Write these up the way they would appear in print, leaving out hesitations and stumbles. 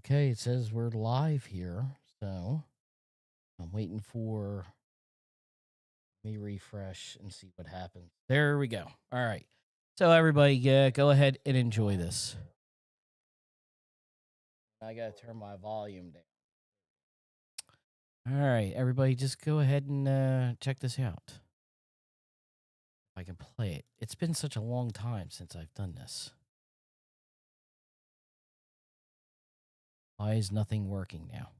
Okay, it says we're live here, so I'm waiting for me refresh and see what happens. There we go. All right. So everybody, go ahead and enjoy this. I gotta turn my volume down. All right, everybody, just go ahead and check this out. If I can play it. It's been such a long time since I've done this. Why is nothing working now?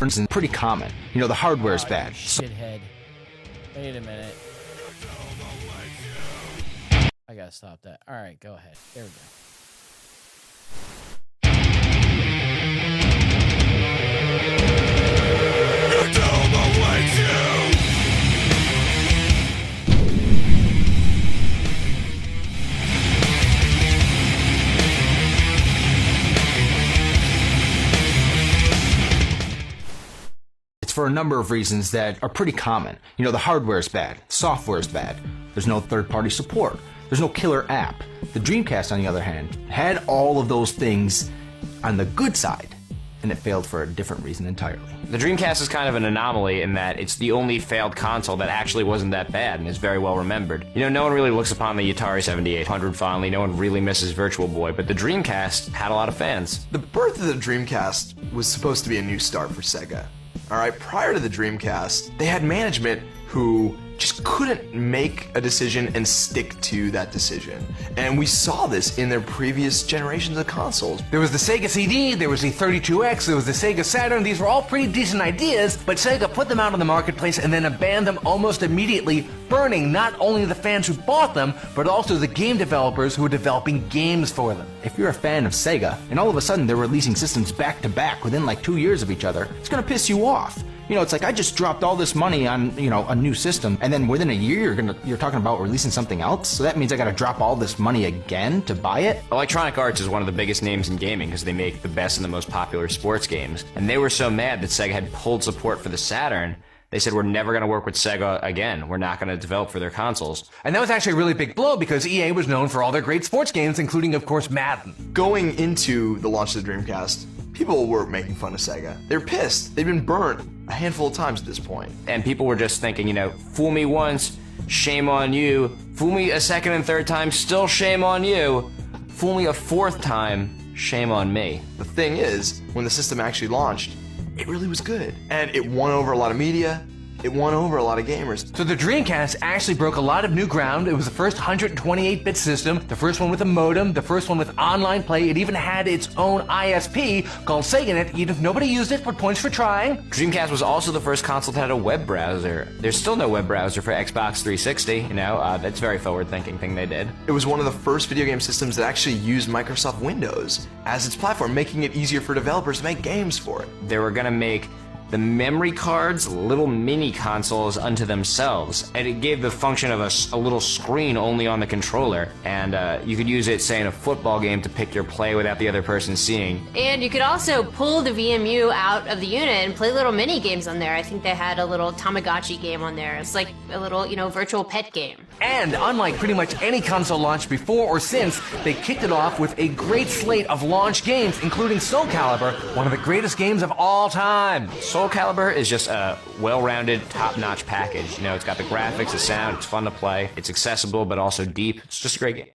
And pretty common. You know, the hardware is bad. Shithead. Wait a minute. I gotta stop that. All right, go ahead. There we go. It's for a number of reasons that are pretty common. You know, the hardware is bad. Software is bad. There's no third-party support. There's no killer app. The Dreamcast, on the other hand, had all of those things on the good side, and it failed for a different reason entirely. The Dreamcast is kind of an anomaly in that it's the only failed console that actually wasn't that bad and is very well remembered. You know, no one really looks upon the Atari 7800 fondly, no one really misses Virtual Boy, but the Dreamcast had a lot of fans. The birth of the Dreamcast was supposed to be a new start for Sega. Alright, prior to the Dreamcast, they had management who just couldn't make a decision and stick to that decision. And we saw this in their previous generations of consoles. There was the Sega CD, there was the 32X, there was the Sega Saturn. These were all pretty decent ideas, but Sega put them out on the marketplace and then abandoned them almost immediately, burning not only the fans who bought them, but also the game developers who were developing games for them. If you're a fan of Sega, and all of a sudden they're releasing systems back to back within like 2 years of each other, it's gonna piss you off. You know, it's like I just dropped all this money on, you know, a new system, and then within a year you're talking about releasing something else. So that means I got to drop all this money again to buy it. Electronic Arts is one of the biggest names in gaming because they make the best and the most popular sports games. And they were so mad that Sega had pulled support for the Saturn. They said, we're never going to work with Sega again. We're not going to develop for their consoles. And that was actually a really big blow because EA was known for all their great sports games, including, of course, Madden. Going into the launch of the Dreamcast, people were making fun of Sega. They're pissed. They've been burnt a handful of times at this point. And people were just thinking, you know, fool me once, shame on you. Fool me a second and third time, still shame on you. Fool me a fourth time, shame on me. The thing is, when the system actually launched, it really was good. And it won over a lot of media. It won over a lot of gamers. So the Dreamcast actually broke a lot of new ground. It was the first 128-bit system, the first one with a modem, the first one with online play. It even had its own ISP called SegaNet. Even if nobody used it, but points for trying. Dreamcast was also the first console that had a web browser. There's still no web browser for Xbox 360, you know, that's a very forward-thinking thing they did. It was one of the first video game systems that actually used Microsoft Windows as its platform, making it easier for developers to make games for it. They were gonna make the memory cards little mini consoles unto themselves, and it gave the function of a little screen only on the controller, and you could use it, say, in a football game to pick your play without the other person seeing. And you could also pull the VMU out of the unit and play little mini games on there. I think they had a little Tamagotchi game on there. It's like a little, you know, virtual pet game. And unlike pretty much any console launch before or since, they kicked it off with a great slate of launch games, including Soul Calibur, one of the greatest games of all time. Soul Calibur is just a well-rounded, top-notch package. You know, it's got the graphics, the sound, it's fun to play, it's accessible but also deep. It's just a great game.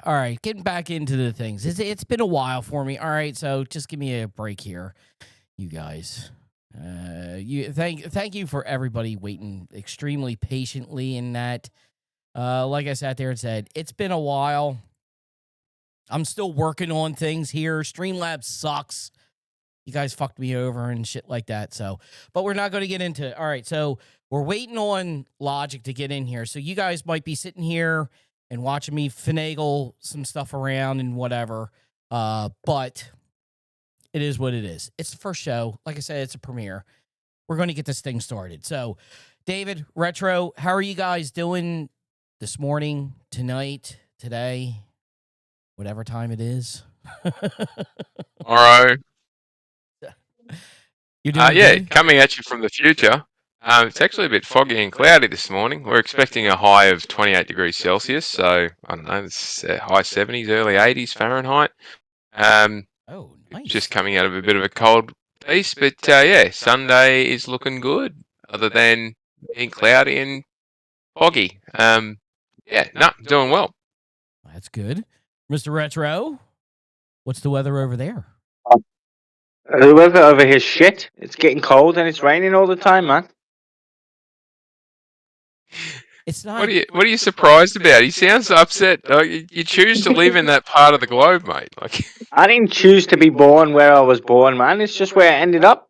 All right, getting back into the things. It's been a while for me. All right, so just give me a break here, you guys. Thank you for everybody waiting extremely patiently in that. Like I sat there and said, it's been a while. I'm still working on things here. Streamlabs sucks. You guys fucked me over and shit like that. So, but we're not going to get into it. All right. So we're waiting on Logiq to get in here. So you guys might be sitting here and watching me finagle some stuff around and whatever. But it is what it is. It's the first show. Like I said, it's a premiere. We're going to get this thing started. So, David, Retro, how are you guys doing this morning, tonight, today, whatever time it is? All right. You're doing Yeah, good? coming at you from the future. It's actually a bit foggy and cloudy this morning. We're expecting a high of 28 degrees Celsius, so I don't know, it's high 70s, early 80s Fahrenheit. Oh, nice. Just coming out of a bit of a cold piece, but yeah, Sunday is looking good, other than being cloudy and foggy. Yeah, no, doing well. That's good. Mr. Retro, what's the weather over there? The weather over here's shit. It's getting cold and it's raining all the time, man. It's not. What are you surprised about? He sounds upset. You choose to live in that part of the globe, mate. Like, I didn't choose to be born where I was born, man. It's just where I ended up.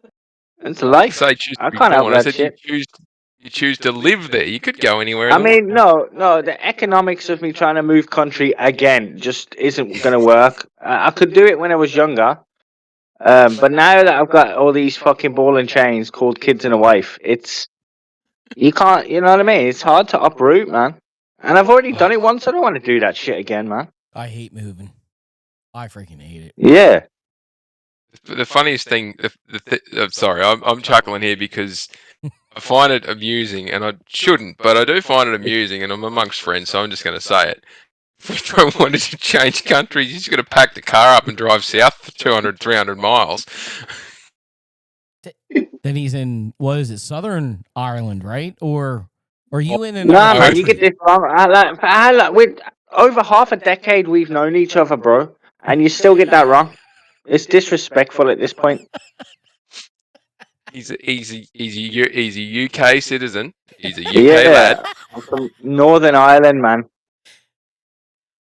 It's life. say choose to I be can't help born. I that said shit. you choose to live there. You could go anywhere. I mean, no, the economics of me trying to move country again just isn't going to work. I could do it when I was younger. But now that I've got all these fucking ball and chains called kids and a wife, you can't, you know what I mean? It's hard to uproot, man. And I've already done it once. I don't want to do that shit again, man. I hate moving. I freaking hate it. Yeah. The funniest thing, I'm sorry, I'm chuckling here because I find it amusing, and I shouldn't, but I do find it amusing, and I'm amongst friends, so I'm just going to say it. If I wanted to change countries, you just got to pack the car up and drive south for 200, 300 miles. Then he's in, what is it, Southern Ireland, right? Or are you in Nah, another man, you country? get this wrong. With over half a decade, we've known each other, bro, and you still get that wrong. It's disrespectful at this point. He's a UK citizen. He's a UK lad. I'm from Northern Ireland, man.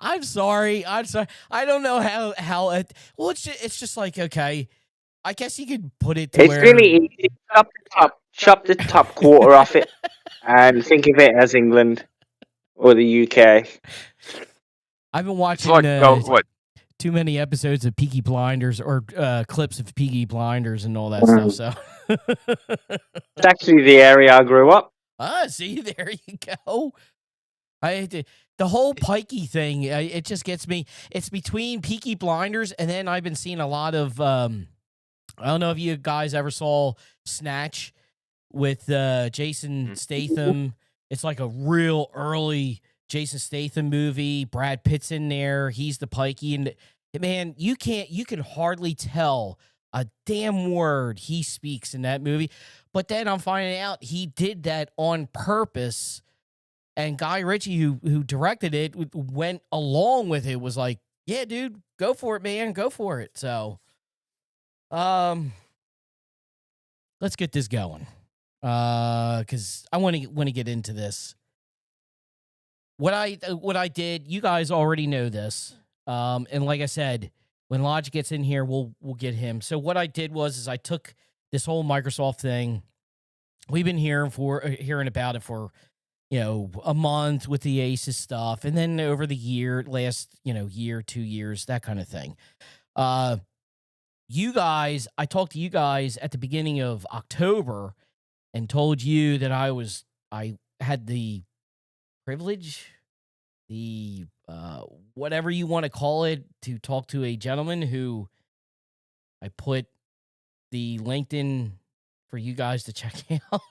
I'm sorry. I don't know how it. Well, it's just like, okay. I guess you could put it to It's where really easy. Chop the top quarter off it, and think of it as England or the UK. I've been It's watching like what? too many episodes of Peaky Blinders or clips of Peaky Blinders and all that stuff. So It's actually the area I grew up. see, there you go. The whole pikey thing, it just gets me. It's between Peaky Blinders, and then I've been seeing a lot of. I don't know if you guys ever saw Snatch with Jason Statham. It's like a real early Jason Statham movie. Brad Pitt's in there. He's the pikey, and man, you can hardly tell a damn word he speaks in that movie. But then I'm finding out he did that on purpose. And Guy Ritchie, who directed it, went along with it, was like, yeah, dude, go for it, man. Go for it. So, let's get this going. Because I want to get into this. What I did, you guys already know this. And like I said, when Logiq gets in here, we'll get him. So what I did was I took this whole Microsoft thing. We've been hearing about it for a month with the Asus stuff, and then over the last year, 2 years, that kind of thing. You guys, I talked to you guys at the beginning of October and told you that I had the privilege, the whatever you want to call it, to talk to a gentleman who I put the LinkedIn for you guys to check out.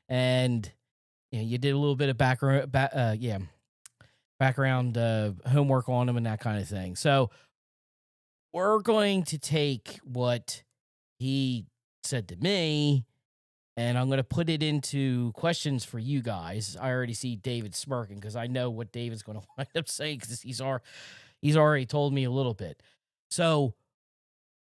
And you did a little bit of background homework on him and that kind of thing. So we're going to take what he said to me, and I'm going to put it into questions for you guys. I already see David smirking because I know what David's going to wind up saying because he's already told me a little bit. So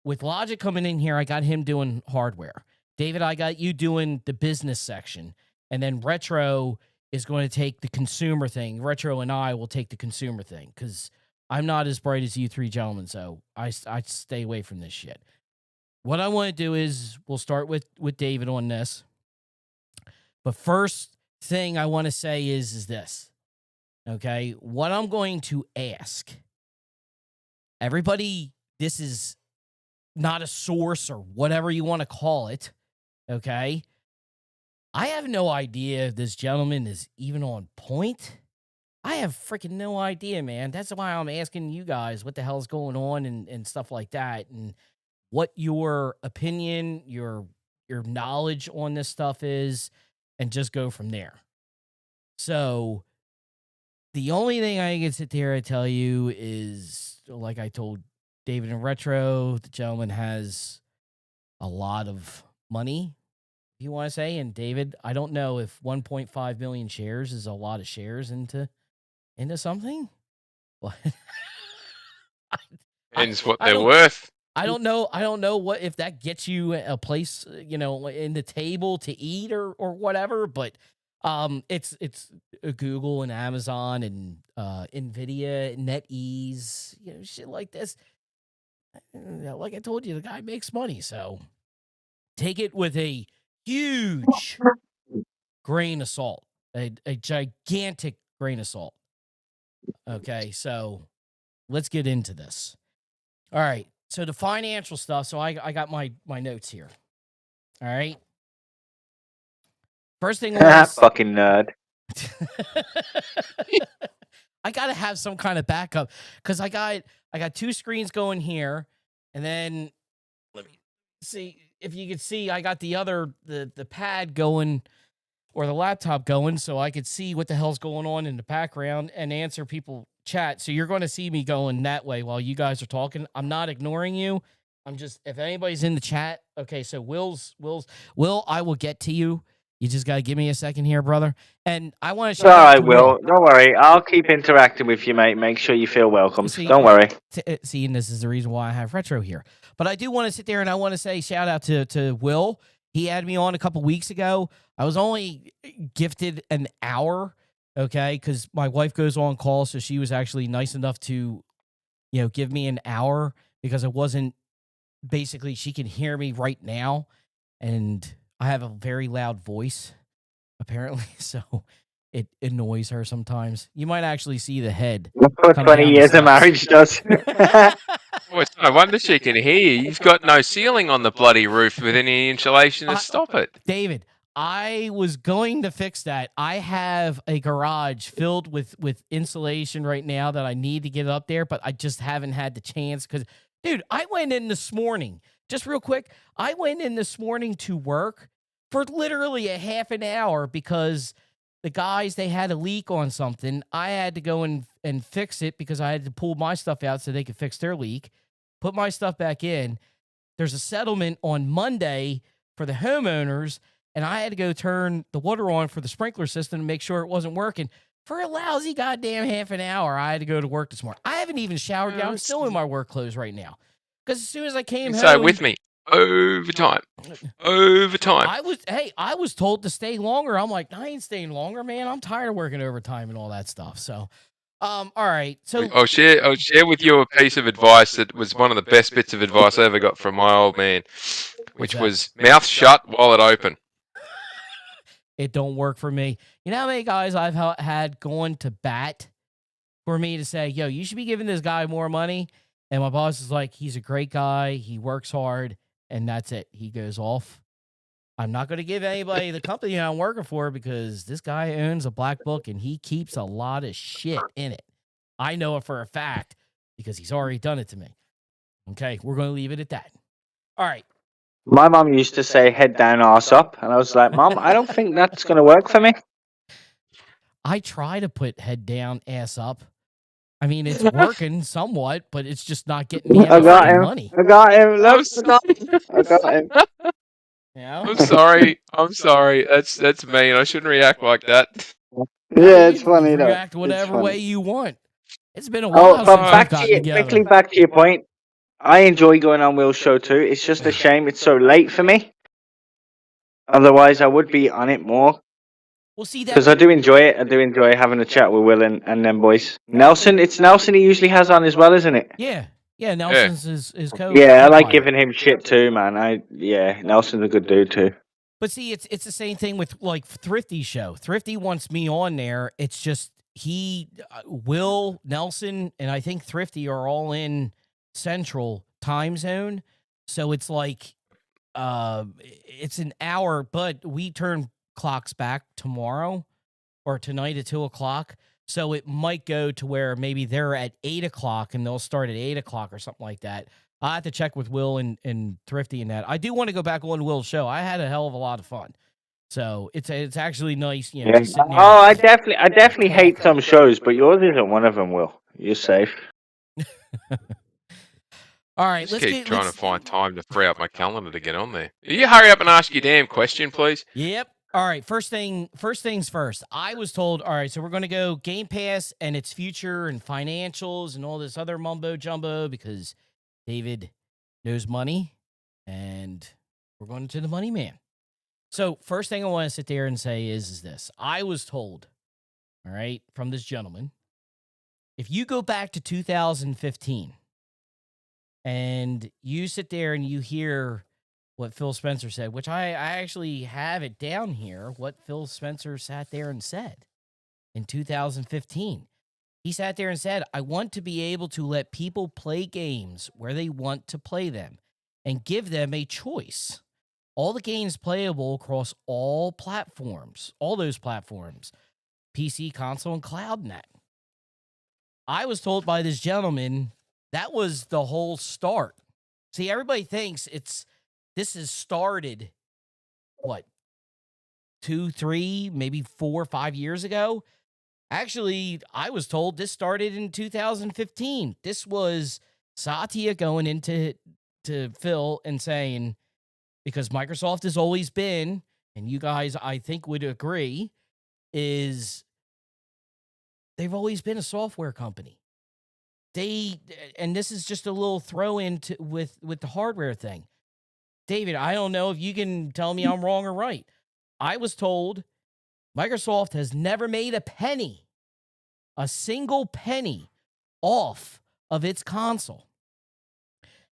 with Logiq coming in here, I got him doing hardware. David, I got you doing the business section. And then Retro is going to take the consumer thing. Retro and I will take the consumer thing because I'm not as bright as you three gentlemen, so I stay away from this shit. what I want to do is we'll start with David on this. But first thing I want to say is this. Okay, what I'm going to ask everybody, this is not a source or whatever you want to call it. Okay, I have no idea if this gentleman is even on point. I have freaking no idea, man. That's why I'm asking you guys what the hell's going on and stuff like that, and what your opinion, your knowledge on this stuff is, and just go from there. So the only thing I can sit there and tell you is, like I told David in Retro, the gentleman has a lot of money, if you want to say. And David, I don't know if 1.5 million shares is a lot of shares into something. What? Depends what they're worth. I don't know what if that gets you a place, in the table to eat or whatever, but it's Google and Amazon and Nvidia, NetEase, shit like this. Like I told you, the guy makes money, so take it with a huge grain of salt, a gigantic grain of salt. Okay, so let's get into this. All right. So the financial stuff. So I got my notes here. All right. First thing was fucking nerd. I gotta have some kind of backup because I got two screens going here, and then let me see if you could see. I got the pad going or the laptop going, so I could see what the hell's going on in the background and answer people chat. So you're going to see me going that way while you guys are talking. I'm not ignoring you. I'm just, if anybody's in the chat. Okay, so Will, I will get to you. You just got to give me a second here, brother. And I want to show you. All right, Will. Don't worry. I'll keep interacting with you, mate. Make sure you feel welcome. Don't worry. See, and this is the reason why I have Retro here. But I do want to sit there and I want to say shout out to Will. He had me on a couple weeks ago. I was only gifted an hour, okay, because my wife goes on call, so she was actually nice enough to, give me an hour because it wasn't, basically she can hear me right now, and I have a very loud voice, apparently, so it annoys her sometimes. You might actually see the head. That's what 20 years of marriage does. Well, it's no wonder she can hear you. You've got no ceiling on the bloody roof with any insulation to stop it. David, I was going to fix that. I have a garage filled with insulation right now that I need to get up there, but I just haven't had the chance because, dude, I went in this morning. Just real quick, I went in this morning to work for literally a half an hour because the guys, they had a leak on something. I had to go and fix it because I had to pull my stuff out so they could fix their leak, put my stuff back in. There's a settlement on Monday for the homeowners, and I had to go turn the water on for the sprinkler system to make sure it wasn't working. For a lousy goddamn half an hour, I had to go to work this morning. I haven't even showered yet. I'm still in my work clothes right now. Because as soon as I came home... Say it with me. Overtime. I was told to stay longer. I'm like, I ain't staying longer, man. I'm tired of working overtime and all that stuff. So, all right. So I'll share with you a piece of advice that was one of the best bits of advice I ever got from my old man, which was mouth shut, wallet open. It don't work for me. You know how many guys I've had going to bat for me to say, yo, you should be giving this guy more money. And my boss is like, he's a great guy. He works hard. And that's it. He goes off. I'm not going to give anybody the company I'm working for because this guy owns a black book and he keeps a lot of shit in it. I know it for a fact because he's already done it to me. Okay, we're going to leave it at that. All right. My mom used to say head down, arse up. And I was like, Mom, I don't think that's going to work for me. I try to put head down, ass up. I mean, it's working somewhat, but it's just not getting me any money. I got him. I got him. Yeah. I'm sorry. That's mean. I shouldn't react like that. Yeah, it's funny though. React whatever way you want. It's been a while since but quickly back to your point. I enjoy going on Will's show too. It's just a shame it's so late for me. Otherwise, I would be on it more. Well, see that because I do enjoy it. I do enjoy having a chat with Will and them boys. Nelson, it's Nelson he usually has on as well, isn't it? Yeah. Yeah, Nelson's is Yeah, I like co-pilot. giving him shit too, man. Nelson's a good dude too. But see, it's the same thing with like Thrifty's show. Thrifty wants me on there. It's just Will, Nelson, and I think Thrifty are all in Central time zone. So it's like it's an hour, but we turn clocks back tomorrow or tonight at 2:00. So it might go to where maybe they're at 8:00 and they'll start at 8:00 or something like that. I have to check with Will and Thrifty and that. I do want to go back on Will's show. I had a hell of a lot of fun. So it's actually nice, Yeah. just sitting there. Oh, I definitely hate some shows, but yours isn't one of them, Will. You're safe. All right, Just keep trying to find time to free up my calendar to get on there. Will you hurry up and ask your damn question, please? Yep. All right, first things first. I was told, all right, so we're going to go Game Pass and its future and financials and all this other mumbo jumbo because David knows money and we're going to the money man. So first thing I want to sit there and say is this. I was told, all right, from this gentleman, if you go back to 2015 and you sit there and you hear what Phil Spencer said, which I actually have it down here, what Phil Spencer sat there and said in 2015. He sat there and said, I want to be able to let people play games where they want to play them and give them a choice. All the games playable across all platforms, all those platforms, PC, console, and cloud net. I was told by this gentleman that was the whole start. See, everybody thinks this has started, what, 2, 3, maybe 4, 5 years ago? Actually, I was told this started in 2015. This was Satya going into Phil and saying, because Microsoft has always been, and you guys, I think, would agree, is they've always been a software company. And this is just a little throw in with the hardware thing. David, I don't know if you can tell me I'm wrong or right. I was told Microsoft has never made a single penny off of its console.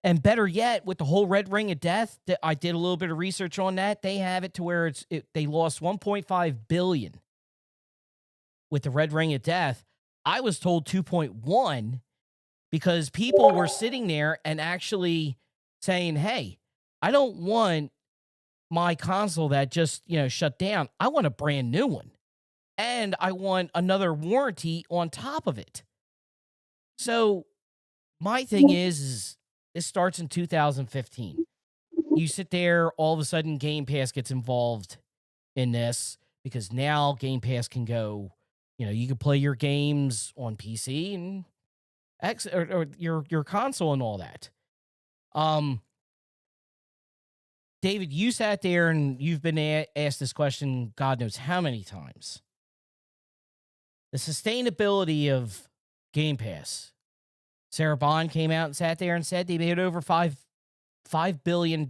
And better yet, with the whole Red Ring of Death, I did a little bit of research on that. They have it to where they lost $1.5 billion with the Red Ring of Death. I was told 2.1 because people were sitting there and actually saying, hey, I don't want my console that just, shut down. I want a brand new one. And I want another warranty on top of it. So my thing is this starts in 2015. You sit there, all of a sudden Game Pass gets involved in this because now Game Pass can go, you can play your games on PC and or your console and all that. David, you sat there and you've been asked this question God knows how many times. The sustainability of Game Pass. Sarah Bond came out and sat there and said they made over $5 billion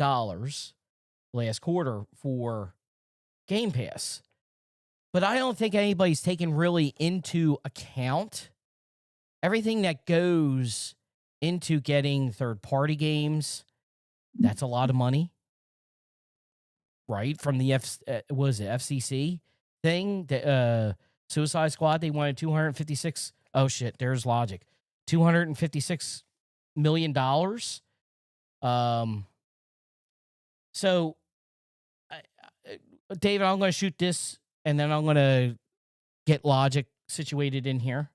last quarter for Game Pass. But I don't think anybody's taken really into account everything that goes into getting third-party games. That's a lot of money, right? From the FCC thing, the Suicide Squad, they wanted 256. Oh shit, there's Logiq. $256 million. So, David, I'm going to shoot this, and then I'm going to get Logiq situated in here.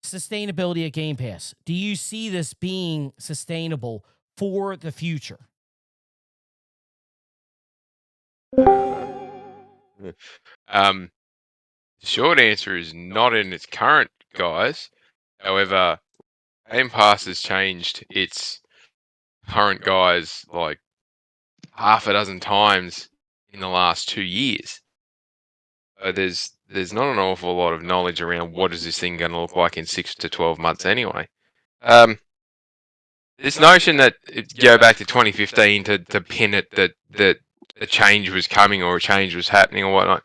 Sustainability of Game Pass. Do you see this being sustainable for the future? The short answer is not in its current guise. However, Game Pass has changed its current guise like half a dozen times in the last 2 years. There's not an awful lot of knowledge around what is this thing going to look like in 6 to 12 months anyway. This notion that go back to 2015 to pin it that a change was coming or a change was happening or whatnot.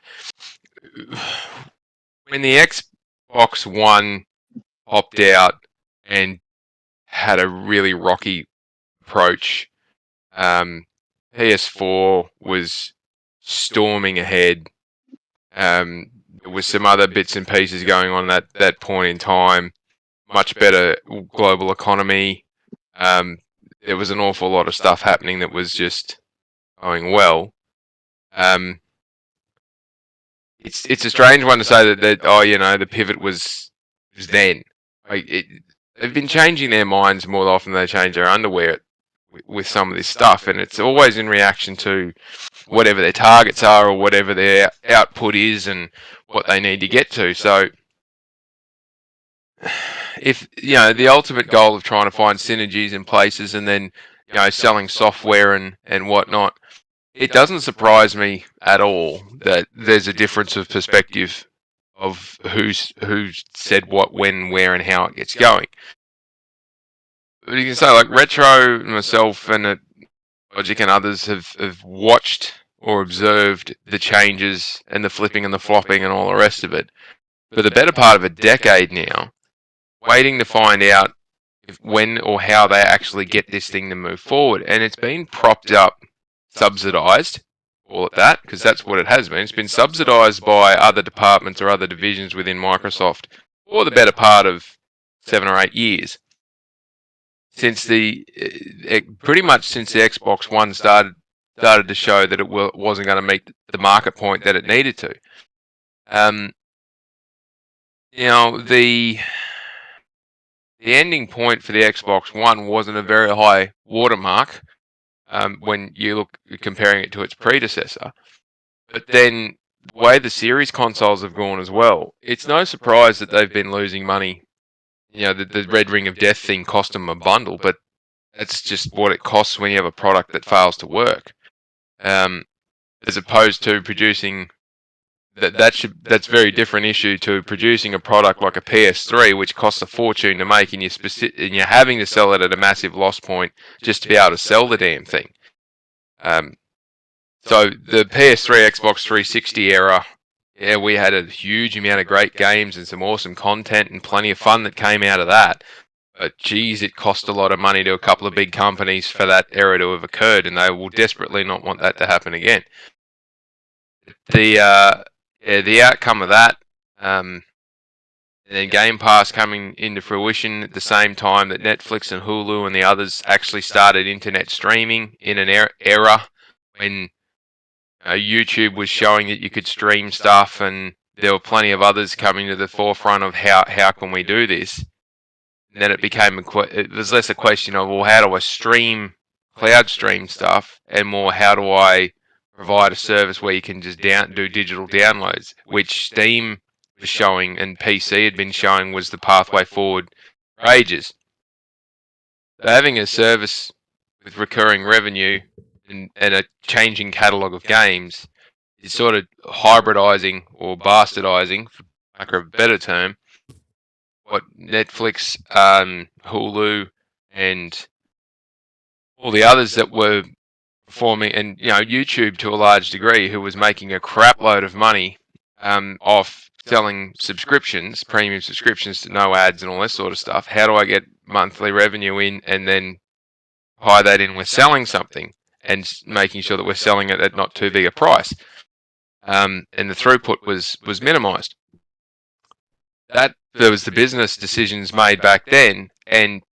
When the Xbox One popped out and had a really rocky approach. PS4 was storming ahead. There was some other bits and pieces going on at that point in time. Much better global economy. There was an awful lot of stuff happening that was just going well. It's a strange one to say that the pivot was then. They've been changing their minds more often than they change their underwear with some of this stuff, and it's always in reaction to whatever their targets are or whatever their output is and what they need to get to. So if the ultimate goal of trying to find synergies in places and then selling software and whatnot, it doesn't surprise me at all that there's a difference of perspective of who's said what, when, where, and how it gets going. But you can say, like, Retro, myself, and Logiq and others have watched or observed the changes and the flipping and the flopping and all the rest of it for the better part of a decade now, waiting to find out when or how they actually get this thing to move forward. And it's been propped up, subsidized, call it that, because that's what it has been. It's been subsidized by other departments or other divisions within Microsoft for the better part of 7 or 8 years. Since pretty much since the Xbox One started to show that it wasn't going to meet the market point that it needed to. The ending point for the Xbox One wasn't a very high watermark when you look comparing it to its predecessor. But then the way the series consoles have gone as well, it's no surprise that they've been losing money. The Red Ring of Death thing cost them a bundle, but that's just what it costs when you have a product that fails to work. As opposed to producing that's a very different issue to producing a product like a PS3, which costs a fortune to make, and you're having to sell it at a massive loss point just to be able to sell the damn thing. So the PS3, Xbox 360 era, yeah, we had a huge amount of great games and some awesome content and plenty of fun that came out of that. But geez, it cost a lot of money to a couple of big companies for that era to have occurred, and they will desperately not want that to happen again. The outcome of that, and then Game Pass coming into fruition at the same time that Netflix and Hulu and the others actually started internet streaming in an era when YouTube was showing that you could stream stuff, and there were plenty of others coming to the forefront of how can we do this. And then it was less a question of, well, how do I cloud stream stuff, and more, how do I provide a service where you can just do digital downloads, which Steam was showing and PC had been showing was the pathway forward for ages. So having a service with recurring revenue and a changing catalogue of games is sort of hybridizing or bastardizing, for lack of a better term, what Netflix, Hulu, and all the others that were performing, and YouTube to a large degree, who was making a crap load of money off selling subscriptions, premium subscriptions to no ads and all this sort of stuff. How do I get monthly revenue in and then tie that in with selling something and making sure that we're selling it at not too big a price? And the throughput was minimized. There was the business decisions made back then, and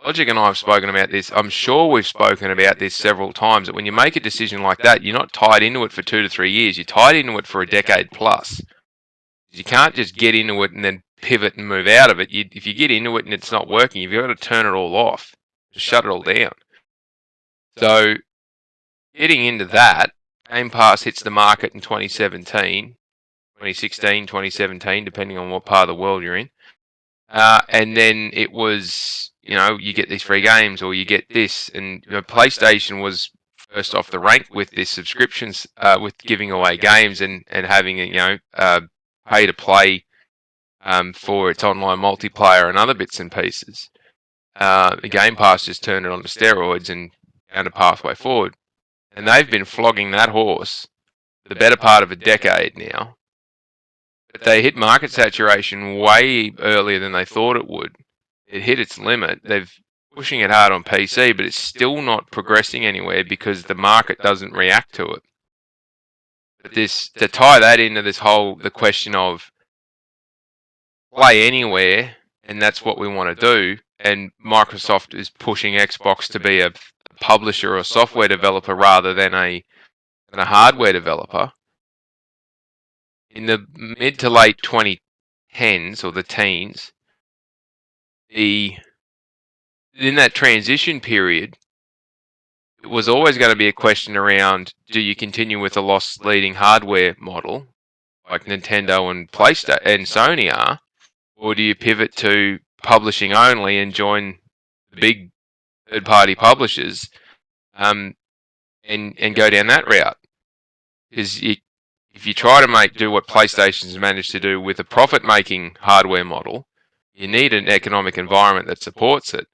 Logiq and I have spoken about this. I'm sure we've spoken about this several times, that when you make a decision like that, you're not tied into it for 2 to 3 years. You're tied into it for a decade plus. You can't just get into it and then pivot and move out of it. If you get into it and it's not working, you've got to turn it all off, just shut it all down. So getting into that, Game Pass hits the market in 2017, 2016, 2017, depending on what part of the world you're in. And then it was, you get these free games or you get this. And PlayStation was first off the rank with this subscriptions, with giving away games and having, pay to play for its online multiplayer and other bits and pieces. The Game Pass just turned it on to steroids and found a pathway forward. And they've been flogging that horse for the better part of a decade now. But they hit market saturation way earlier than they thought it would. It hit its limit. pushing it hard on PC, but it's still not progressing anywhere because the market doesn't react to it. But to tie that into the question of play anywhere, and that's what we want to do, and Microsoft is pushing Xbox to be a publisher or software developer rather than a hardware developer. In the mid to late 2010s or the teens, in that transition period, it was always going to be a question around: do you continue with a loss-leading hardware model like Nintendo and PlayStation and Sony are, or do you pivot to publishing only and join the big third-party publishers, and go down that route? Because if you try to do what PlayStation's managed to do with a profit-making hardware model, you need an economic environment that supports it.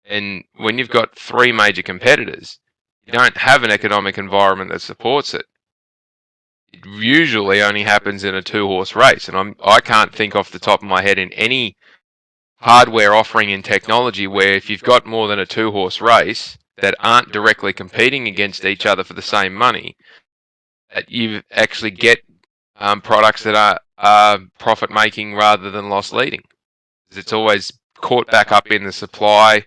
And when you've got 3 major competitors, you don't have an economic environment that supports it. It usually only happens in a 2-horse race, and I can't think off the top of my head in any hardware offering in technology where if you've got more than a 2-horse race that aren't directly competing against each other for the same money, that you actually get products that are profit-making rather than loss-leading. It's always caught back up in the supply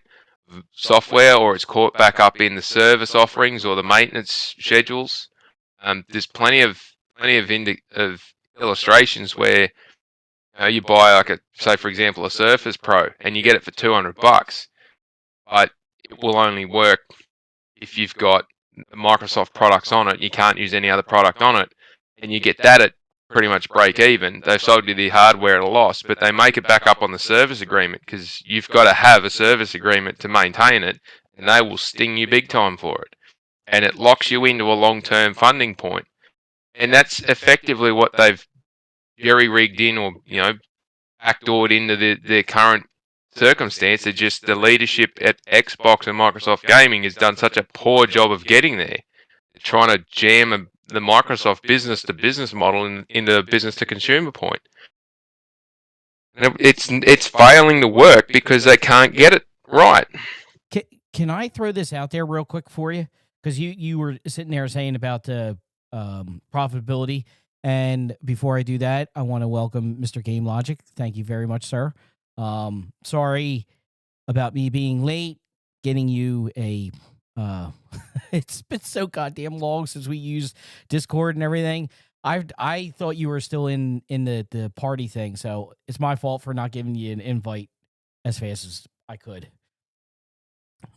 software, or it's caught back up in the service offerings or the maintenance schedules. There's plenty of illustrations where you buy say for example a Surface Pro and you get it for $200, but it will only work if you've got the Microsoft products on it. You can't use any other product on it, and you get that at pretty much break even. They've sold you the hardware at a loss, but they make it back up on the service agreement because you've got to have a service agreement to maintain it, and they will sting you big time for it. And it locks you into a long-term funding point. And that's effectively what they've jerry-rigged in, or backdoored into their current circumstance. They're just, the leadership at Xbox and Microsoft Gaming has done such a poor job of getting there. They're trying to jam the Microsoft business-to-business model into a business-to-consumer point. And it's failing to work because they can't get it right. Can I throw this out there real quick for you? Because you were sitting there saying about the profitability. And before I do that, I want to welcome Mr. Game Logic. Thank you very much, sir. Sorry about me being late, getting you a... it's been so goddamn long since we used Discord and everything. I thought you were still in the party thing, so it's my fault for not giving you an invite as fast as I could.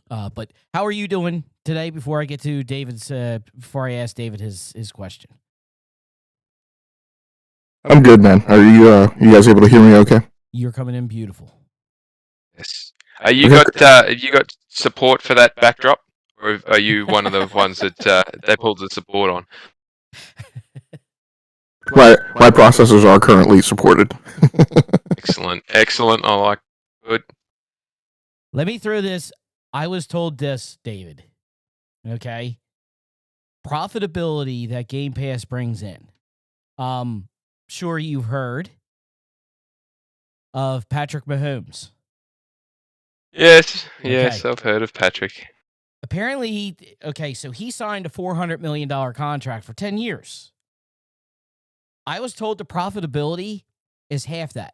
But how are you doing today? Before I get to David's, before I ask David his question. I'm good, man. Are you guys able to hear me? Okay. You're coming in beautiful. Yes. You got support for that backdrop, or are you one of the ones that they pulled the support on? My processors are currently supported. Excellent. I like good. Let me throw this. I was told this, David. Okay. Profitability that Game Pass brings in. Sure you've heard of Patrick Mahomes. Yes, Okay. I've heard of Patrick. Apparently, so he signed a $400 million contract for 10 years. I was told the profitability is half that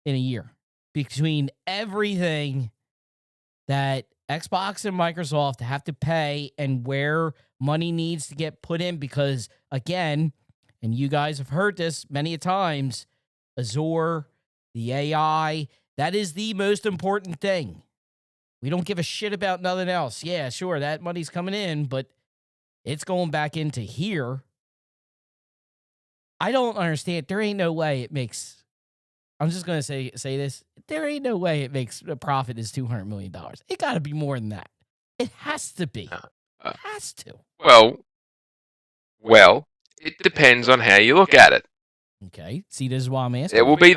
in a year between everything that Xbox and Microsoft have to pay and where money needs to get put in, because, again, and you guys have heard this many a times, Azure, the AI, that is the most important thing. We don't give a shit about nothing else. Yeah, sure, that money's coming in, but it's going back into here. I don't understand. There ain't no way it makes... I'm just going to say this. There ain't no way it makes a profit is $200 million. It got to be more than that. It has to be. It has to. Well, it depends on how you look at it. Okay. See, this is why I'm asking. There will be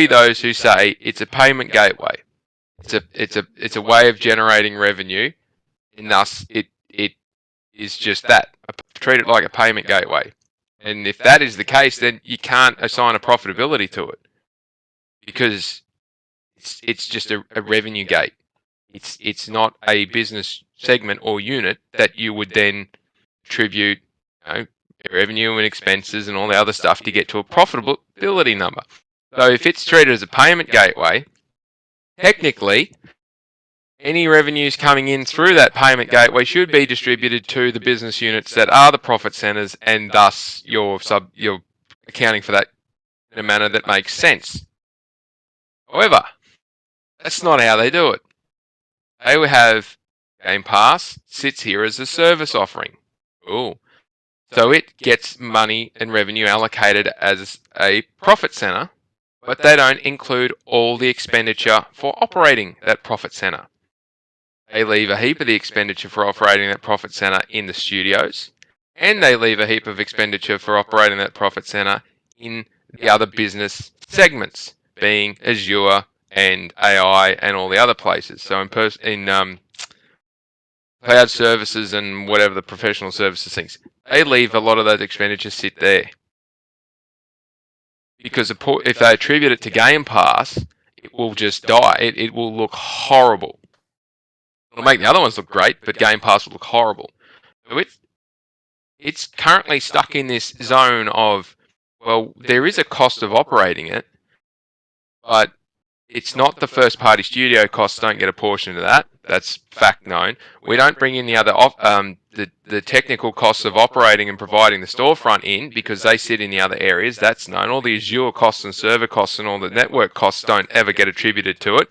those who say it's a payment gateway. It's a way of generating revenue, and thus it is just that. Treat it like a payment gateway. And if that is the case, then you can't assign a profitability to it, because It's just a revenue gate. It's not a business segment or unit that you would then attribute, revenue and expenses and all the other stuff to get to a profitability number. So if it's treated as a payment gateway, technically, any revenues coming in through that payment gateway should be distributed to the business units that are the profit centers, and thus you're accounting for that in a manner that makes sense. However, that's not how they do it. They will have Game Pass sits here as a service offering. Cool. So it gets money and revenue allocated as a profit center, but they don't include all the expenditure for operating that profit center. They leave a heap of the expenditure for operating that profit center in the studios, and they leave a heap of expenditure for operating that profit center in the other business segments, being Azure and AI and all the other places. So in cloud services and whatever the professional services things, they leave a lot of those expenditures sit there. Because if they attribute it to Game Pass, it will just die. It will look horrible. It'll make the other ones look great, but Game Pass will look horrible. So it's currently stuck in this zone of, well, there is a cost of operating it, but it's not the first-party studio costs don't get a portion of that. That's fact known. We don't bring in the other the technical costs of operating and providing the storefront in because they sit in the other areas. That's known. All the Azure costs and server costs and all the network costs don't ever get attributed to it.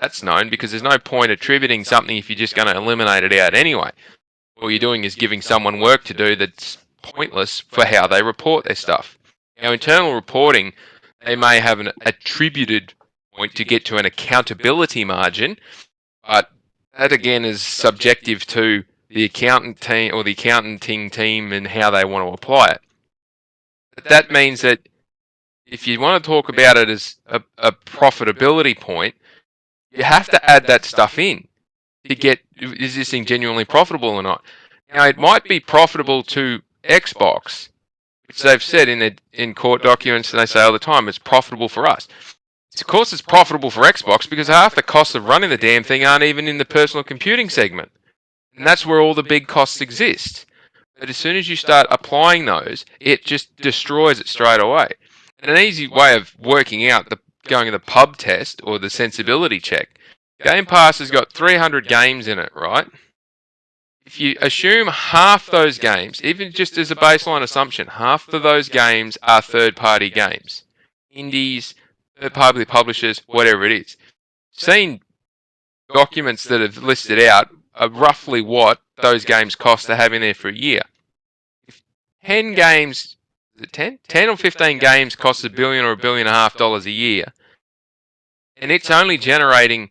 That's known because there's no point attributing something if you're just going to eliminate it out anyway. All you're doing is giving someone work to do that's pointless for how they report their stuff. Now, internal reporting, they may have an attributed point to get to an accountability margin, but that again is subjective to the accountant team or the accounting team and how they want to apply it. But that means that if you want to talk about it as a profitability point, you have to add that stuff in to get, is this thing genuinely profitable or not? Now, it might be profitable to Xbox, which they've said in court documents, and they say all the time, it's profitable for us. Of course it's profitable for Xbox because half the costs of running the damn thing aren't even in the personal computing segment. And that's where all the big costs exist. But as soon as you start applying those, it just destroys it straight away. And an easy way of working out going the pub test or the sensibility check, Game Pass has got 300 games in it, right? If you assume half those games, even just as a baseline assumption, half of those games are third-party games. Indies, third-party publishers, whatever it is. Seen documents that have listed out roughly what those games cost to have in there for a year. If 10 games, is it 10? 10 or 15 games costs $1 billion or $1.5 billion a year, and it's only generating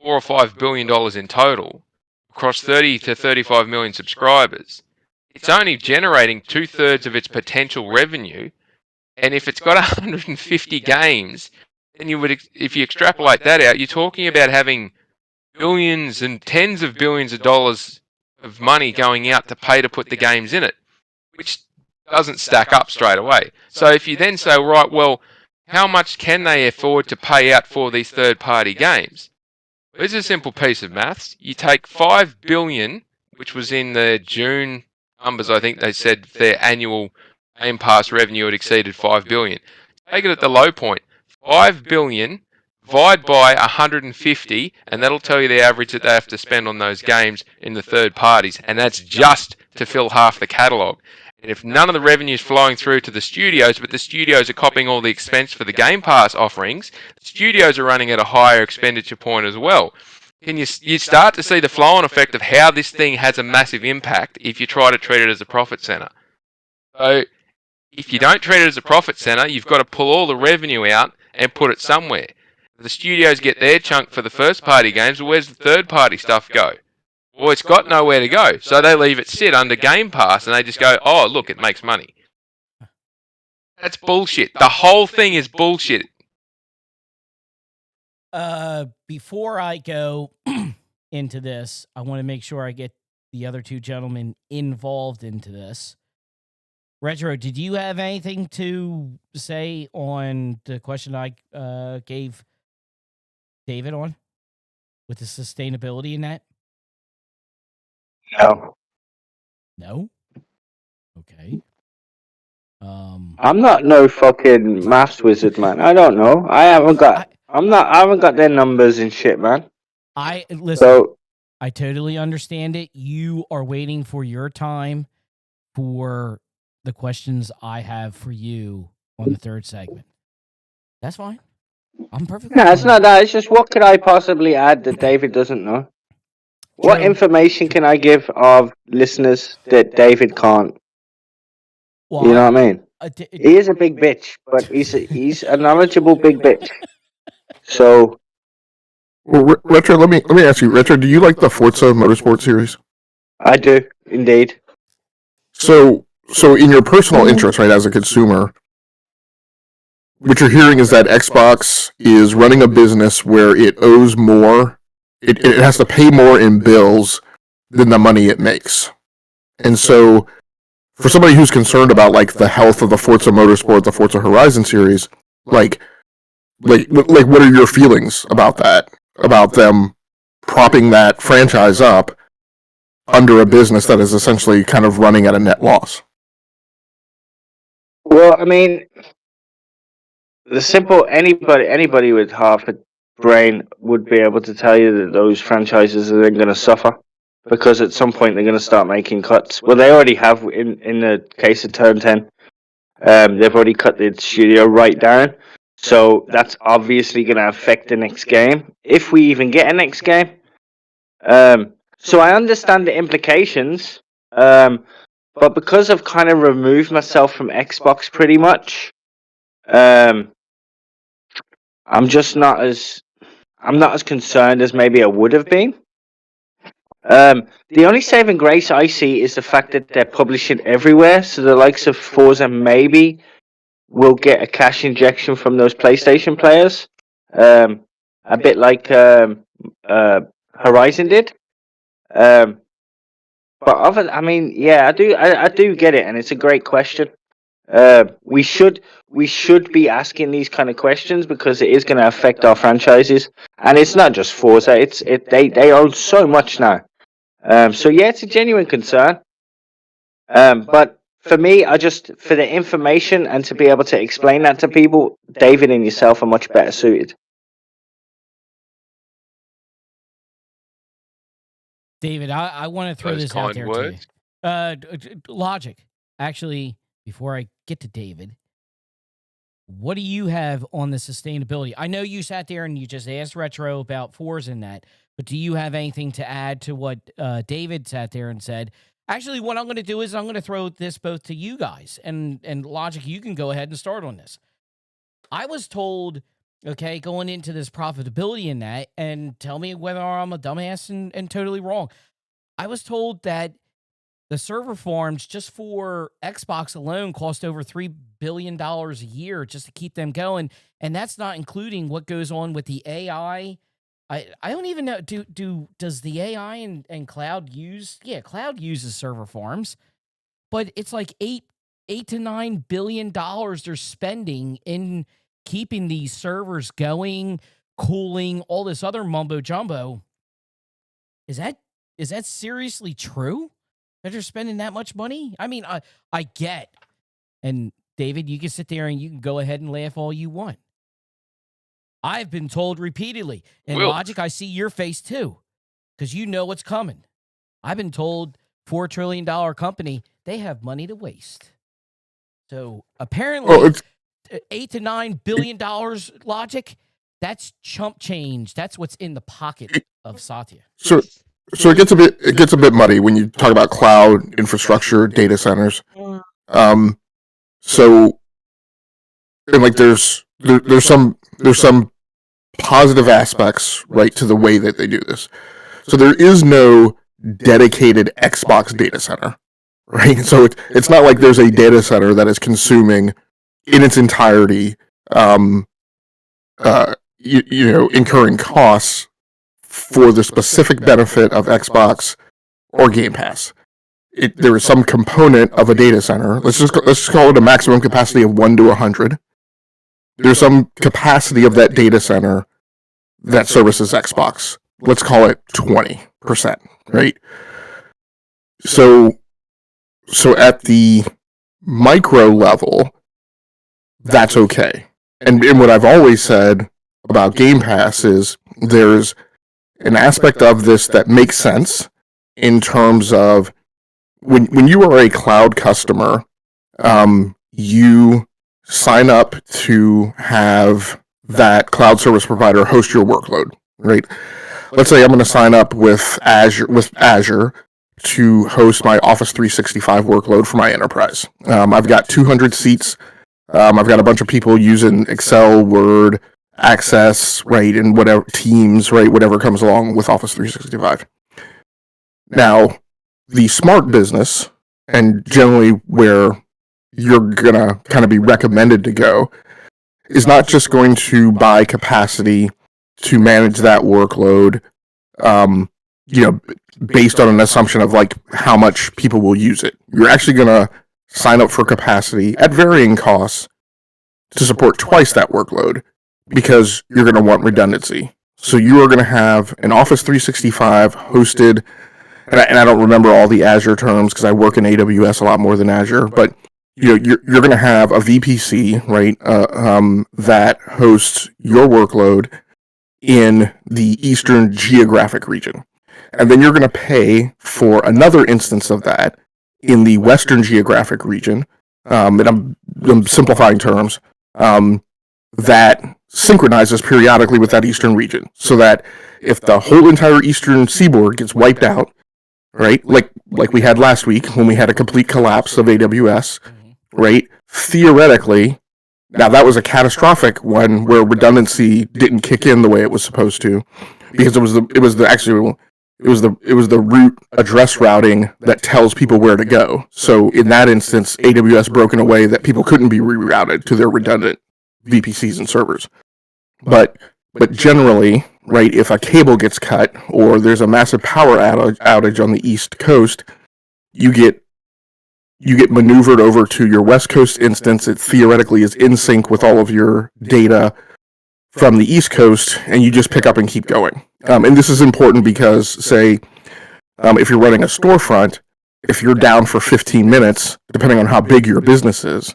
$4 or $5 billion in total across 30 to 35 million subscribers. It's only generating 2/3 of its potential revenue, and if it's got 150 games, then you would, if you extrapolate that out, you're talking about having billions and tens of billions of dollars of money going out to pay to put the games in it, which doesn't stack up straight away. So if you then say, right, well, how much can they afford to pay out for these third-party games? Here's a simple piece of maths. You take $5 billion, which was in the June numbers, I think they said their annual Game Pass revenue had exceeded $5 billion. Take it at the low point. $5 billion, divide by 150, and that'll tell you the average that they have to spend on those games in the third parties, and that's just to fill half the catalogue. And if none of the revenue is flowing through to the studios, but the studios are copying all the expense for the Game Pass offerings, the studios are running at a higher expenditure point as well. You start to see the flow-on effect of how this thing has a massive impact if you try to treat it as a profit center. So if you don't treat it as a profit center, you've got to pull all the revenue out and put it somewhere. The studios get their chunk for the first-party games, well, where's the third-party stuff go? Well, it's got nowhere to go, so they leave it sit under Game Pass, and they just go, oh, look, it makes money. That's bullshit. The whole thing is bullshit. Before I go into this, I want to make sure I get the other two gentlemen involved into this. Retro, did you have anything to say on the question I gave David on with the sustainability in that? No. No. Okay. I'm not no fucking maths wizard, man. I don't know. I haven't got their numbers and shit, man. Listen. So I totally understand it. You are waiting for your time for the questions I have for you on the third segment. That's fine. I'm perfectly no, fine. it's not that. It's just what could I possibly add that David doesn't know? What True. information can I give of listeners that David can't? Well, You know what I mean? He is a big bitch, but he's a knowledgeable big bitch. So Well, Retro, let me ask you, Retro, do you like the Forza Motorsport series? I do indeed. So in your personal interest, right, as a consumer, what you're hearing is that Xbox is running a business where it owes more, it has to pay more in bills than the money it makes. And so, for somebody who's concerned about, like, the health of the Forza Motorsport, the Forza Horizon series, like what are your feelings about that? About them propping that franchise up under a business that is essentially kind of running at a net loss? Well, I mean, the simple anybody with half a brain would be able to tell you that those franchises are then going to suffer because at some point they're going to start making cuts. Well, they already have in the case of Turn 10. They've already cut the studio right down, so that's obviously going to affect the next game if we even get a next game. So I understand the implications, but because I've kind of removed myself from Xbox pretty much, I'm not as concerned as maybe I would have been. The only saving grace I see is the fact that they're publishing everywhere, so the likes of Forza maybe will get a cash injection from those PlayStation players, a bit like Horizon did. But I mean, yeah, I do get it, and it's a great question. We should be asking these kind of questions because it is going to affect our franchises, and it's not just Forza. They own so much now. So yeah, it's a genuine concern. But for me, for the information and to be able to explain that to people, David and yourself are much better suited. David, I want to throw Those this out kind there words. to you. Logiq, actually, before I get to David, what do you have on the sustainability? I know you sat there and you just asked Retro about Forza and that, but do you have anything to add to what David sat there and said? Actually, what I'm going to do is I'm going to throw this both to you guys. And Logiq, you can go ahead and start on this. I was told, okay, going into this profitability in that, and tell me whether I'm a dumbass and totally wrong. I was told that the server farms just for Xbox alone cost over $3 billion a year just to keep them going. And that's not including what goes on with the AI. I don't even know. Does the AI and cloud use? Yeah, cloud uses server farms, but it's like $8 to $9 billion they're spending in keeping these servers going, cooling, all this other mumbo jumbo. Is that seriously true? That they're spending that much money? I mean, I get. And David, you can sit there and you can go ahead and laugh all you want. I've been told repeatedly, and Logiq, I see your face too, because you know what's coming. I've been told $4 trillion company, they have money to waste. So apparently, $8 to $9 billion Logiq, that's chump change. That's what's in the pocket of Satya. So it gets a bit muddy when you talk about cloud infrastructure, data centers. So, and like there's some positive aspects, right, to the way that they do this. So there is no dedicated Xbox data center, right? So it's not like there's a data center that is consuming in its entirety, incurring costs for the specific benefit of Xbox or Game Pass. There is some component of a data center. Let's just call it a maximum capacity of 1 to 100. There's some capacity of that data center that services Xbox. Let's call it 20%, right? So at the micro level, that's okay. And what I've always said about Game Pass is there's an aspect of this that makes sense in terms of when you are a cloud customer, you sign up to have that cloud service provider host your workload, right? Let's say I'm going to sign up with Azure to host my Office 365 workload for my enterprise. I've got 200 seats. I've got a bunch of people using Excel, Word, Access, right, and whatever Teams, right, whatever comes along with Office 365. Now, the smart business, and generally where you're gonna kind of be recommended to go, is not just going to buy capacity to manage that workload, based on an assumption of like how much people will use it. You're actually gonna sign up for capacity at varying costs to support twice that workload because you're going to want redundancy. So you are going to have an Office 365 hosted, and I don't remember all the Azure terms because I work in AWS a lot more than Azure, but you're going to have a VPC, right, that hosts your workload in the Eastern geographic region. And then you're going to pay for another instance of that in the Western geographic region, and I'm simplifying terms, that synchronizes periodically with that Eastern region, so that if the whole entire Eastern seaboard gets wiped out, right, like we had last week when we had a complete collapse of AWS, right, theoretically, now that was a catastrophic one where redundancy didn't kick in the way it was supposed to, because it was the root address routing that tells people where to go. So in that instance, AWS broke in a way that people couldn't be rerouted to their redundant VPCs and servers. But generally, right, if a cable gets cut or there's a massive power outage on the East Coast, you get maneuvered over to your West Coast instance. It theoretically is in sync with all of your data from the East Coast, and you just pick up and keep going. And this is important because, say, if you're running a storefront, if you're down for 15 minutes, depending on how big your business is,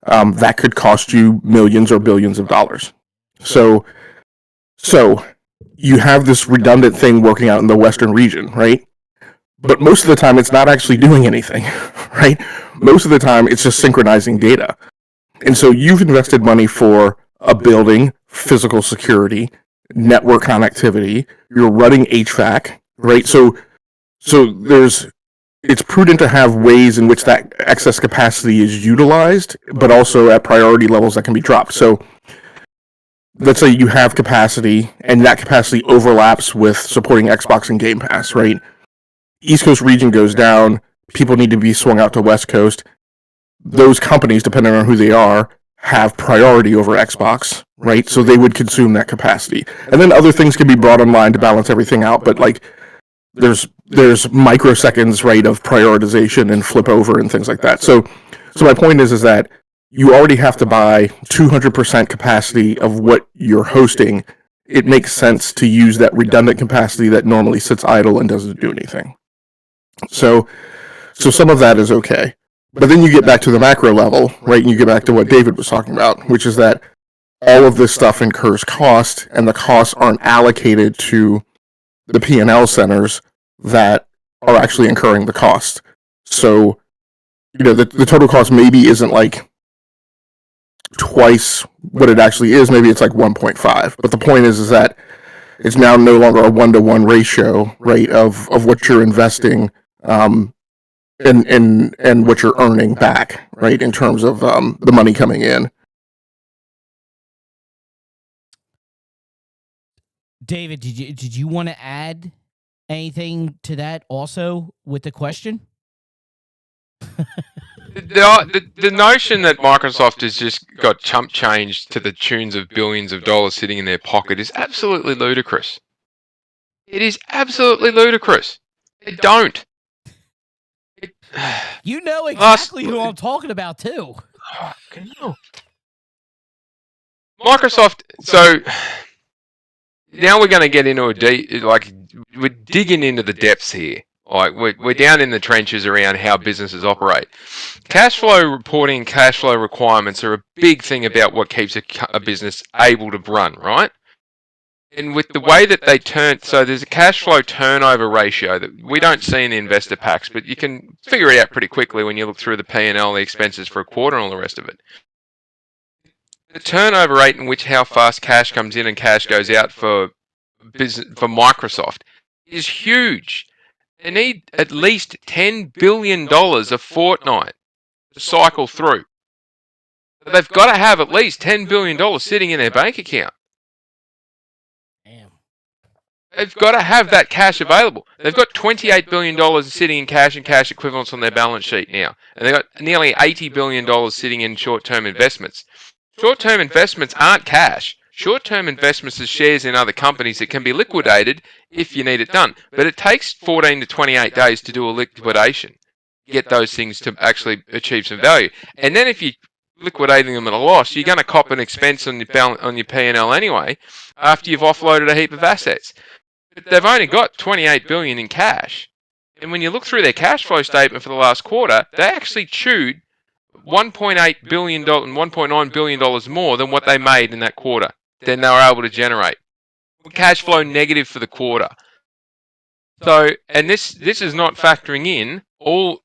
that could cost you millions or billions of dollars. So you have this redundant thing working out in the Western region, right? But most of the time, it's not actually doing anything, right? Most of the time, it's just synchronizing data. And so you've invested money for a building, physical security, network connectivity, you're running HVAC, right? So it's prudent to have ways in which that excess capacity is utilized, but also at priority levels that can be dropped. So let's say you have capacity and that capacity overlaps with supporting Xbox and Game Pass, right? East Coast region goes down, people need to be swung out to West Coast. Those companies, depending on who they are, have priority over Xbox, right? So they would consume that capacity. And then other things can be brought online to balance everything out, but like there's microseconds, right, of prioritization and flip over and things like that. So my point is that you already have to buy 200% capacity of what you're hosting. It makes sense to use that redundant capacity that normally sits idle and doesn't do anything. So some of that is okay. But then you get back to the macro level, right, and you get back to what David was talking about, which is that all of this stuff incurs cost, and the costs aren't allocated to the P&L centers that are actually incurring the cost. So, the total cost maybe isn't like twice what it actually is. Maybe it's like 1.5. But the point is that it's now no longer a 1-to-1 ratio, right, of what you're investing and what you're earning back, right, in terms of the money coming in. David, did you want to add anything to that also with the question? The notion that Microsoft has just got chump change to the tunes of billions of dollars sitting in their pocket is absolutely ludicrous. It is absolutely ludicrous. They don't. You know exactly who I'm talking about, too. Microsoft, so now we're going to get into we're digging into the depths here. Like we're down in the trenches around how businesses operate. Cash flow reporting, cash flow requirements are a big thing about what keeps a business able to run, right? And with the way that they so there's a cash flow turnover ratio that we don't see in the investor packs, but you can figure it out pretty quickly when you look through the P&L, the expenses for a quarter and all the rest of it. The turnover rate in which how fast cash comes in and cash goes out for Microsoft is huge. They need at least $10 billion a fortnight to cycle through. They've got to have at least $10 billion sitting in their bank account. Damn. They've got to have that cash available. They've got $28 billion sitting in cash and cash equivalents on their balance sheet now. And they've got nearly $80 billion sitting in short-term investments. Short-term investments aren't cash. Short-term investments are shares in other companies that can be liquidated if you need it done. But it takes 14 to 28 days to do a liquidation. Get those things to actually achieve some value. And then if you're liquidating them at a loss, you're going to cop an expense on your P&L anyway after you've offloaded a heap of assets. But they've only got $28 billion in cash. And when you look through their cash flow statement for the last quarter, they actually chewed $1.8 billion and $1.9 billion more than what they made in that quarter than they were able to generate. Cash flow negative for the quarter. So, and this is not factoring in all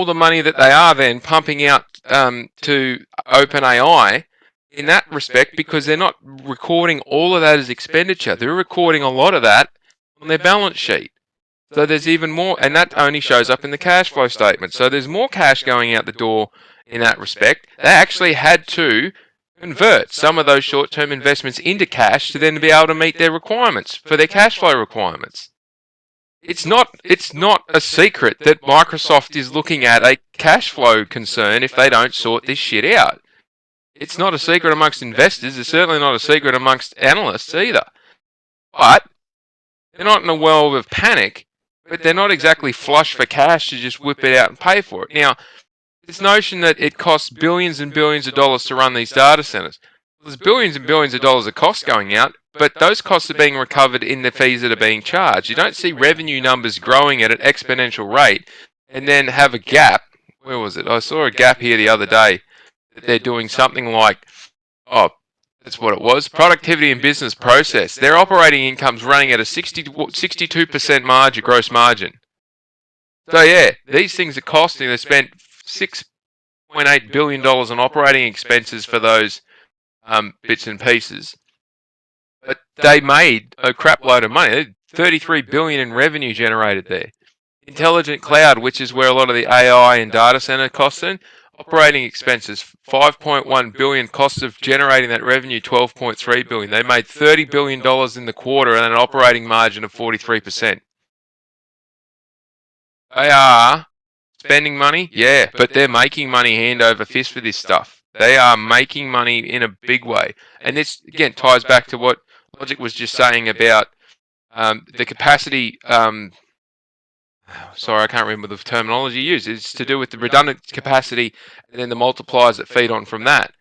the money that they are then pumping out to OpenAI in that respect, because they're not recording all of that as expenditure. They're recording a lot of that on their balance sheet. So there's even more, and that only shows up in the cash flow statement. So there's more cash going out the door in that respect. They actually had to convert some of those short-term investments into cash to then be able to meet their requirements for their cash flow requirements. It's not a secret that Microsoft is looking at a cash flow concern if they don't sort this shit out. It's not a secret amongst investors. It's certainly not a secret amongst analysts either. But they're not in a world of panic, but they're not exactly flush for cash to just whip it out and pay for it. Now, this notion that it costs billions and billions of dollars to run these data centers. There's billions and billions of dollars of costs going out, but those costs are being recovered in the fees that are being charged. You don't see revenue numbers growing at an exponential rate and then have a gap. Where was it? I saw a gap here the other day that they're doing something like, that's what it was, productivity and business process. Their operating income's running at a 62% margin, gross margin. So yeah, these things are costing. They spent $6.8 billion on operating expenses for those bits and pieces. But they made a crap load of money. $33 billion in revenue generated there. Intelligent cloud, which is where a lot of the AI and data center costs in, operating expenses, $5.1 billion, cost of generating that revenue, $12.3 billion. They made $30 billion in the quarter and an operating margin of 43%. They are spending money, yeah, but they're making money hand over fist for this stuff. They are making money in a big way. And this, again, ties back to what Logiq was just saying about the capacity. Sorry, I can't remember the terminology used. It's to do with the redundant capacity and then the multipliers that feed on from that.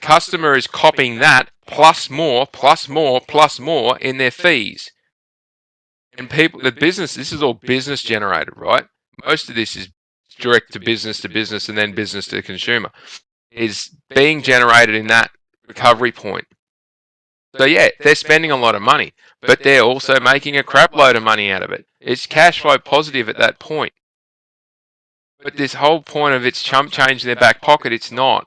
Customer is copying that plus more, plus more, plus more in their fees. And people, the business, this is all business generated, right? Most of this is direct to business and then business to consumer, is being generated in that recovery point. So yeah, they're spending a lot of money, but they're also making a crap load of money out of it. It's cash flow positive at that point. But this whole point of it's chump change in their back pocket, it's not.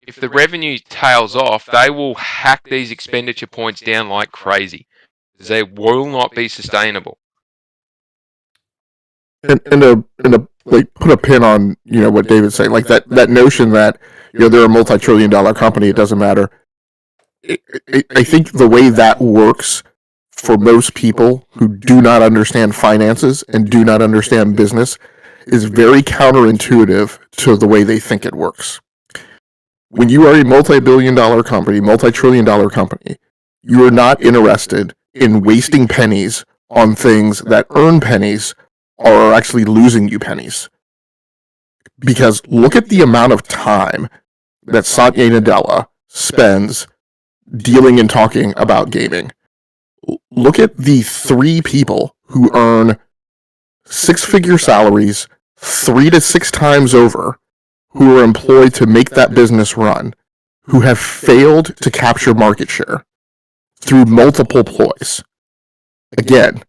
If the revenue tails off, they will hack these expenditure points down like crazy. They will not be sustainable. And like put a pin on what David's saying, like that notion that they're a multi-trillion-dollar company, it doesn't matter. I think the way that works for most people who do not understand finances and do not understand business is very counterintuitive to the way they think it works. When you are a multi-billion-dollar company, multi-trillion-dollar company, you are not interested in wasting pennies on things that earn pennies or are actually losing you pennies. Because look at the amount of time that Satya Nadella spends dealing and talking about gaming. look at the 3 people who earn 6-figure salaries 3 to 6 times over, who are employed to make that business run, who have failed to capture market share through multiple ploys. Again,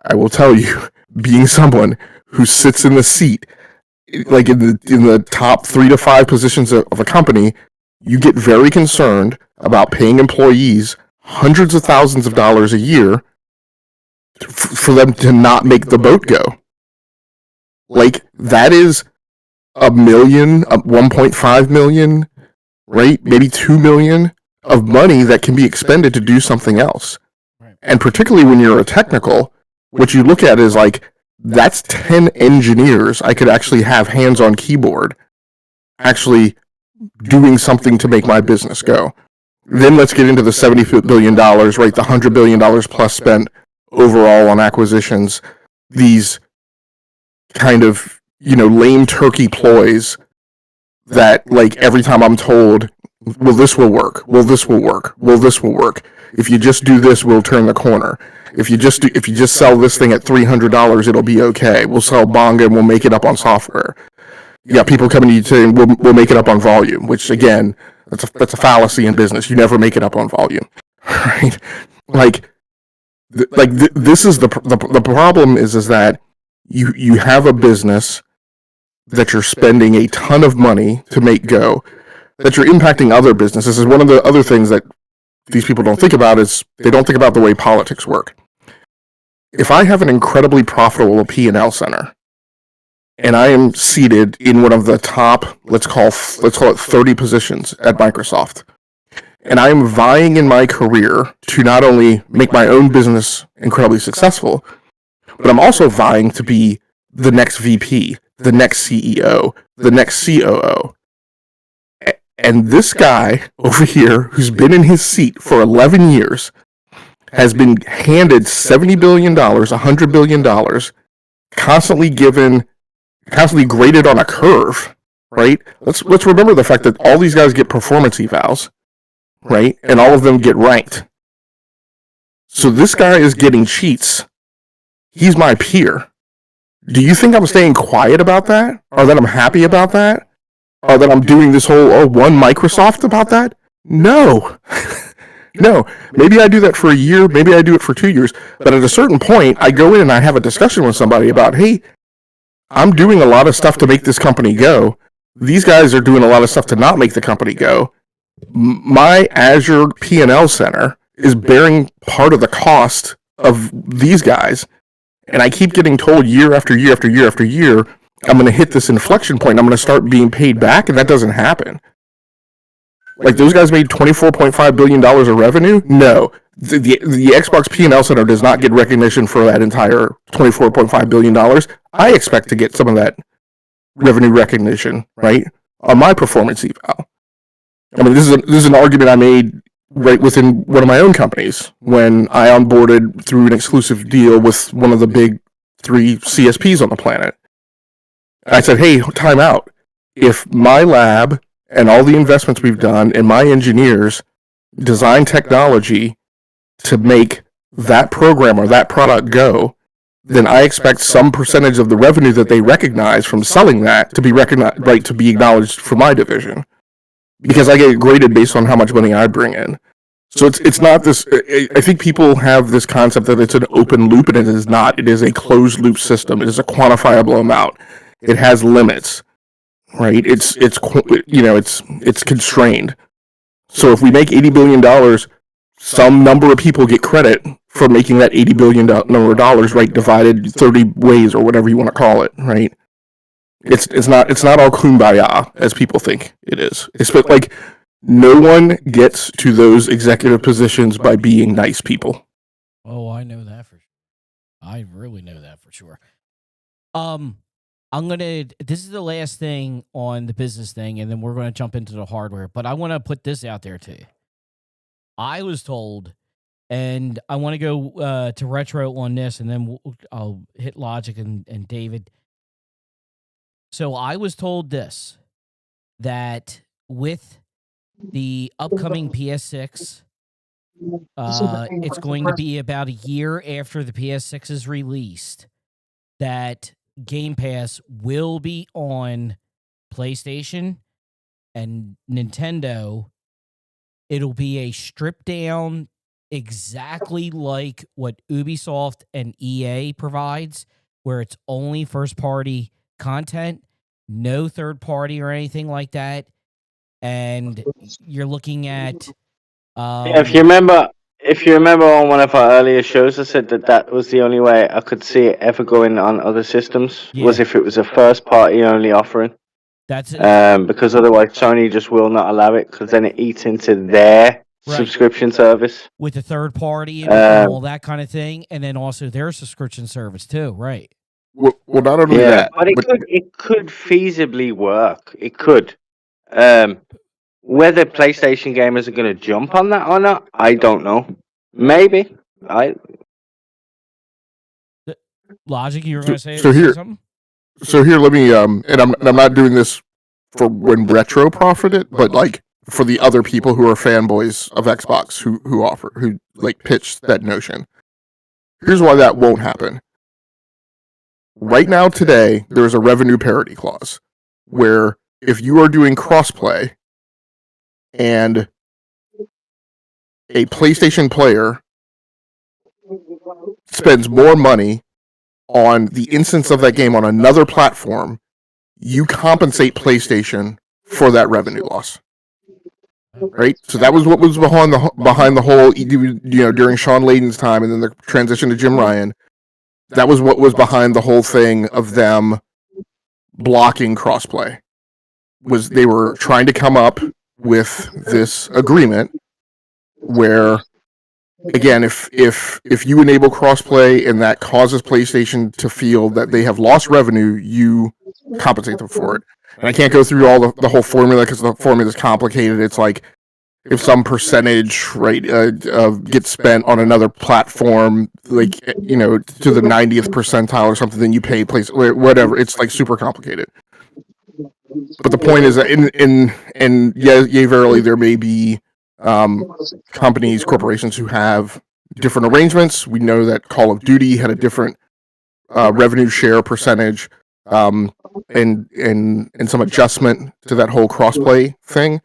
I will tell you, being someone who sits in the seat, like in the top 3 to 5 positions of a company, you get very concerned about paying employees hundreds of thousands of dollars a year for them to not make the boat go. Like, that is $1 million, 1.5 million, right? Maybe 2 million of money that can be expended to do something else. And particularly when you're a technical, what you look at is like, that's 10 engineers I could actually have hands on keyboard actually doing something to make my business go. Then let's get into the $70 billion, right? The $100 billion plus spent overall on acquisitions. These kind of, lame turkey ploys that, like, every time I'm told, well, this will work. Well, this will work. Well, this will work. If you just do this, we'll turn the corner. If you just sell this thing at $300, it'll be okay. We'll sell Bonga and we'll make it up on software. You got people coming to you saying we'll make it up on volume, which again, that's a fallacy in business. You never make it up on volume, right? This is the problem is that you have a business that you're spending a ton of money to make go, that you're impacting other businesses. Is one of the other things that these people don't think about is they don't think about the way politics work. If I have an incredibly profitable P&L center, and I am seated in one of the top, let's call it 30 positions at Microsoft, and I am vying in my career to not only make my own business incredibly successful, but I'm also vying to be the next VP, the next CEO, the next COO. And this guy over here, who's been in his seat for 11 years, has been handed $70 billion, $100 billion, constantly graded on a curve, right? Let's remember the fact that all these guys get performance evals, right? And all of them get ranked. So this guy is getting cheats. He's my peer. Do you think I'm staying quiet about that? Or that I'm happy about that? Or that I'm doing this whole one Microsoft about that? No. No. Maybe I do that for a year, maybe I do it for 2 years, but at a certain point, I go in and I have a discussion with somebody about, hey, I'm doing a lot of stuff to make this company go. These guys are doing a lot of stuff to not make the company go. My Azure P&L center is bearing part of the cost of these guys. And I keep getting told year after year after year after year, I'm going to hit this inflection point. I'm going to start being paid back, and that doesn't happen. Like, those guys made $24.5 billion of revenue? No. The Xbox P&L Center does not get recognition for that entire $24.5 billion. I expect to get some of that revenue recognition, right, on my performance eval. I mean, this is an argument I made right within one of my own companies when I onboarded through an exclusive deal with one of the big 3 CSPs on the planet. I said, hey, time out. If my lab and all the investments we've done and my engineers design technology to make that program or that product go, then I expect some percentage of the revenue that they recognize from selling that to be recognized, right, to be acknowledged for my division, because I get graded based on how much money I bring in. So it's not this. I think people have this concept that it's an open loop, and it is not. It is a closed loop system. It is a quantifiable amount. It has limits, right? It's constrained. So if we make $80 billion, some number of people get credit for making that $80 billion number of dollars, right? Divided 30 ways or whatever you want to call it, right? It's not all kumbaya as people think it is. It's like no one gets to those executive positions by being nice people. Oh, I know that for sure. I really know that for sure. This is the last thing on the business thing, and then we're gonna jump into the hardware. But I want to put this out there too. I was told, and I want to go to retro on this, and then I'll hit Logiq and David. So I was told this, that with the upcoming PS6 It's going to be about a year after the PS6 is released that Game Pass will be on PlayStation and Nintendo. It'll be a stripped down, exactly like what Ubisoft and EA provides, where it's only first party content, no third party or anything like that. And you're looking at If you remember on one of our earlier shows, I said that was the only way I could see it ever going on other systems was Yeah. if it was a first party only offering. That's it. Because otherwise Sony just will not allow it because then it eats into their subscription service with the third party and all that kind of thing, and then also their subscription service too, right? Well, not only that, but it could feasibly work. It could. Whether PlayStation gamers are going to jump on that or not, I don't know. Maybe. Logiq, you were going to say something? So here, let me and I'm not doing this for when Retro profited, but like for the other people who are fanboys of Xbox who like pitched that notion. Here's why that won't happen. Right now, today, there's a revenue parity clause where if you are doing crossplay and a PlayStation player spends more money on the instance of that game on another platform, you compensate PlayStation for that revenue loss. Right? So that was what was behind the whole, during Sean Layden's time and then the transition to Jim Ryan. That was what was behind the whole thing of them blocking crossplay. Was they were trying to come up with this agreement where, again, if you enable crossplay and that causes PlayStation to feel that they have lost revenue, you compensate them for it. And I can't go through all the whole formula because the formula is complicated. It's like if some percentage gets spent on another platform, like to the 90th percentile or something, then you pay whatever. It's like super complicated. But the point is that verily there may be companies, corporations who have different arrangements. We know that Call of Duty had a different revenue share percentage, and some adjustment to that whole crossplay thing.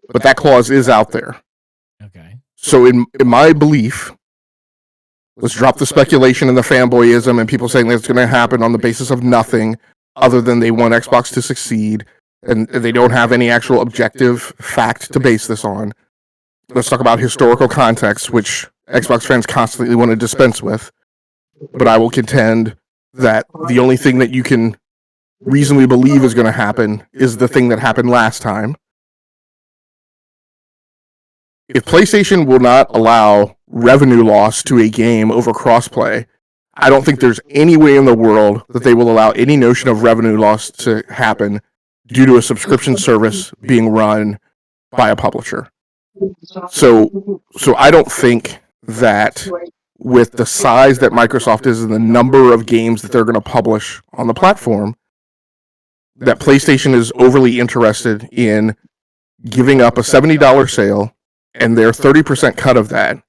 But that clause is out there. Okay. So in my belief, let's drop the speculation and the fanboyism and people saying that's going to happen on the basis of nothing other than they want Xbox to succeed and they don't have any actual objective fact to base this on. Let's talk about historical context, which Xbox fans constantly want to dispense with. But I will contend that the only thing that you can reasonably believe is going to happen is the thing that happened last time. If PlayStation will not allow revenue loss to a game over crossplay, I don't think there's any way in the world that they will allow any notion of revenue loss to happen due to a subscription service being run by a publisher. So I don't think that with the size that Microsoft is and the number of games that they're going to publish on the platform, that PlayStation is overly interested in giving up a $70 sale and their 30% cut of that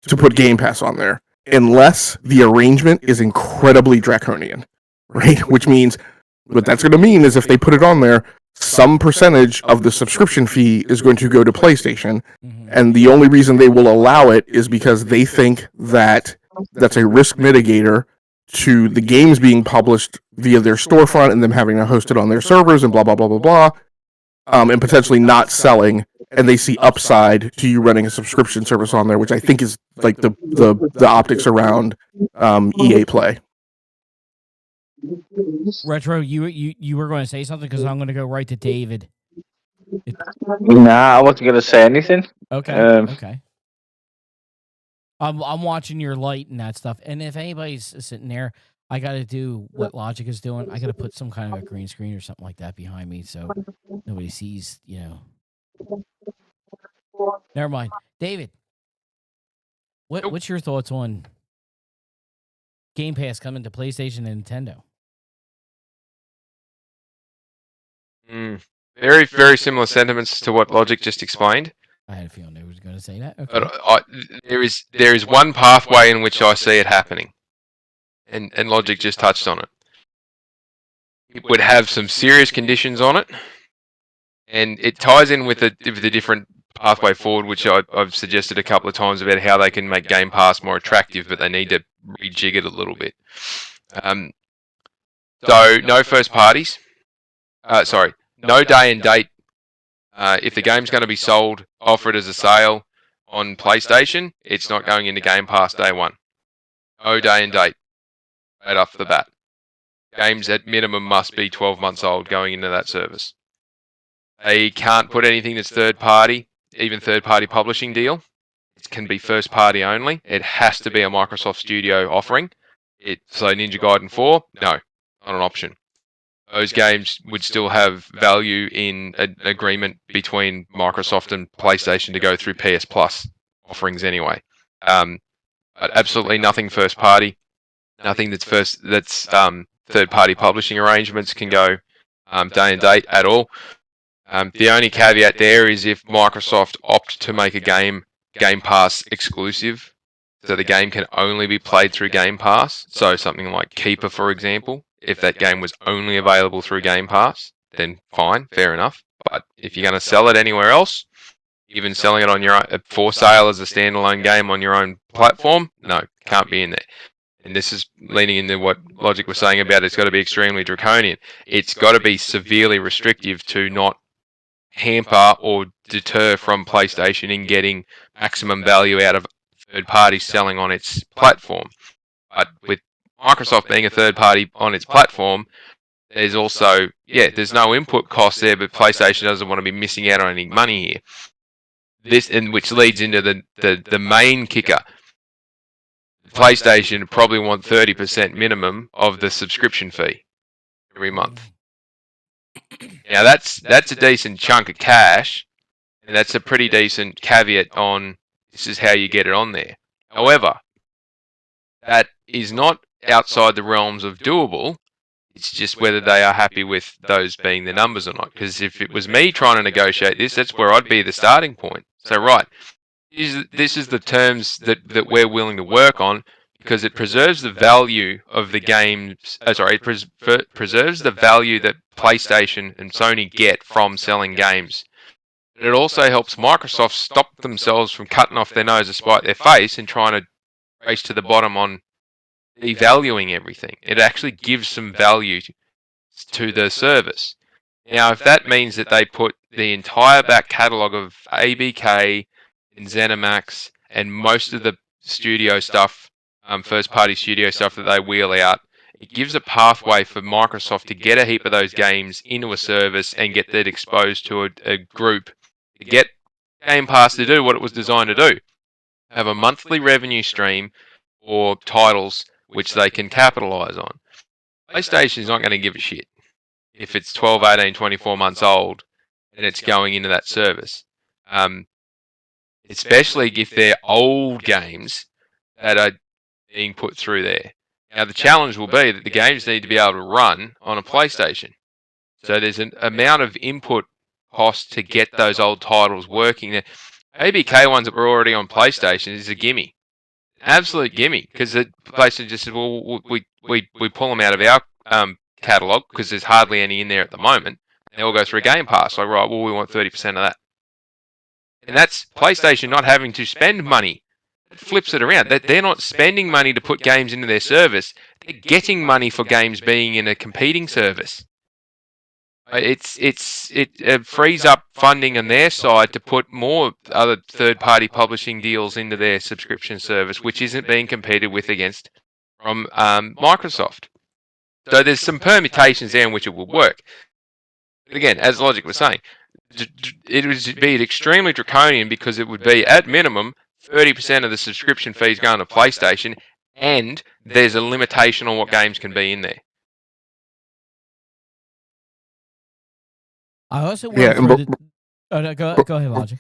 to put Game Pass on there, unless the arrangement is incredibly draconian, right? Which means what that's going to mean is if they put it on there, some percentage of the subscription fee is going to go to PlayStation, and the only reason they will allow it is because they think that that's a risk mitigator to the games being published via their storefront and them having to host it on their servers and blah, blah, blah, blah, blah, and potentially not selling, and they see upside to you running a subscription service on there, which I think is like the optics around EA Play. Retro, you were going to say something because I'm going to go right to David. Nah, I wasn't going to say anything. Okay. Okay. I'm watching your light and that stuff, and if anybody's sitting there, I got to do what Logiq is doing. I got to put some kind of a green screen or something like that behind me so nobody sees. Never mind, David. What's your thoughts on Game Pass coming to PlayStation and Nintendo? Very, very similar sentiments to what Logiq just explained. I had a feeling they was going to say that. Okay. But there is one pathway in which I see it happening, and Logiq just touched on it. It would have some serious conditions on it, and it ties in with the different pathway forward, which I've suggested a couple of times about how they can make Game Pass more attractive, but they need to rejig it a little bit. So no first parties. No day and date. If the game's going to be sold, offered as a sale on PlayStation, it's not going into Game Pass day one. No day and date. Right off the bat. Games at minimum must be 12 months old going into that service. They can't put anything that's third party, even third party publishing deal. It can be first party only. It has to be a Microsoft Studio offering. So Ninja Gaiden 4, no, not an option. Those games would still have value in an agreement between Microsoft and PlayStation to go through PS Plus offerings anyway. But absolutely nothing first party. Nothing that's third party publishing arrangements can go day and date at all. The only caveat there is if Microsoft opt to make a Game Pass exclusive, so the game can only be played through Game Pass. So something like Keeper, for example, if that game was only available through Game Pass, then fine, fair enough. But if you're going to sell it anywhere else, even selling it on your own, for sale as a standalone game on your own platform, no, can't be in there. And this is leaning into what Logiq was saying about it's got to be extremely draconian. It's got to be severely restrictive to not hamper or deter from PlayStation in getting maximum value out of third parties selling on its platform. But with Microsoft being a third party on its platform, there's also, there's no input cost there, but PlayStation doesn't want to be missing out on any money here. Which leads into the main kicker. PlayStation probably want 30% minimum of the subscription fee every month. Now that's a decent chunk of cash, and that's a pretty decent caveat on this is how you get it on there. However, that is not outside the realms of doable. It's just whether they are happy with those being the numbers or not. Because if it was me trying to negotiate this, that's where I'd be the starting point. So right, this is the terms that we're willing to work on, because it preserves the value of the games. It preserves the value that PlayStation and Sony get from selling games. But it also helps Microsoft stop themselves from cutting off their nose to spite their face and trying to race to the bottom on devaluing everything. It actually gives some value to the service. Now, if that means that they put the entire back catalogue of ABK and ZeniMax and most of the studio stuff, first-party studio stuff that they wheel out, it gives a pathway for Microsoft to get a heap of those games into a service and get that exposed to a group to get Game Pass to do what it was designed to do. Have a monthly revenue stream or titles which they can capitalize on. PlayStation is not going to give a shit if it's 12, 18, 24 months old and it's going into that service. Especially if they're old games that are being put through there. Now, the challenge will be that the games need to be able to run on a PlayStation. So there's an amount of input cost to get those old titles working. The ABK ones that were already on PlayStation is a gimme. Absolute gimme, because the PlayStation just said, well, we pull them out of our catalogue because there's hardly any in there at the moment. And they all go through Game Pass. Like, right, well, we want 30% of that. And that's PlayStation not having to spend money. It flips it around. They're not spending money to put games into their service. They're getting money for games being in a competing service. It frees up funding on their side to put more other third-party publishing deals into their subscription service, which isn't being competed with against from Microsoft. So there's some permutations there in which it will work. But again, as Logiq was saying, it would be extremely draconian because it would be, at minimum, 30% of the subscription fees going to PlayStation, and there's a limitation on what games can be in there. I also want no, go ahead, Logiq.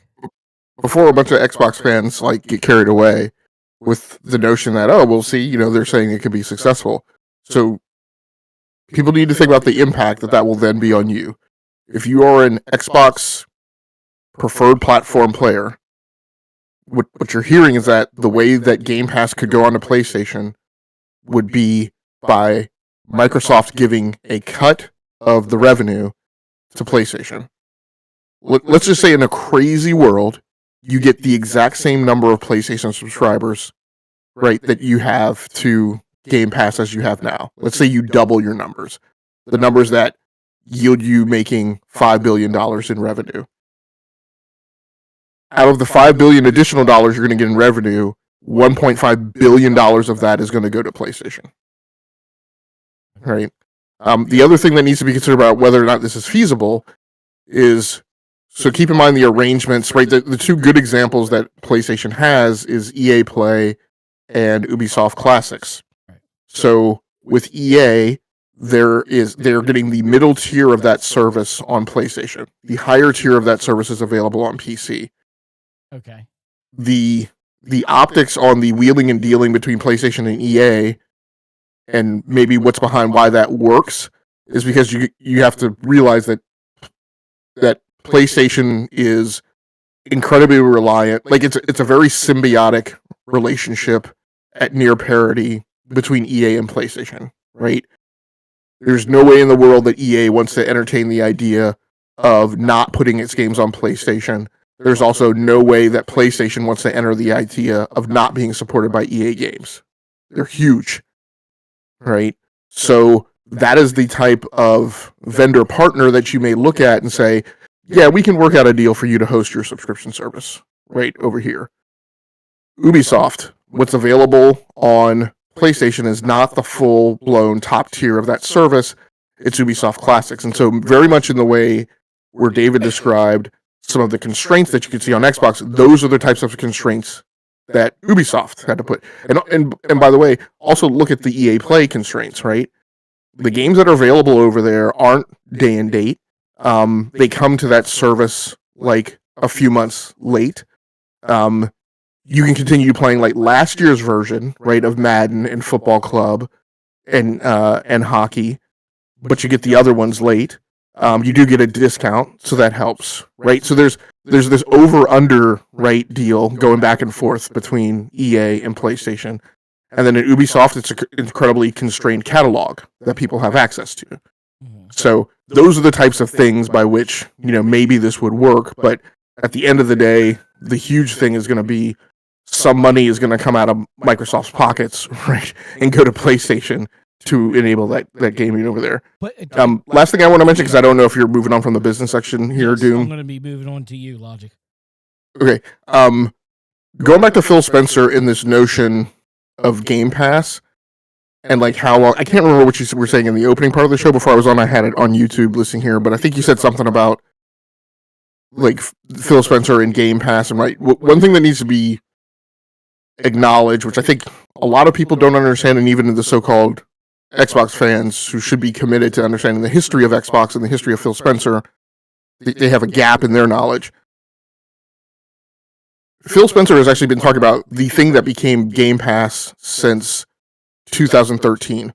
Before a bunch of Xbox fans get carried away with the notion that, we'll see, they're saying it could be successful. So people need to think about the impact that will then be on you. If you are an Xbox preferred platform player what you're hearing is that the way that Game Pass could go onto PlayStation would be by Microsoft giving a cut of the revenue to PlayStation. Let's just say in a crazy world, you get the exact same number of PlayStation subscribers, right, that you have to Game Pass as you have now. Let's say you double your numbers. The numbers that yield you making $5 billion in revenue. Out of the $5 billion additional dollars you're going to get in revenue, $1.5 billion of that is going to go to PlayStation. Right? The other thing that needs to be considered about whether or not this is feasible is, so keep in mind the arrangements, right? The two good examples that PlayStation has is EA Play and Ubisoft Classics. So with EA, they're getting the middle tier of that service on PlayStation. The higher tier of that service is available on PC. Okay. The optics on the wheeling and dealing between PlayStation and EA, and maybe what's behind why that works, is because you have to realize that PlayStation is incredibly reliant. Like it's a very symbiotic relationship at near parity between EA and PlayStation, right? There's no way in the world that EA wants to entertain the idea of not putting its games on PlayStation. There's also no way that PlayStation wants to enter the idea of not being supported by EA games. They're huge, right? So that is the type of vendor partner that you may look at and say, yeah, we can work out a deal for you to host your subscription service right over here. Ubisoft, what's available on PlayStation is not the full-blown top tier of that service. It's Ubisoft Classics. And so very much in the way where David described some of the constraints that you could see on Xbox, those are the types of constraints that Ubisoft had to put. And by the way, also look at the EA Play constraints, right? The games that are available over there aren't day and date. They come to that service like a few months late. You can continue playing like last year's version, right, of Madden and Football Club and hockey, but you get the other ones late. You do get a discount, so that helps, right? So there's this over-under, right, deal going back and forth between EA and PlayStation. And then at Ubisoft, it's an incredibly constrained catalog that people have access to. So those are the types of things by which, maybe this would work. But at the end of the day, the huge thing is going to be some money is going to come out of Microsoft's pockets, right, and go to PlayStation to enable that gaming over there. But last thing I want to mention, because I don't know if you're moving on from the business section here, Doom. I'm going to be moving on to you, Logiq. Okay. Going back to Phil Spencer in this notion of Game Pass, and like how long, I can't remember what you were saying in the opening part of the show before I was on. I had it on YouTube listening here, but I think you said something about like Phil Spencer and Game Pass. And right, one thing that needs to be acknowledged, which I think a lot of people don't understand, and even the so-called Xbox fans who should be committed to understanding the history of Xbox and the history of Phil Spencer, they have a gap in their knowledge. Phil Spencer has actually been talking about the thing that became Game Pass since 2013,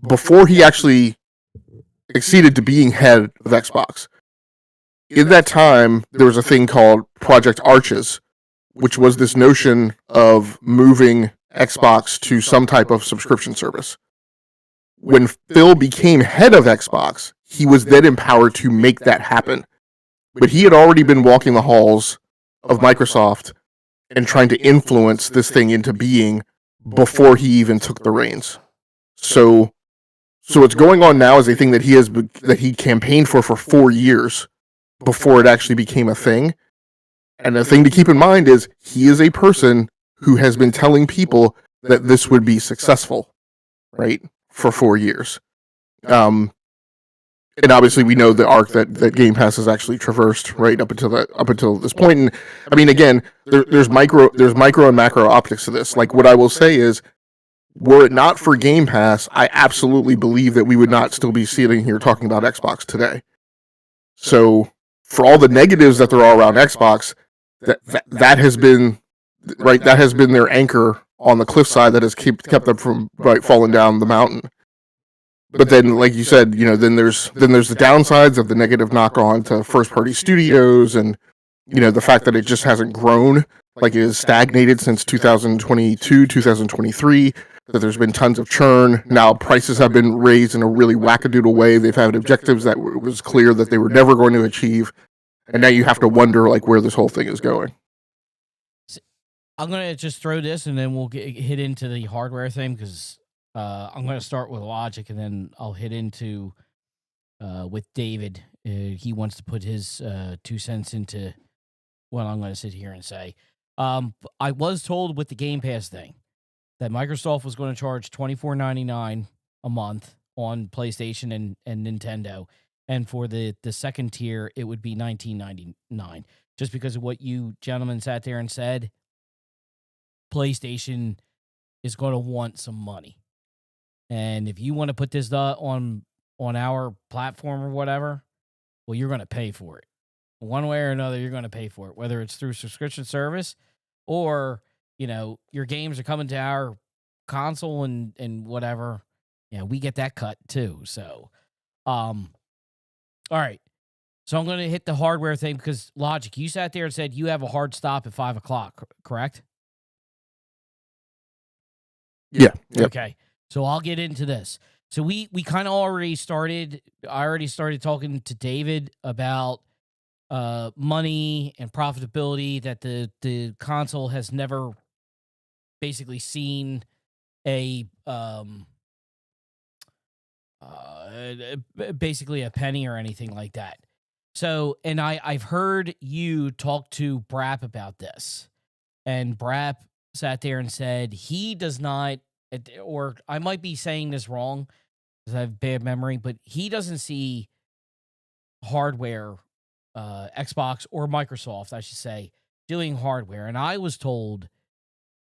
before he actually acceded to being head of Xbox. In that time, there was a thing called Project Arches, which was this notion of moving Xbox to some type of subscription service. When Phil became head of Xbox, he was then empowered to make that happen. But he had already been walking the halls of Microsoft and trying to influence this thing into being before he even took the reins. So what's going on now is a thing that he campaigned for 4 years before it actually became a thing. And the thing to keep in mind is he is a person who has been telling people that this would be successful, right, for 4 years. And obviously we know the arc that Game Pass has actually traversed right up until this point. And I mean, again, there's micro and macro optics to this. Like, what I will say is, were it not for Game Pass, I absolutely believe that we would not still be sitting here talking about Xbox today. So for all the negatives that there are around Xbox, that has been right. That has been their anchor on the cliffside that has kept them from falling down the mountain. But then, like you said, then there's the downsides of the negative knock on to first party studios and the fact that it just hasn't grown, like it has stagnated since 2022, 2023, that there's been tons of churn. Now prices have been raised in a really wackadoodle way. They've had objectives that was clear that they were never going to achieve. And now you have to wonder like where this whole thing is going. I'm going to just throw this and then we'll hit into the hardware thing because I'm going to start with Logiq and then I'll hit into with David. He wants to put his 2 cents into what I'm going to sit here and say. I was told with the Game Pass thing that Microsoft was going to charge $24.99 a month on PlayStation and Nintendo. And for the second tier, it would be $19.99. Just because of what you gentlemen sat there and said, PlayStation is going to want some money. And if you want to put this on our platform or whatever, well, you're going to pay for it. One way or another, you're going to pay for it, whether it's through subscription service or, your games are coming to our console and whatever. Yeah, we get that cut too. So, all right. So I'm going to hit the hardware thing because Logiq, you sat there and said you have a hard stop at 5:00, correct? Yeah. Yep. Okay. So I'll get into this. So we kind of already started. I already started talking to David about money and profitability, that the console has never basically seen basically a penny or anything like that. So, and I've heard you talk to Brap about this, and Brap sat there and said he does not, or I might be saying this wrong because I have bad memory, but he doesn't see hardware, Xbox or Microsoft, I should say, doing hardware. And I was told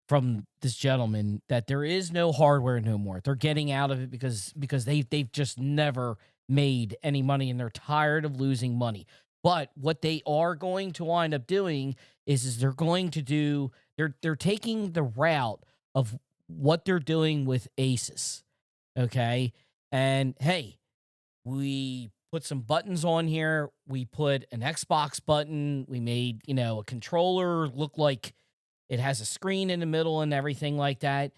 from this gentleman that there is no hardware no more. They're getting out of it because they've just never made any money and they're tired of losing money. But what they are going to wind up doing is they're going to do, they're taking the route of what they're doing with Asus. Okay. And hey, we put some buttons on here. We put an Xbox button. We made, a controller look like it has a screen in the middle and everything like that.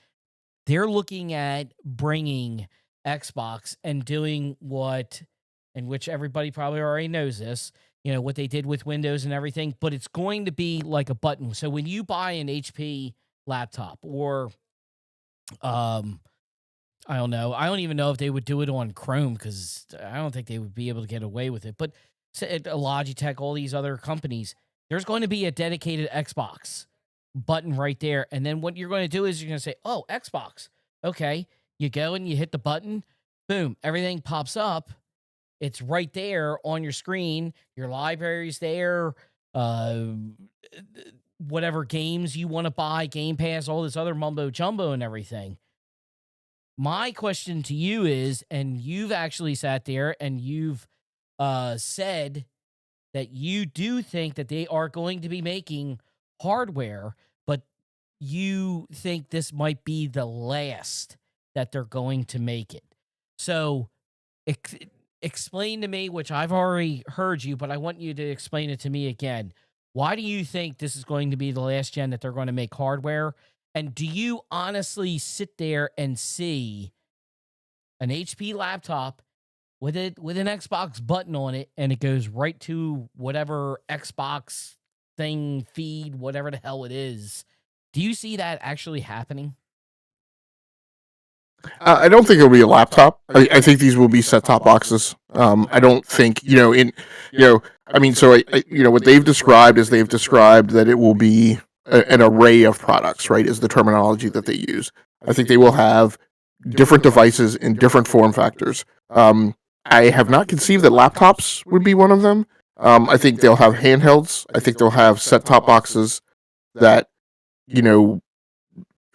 They're looking at bringing Xbox and doing what, and which everybody probably already knows this, what they did with Windows and everything, but it's going to be like a button. So when you buy an HP laptop or, I don't know. I don't even know if they would do it on Chrome because I don't think they would be able to get away with it. But Logitech, all these other companies, there's going to be a dedicated Xbox button right there. And then what you're going to do is you're going to say, oh, Xbox. Okay. You go and you hit the button. Boom. Everything pops up. It's right there on your screen. Your library's there. Whatever games you want to buy, Game Pass, all this other mumbo jumbo and everything. My question to you is, and you've actually sat there and you've said that you do think that they are going to be making hardware, but you think this might be the last that they're going to make it. So explain to me, which I've already heard you, but I want you to explain it to me again. Why do you think this is going to be the last gen that they're going to make hardware? And do you honestly sit there and see an HP laptop with an Xbox button on it and it goes right to whatever Xbox thing, feed, whatever the hell it is? Do you see that actually happening? I don't think it'll be a laptop. I think these will be set-top boxes. I don't think, what they've described is they've described that it will be an array of products, right, is the terminology that they use. I think they will have different devices in different form factors. I have not conceived that laptops would be one of them. I think they'll have handhelds. I think they'll have set-top boxes that,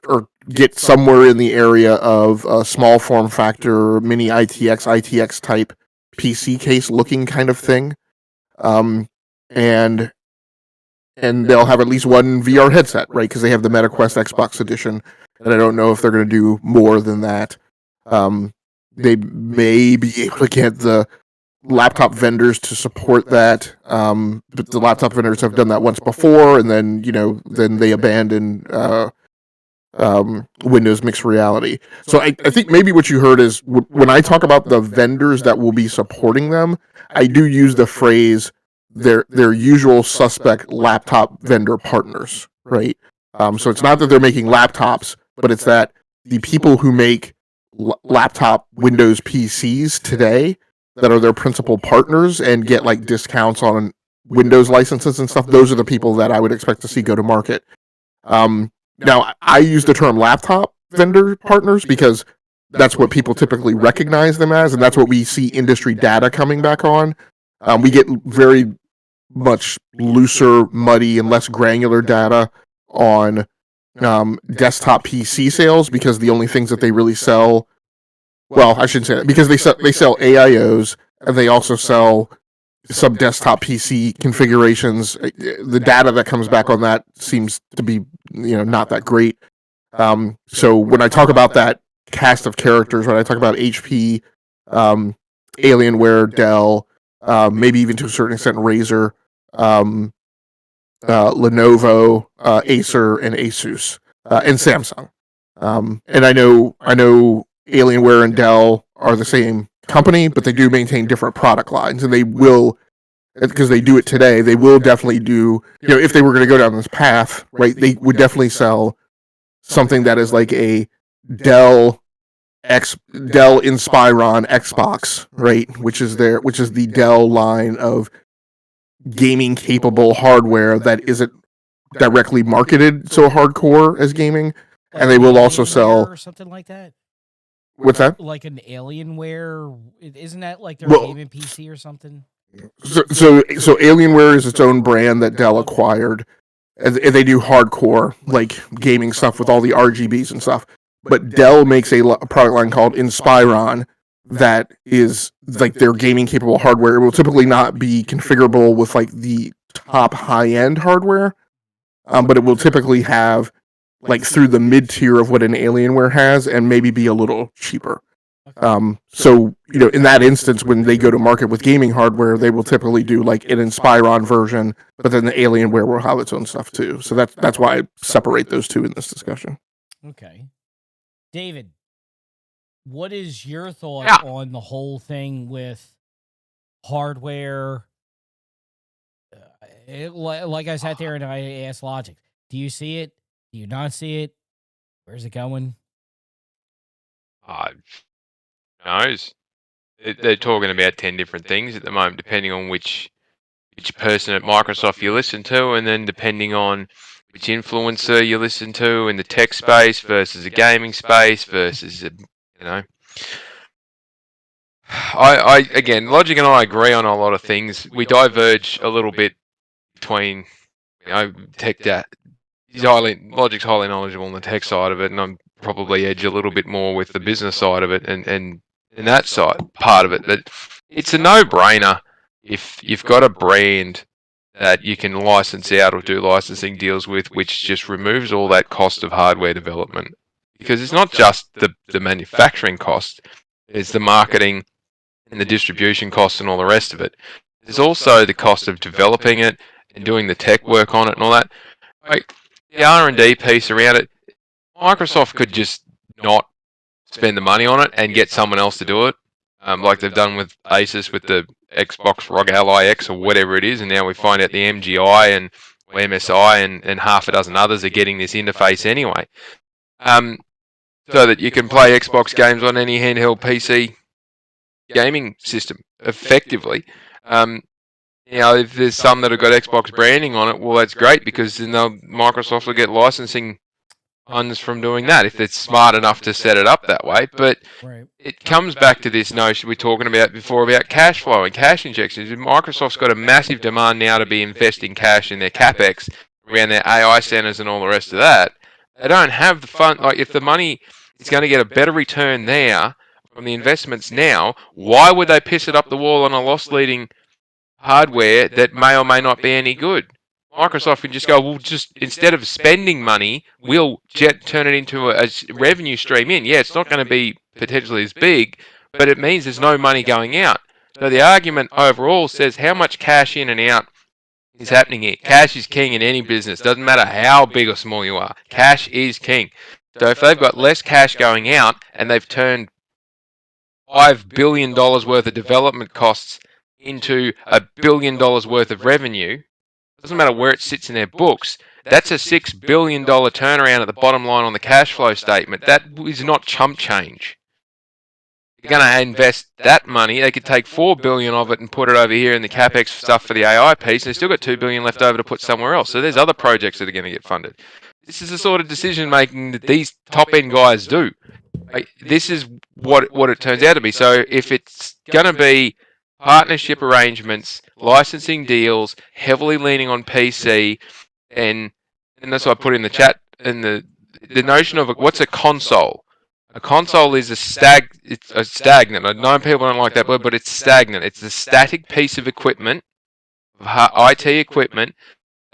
or get somewhere in the area of a small form factor, mini ITX type PC case looking kind of thing. And they'll have at least one VR headset, right? Because they have the MetaQuest Xbox edition, and I don't know if they're going to do more than that. They may be able to get the laptop vendors to support that. But the laptop vendors have done that once before, and then then they abandoned Windows Mixed Reality. So I think maybe what you heard is when I talk about the vendors that will be supporting them, I do use the phrase their usual suspect laptop vendor partners, right? So it's not that they're making laptops, but it's that the people who make laptop Windows PCs today that are their principal partners and get like discounts on Windows licenses and stuff, those are the people that I would expect to see go to market. Now, I use the term laptop vendor partners because that's what people typically recognize them as, and that's what we see industry data coming back on. We get very much looser, muddy, and less granular data on desktop PC sales because the only things that they really sell, well, I shouldn't say that, because they sell AIOs and they also sell some desktop PC configurations. The data that comes back on that seems to be, not that great. So when I talk about that cast of characters, when I talk about HP, Alienware, Dell, maybe even to a certain extent Razer, Lenovo, Acer, and Asus, and Samsung. And I know Alienware and Dell are the same company, but they do maintain different product lines, and they will, because they do it today, they will definitely do, if they were going to go down this path, right, they would definitely sell something that is like a Dell Inspiron Xbox, right, which is the Dell line of gaming capable hardware that isn't directly marketed so hardcore as gaming, and they will also sell or something like that. What's that? Like an Alienware? Isn't that like their Well, gaming PC or something? So Alienware is its own brand that Dell acquired, and they do hardcore like gaming stuff with all the RGBs and stuff. But Dell makes a product line called Inspiron that is like their gaming capable hardware. It will typically not be configurable with like the top high end hardware, but it will typically have like through the mid tier of what an Alienware has, and maybe be a little cheaper. So in that instance, when they go to market with gaming hardware, they will typically do like an Inspiron version, but then the Alienware will have its own stuff too. So that's why I separate those two in this discussion. Okay, David, what is your thought on the whole thing with hardware? Like I sat there and I asked Logiq, do you see it? Do you not see it? Where's it going? Knows. They're talking about 10 different things at the moment, depending on which person at Microsoft you listen to, and then depending on which influencer you listen to in the tech space versus a gaming space versus I again, Logiq and I agree on a lot of things. We diverge a little bit between tech debt. Logiq's highly knowledgeable on the tech side of it, and I'm probably edge a little bit more with the business side of it and that side part of it. But it's a no-brainer if you've got a brand that you can license out or do licensing deals with, which just removes all that cost of hardware development. Because it's not just the manufacturing cost, it's the marketing and the distribution costs and all the rest of it. There's also the cost of developing it and doing the tech work on it and all that. Like, the R&D piece around it, Microsoft could just not spend the money on it and get someone else to do it, like they've done with Asus with the Xbox ROG Ally X or whatever it is, and now we find out the MGI and MSI and half a dozen others are getting this interface anyway, so that you can play Xbox games on any handheld PC gaming system effectively. If there's some that have got Xbox branding on it, well, that's great, because then Microsoft will get licensing funds from doing that if it's smart enough to set it up that way. But it comes back to this notion we were talking about before about cash flow and cash injections. Microsoft's got a massive demand now to be investing cash in their capex around their AI centers and all the rest of that. They don't have the fund. Like, if the money is going to get a better return there from the investments now, why would they piss it up the wall on a loss-leading hardware that may or may not be any good? Microsoft can just go, well, just instead of spending money, we'll turn it into a revenue stream in. Yeah, it's not going to be potentially as big, but it means there's no money going out. So the argument overall says how much cash in and out is happening here. Cash is king in any business. Doesn't matter how big or small you are. Cash is king. So if they've got less cash going out and they've turned $5 billion worth of development costs into $1 billion worth of revenue, doesn't matter where it sits in their books, that's a $6 billion turnaround at the bottom line on the cash flow statement. That is not chump change. They're going to invest that money. They could take $4 billion of it and put it over here in the capex stuff for the AI piece, and they've still got $2 billion left over to put somewhere else. So there's other projects that are going to get funded. This is the sort of decision making that these top end guys do. This is what it turns out to be. So if it's going to be partnership arrangements, licensing deals, heavily leaning on PC, and that's what I put in the chat. And the notion of what's a console. A console is it's a stagnant. I know people don't like that word, but it's stagnant. It's a static piece of equipment, IT equipment,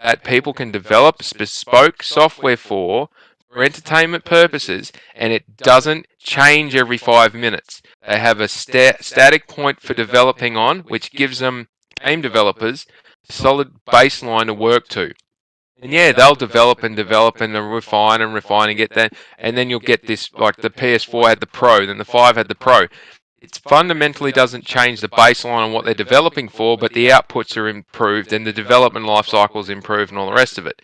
that people can develop bespoke software for entertainment purposes, and it doesn't change every 5 minutes. They have a static point for developing on, which gives them, game developers, a solid baseline to work to. And yeah, they'll develop and refine and get that, and then you'll get this, like the PS4 had the Pro, then the 5 had the Pro. It fundamentally doesn't change the baseline on what they're developing for, but the outputs are improved and the development life cycle is improved and all the rest of it.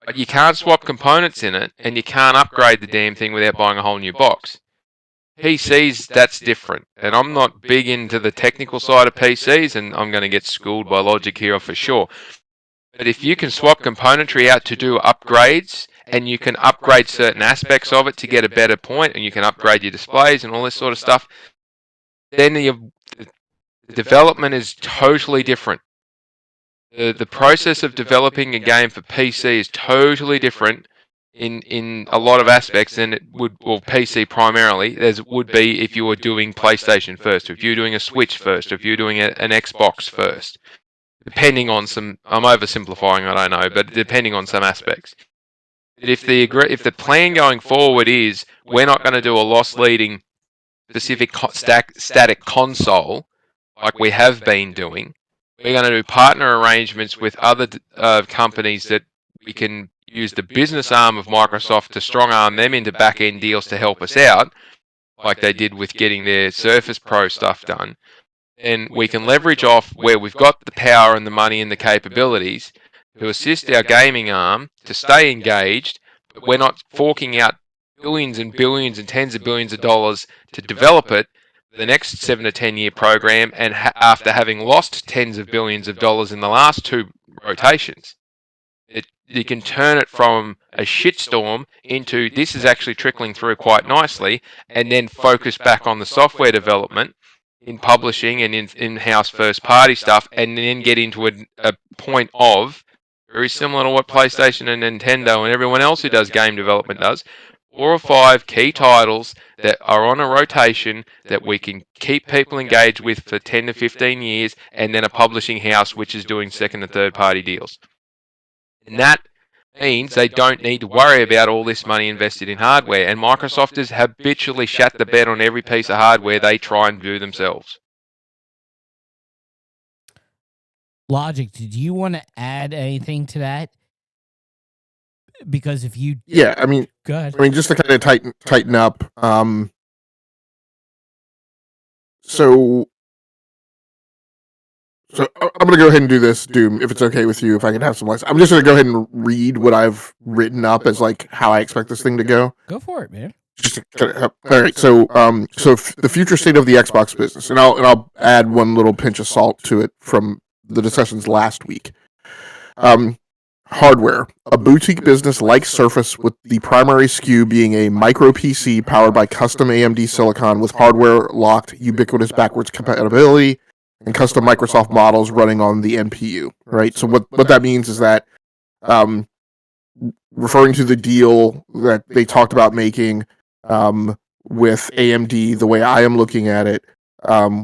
But you can't swap components in it, and you can't upgrade the damn thing without buying a whole new box. PCs, that's different. And I'm not big into the technical side of PCs, and I'm going to get schooled by Logiq here for sure. But if you can swap componentry out to do upgrades, and you can upgrade certain aspects of it to get a better point, and you can upgrade your displays and all this sort of stuff, then the development is totally different. The process of developing a game for PC is totally different in a lot of aspects than it would, well, PC primarily, as it would be if you were doing PlayStation first, or if you were doing a Switch first, or if you were doing an Xbox first. Depending on some, I'm oversimplifying, I don't know, but depending on some aspects. If the plan going forward is we're not going to do a loss-leading specific static console like we have been doing, we're going to do partner arrangements with other companies that we can use the business arm of Microsoft to strong arm them into back-end deals to help us out, like they did with getting their Surface Pro stuff done. And we can leverage off where we've got the power and the money and the capabilities to assist our gaming arm to stay engaged, but we're not forking out billions and billions and tens of billions of dollars to develop it for the next 7 to 10 year program, and after having lost tens of billions of dollars in the last 2 rotations. You can turn it from a shitstorm into this is actually trickling through quite nicely, and then focus back on the software development in publishing and in-house first-party stuff, and then get into a point of, very similar to what PlayStation and Nintendo and everyone else who does game development does, 4 or 5 key titles that are on a rotation that we can keep people engaged with for 10 to 15 years, and then a publishing house which is doing second and third-party deals. And that means they don't need to worry about all this money invested in hardware, and Microsoft has habitually shat the bed on every piece of hardware they try and do themselves. Logiq, did you want to add anything to that? Because if you... Yeah, I mean... Go ahead. I mean, just to kind of tighten up, so I'm going to go ahead and do this, Doom, if it's okay with you, if I can have some less. I'm just going to go ahead and read what I've written up as like how I expect this thing to go. Go for it, man. Just all right. So the future state of the Xbox business, and I'll add one little pinch of salt to it from the discussions last week. Hardware, a boutique business like Surface, with the primary SKU being a micro PC powered by custom AMD silicon with hardware locked, ubiquitous backwards compatibility, and custom Microsoft models running on the NPU. Right. So what that means is that, referring to the deal that they talked about making with AMD, the way I am looking at it,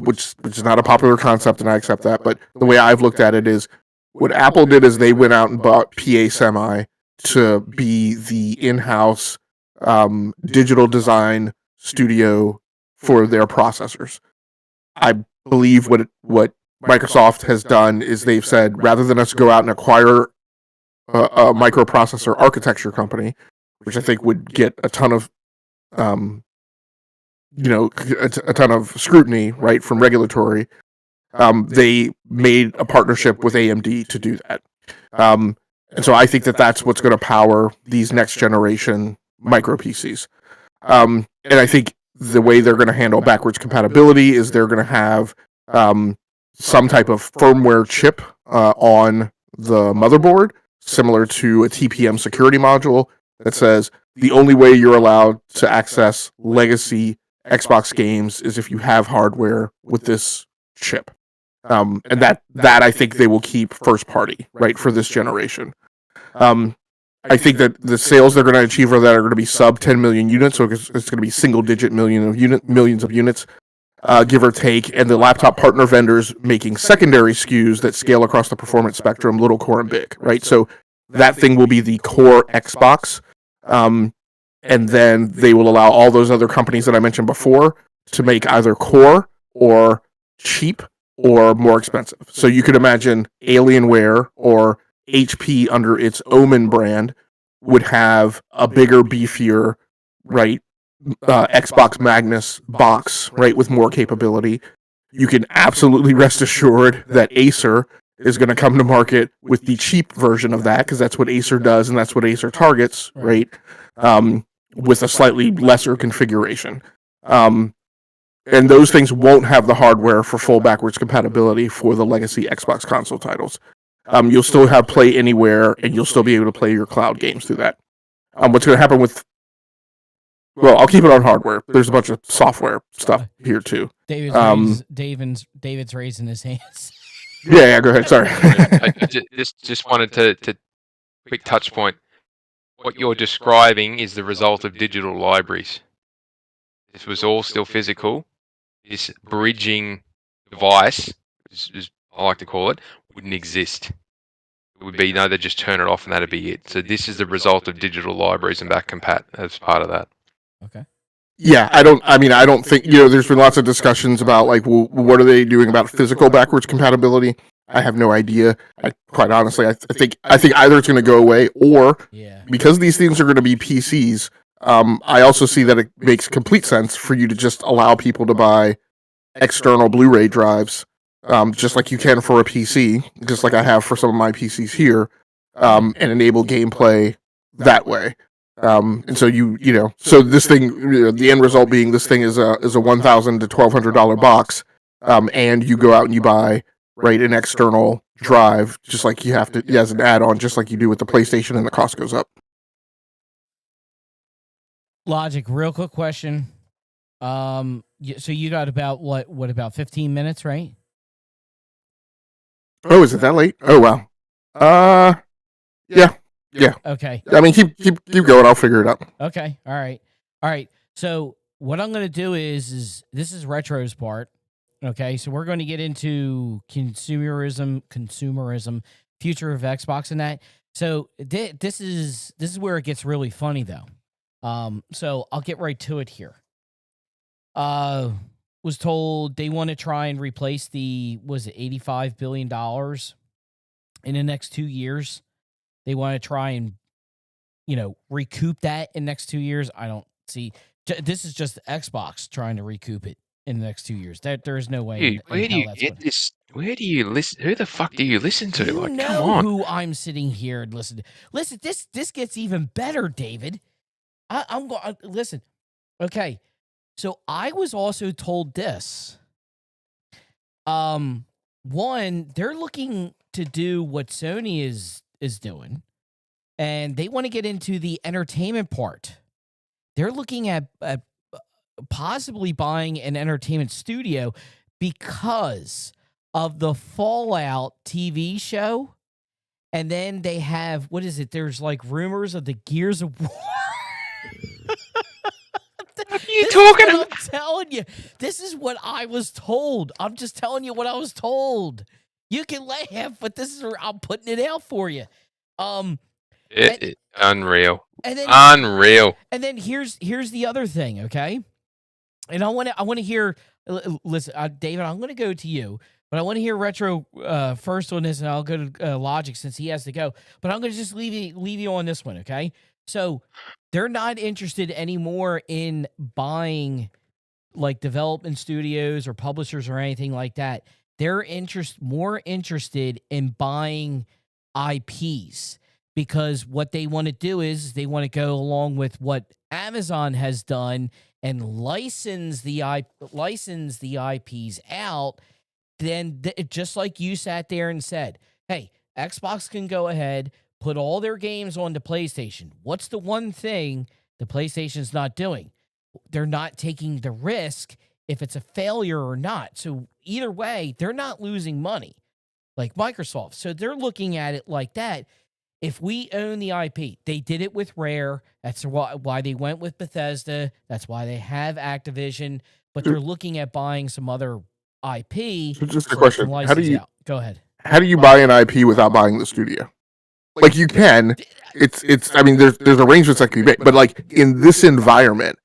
which is not a popular concept, and I accept that, but the way I've looked at it is, what Apple did is they went out and bought PA Semi to be the in-house digital design studio for their processors. I believe what Microsoft has done is they've said, rather than us go out and acquire a microprocessor architecture company, which I think would get a ton of a ton of scrutiny, right, from regulatory. They made a partnership with AMD to do that. And so I think that that's what's going to power these next generation micro PCs. And I think the way they're going to handle backwards compatibility is they're going to have some type of firmware chip on the motherboard, similar to a TPM security module that says the only way you're allowed to access legacy Xbox games is if you have hardware with this chip. And that I think they will keep first party, right, for this generation. I think that the sales they're going to achieve for that are going to be sub 10 million units, so it's going to be single-digit millions of units, give or take, and the laptop partner vendors making secondary SKUs that scale across the performance spectrum, little, core, and big, right? So that thing will be the core Xbox, and then they will allow all those other companies that I mentioned before to make either core or cheap or more expensive. So you could imagine Alienware or HP under its Omen brand would have a bigger, beefier, right, Xbox Magnus box, right, with more capability. You can absolutely rest assured that Acer is going to come to market with the cheap version of that, because that's what Acer does and that's what Acer targets, right, with a slightly lesser configuration. And those things won't have the hardware for full backwards compatibility for the legacy Xbox console titles. You'll still have Play Anywhere, and you'll still be able to play your cloud games through that. What's going to happen with... Well, I'll keep it on hardware. There's a bunch of software stuff here, too. David's raising his hands. Yeah, go ahead. Sorry. I just wanted to quick touch point. What you're describing is the result of digital libraries. This was all still physical. This bridging device, as I like to call it, wouldn't exist. It would be, no, they just turn it off and that'd be it. So this is the result of digital libraries and back compat as part of that. Okay. Yeah, I don't think, there's been lots of discussions about, like, well, what are they doing about physical backwards compatibility? I have no idea. Quite honestly, I think either it's going to go away, or because these things are going to be PCs, I also see that it makes complete sense for you to just allow people to buy external Blu-ray drives, just like you can for a PC, just like I have for some of my PCs here, and enable gameplay that way. And so so this thing, the end result being this thing is a $1,000 to $1,200 box, and you go out and you buy, right, an external drive, just like you have to, as an add-on, just like you do with the PlayStation, and the cost goes up. Logiq, real quick question. So you got about about 15 minutes, right? Oh, is it that late? Oh, wow. Yeah. Okay. I mean, keep going. I'll figure it out. Okay. All right. So what I'm going to do is this is Retro's part. Okay. So we're going to get into consumerism, future of Xbox, and that. So this is where it gets really funny, though. So I'll get right to it here. Was told they want to try and replace $85 billion in the next 2 years. They want to try and, recoup that in the next 2 years. I don't see. This is just Xbox trying to recoup it in the next 2 years. There is no way. Dude, where do you get this? Where do you listen? Who the fuck do you listen to? You like, know come on. who I'm sitting here and listen to. Listen, this gets even better, David. I'm going. Listen. Okay, so I was also told this. One, they're looking to do what Sony is doing, and they want to get into the entertainment part. They're looking at possibly buying an entertainment studio because of the Fallout TV show. And then they have, what is it? There's like rumors of the Gears of War. What are you talking about? I'm telling you, this is what I was told. I'm just telling you what I was told. You can laugh, but I'm putting it out for you. Unreal. Unreal. And then here's the other thing, okay? And I want to hear Listen, David, I'm going to go to you, but I want to hear Retro first on this, and I'll go to Logiq since he has to go. But I'm going to just leave you on this one, okay? So they're not interested anymore in buying like development studios or publishers or anything like that. They're more interested in buying IPs, because what they want to do is they want to go along with what Amazon has done and license the IPs out. Then just like you sat there and said, hey, Xbox can go ahead, put all their games onto PlayStation. What's the one thing the PlayStation's not doing? They're not taking the risk if it's a failure or not. So either way, they're not losing money like Microsoft. So they're looking at it like that. If we own the IP, they did it with Rare. That's why they went with Bethesda. That's why they have Activision. But they're looking at buying some other IP. So just a question: Go ahead. How do you buy an IP without buying the studio? Like you can. It's. I mean, there's arrangements that can be made, but like in this environment,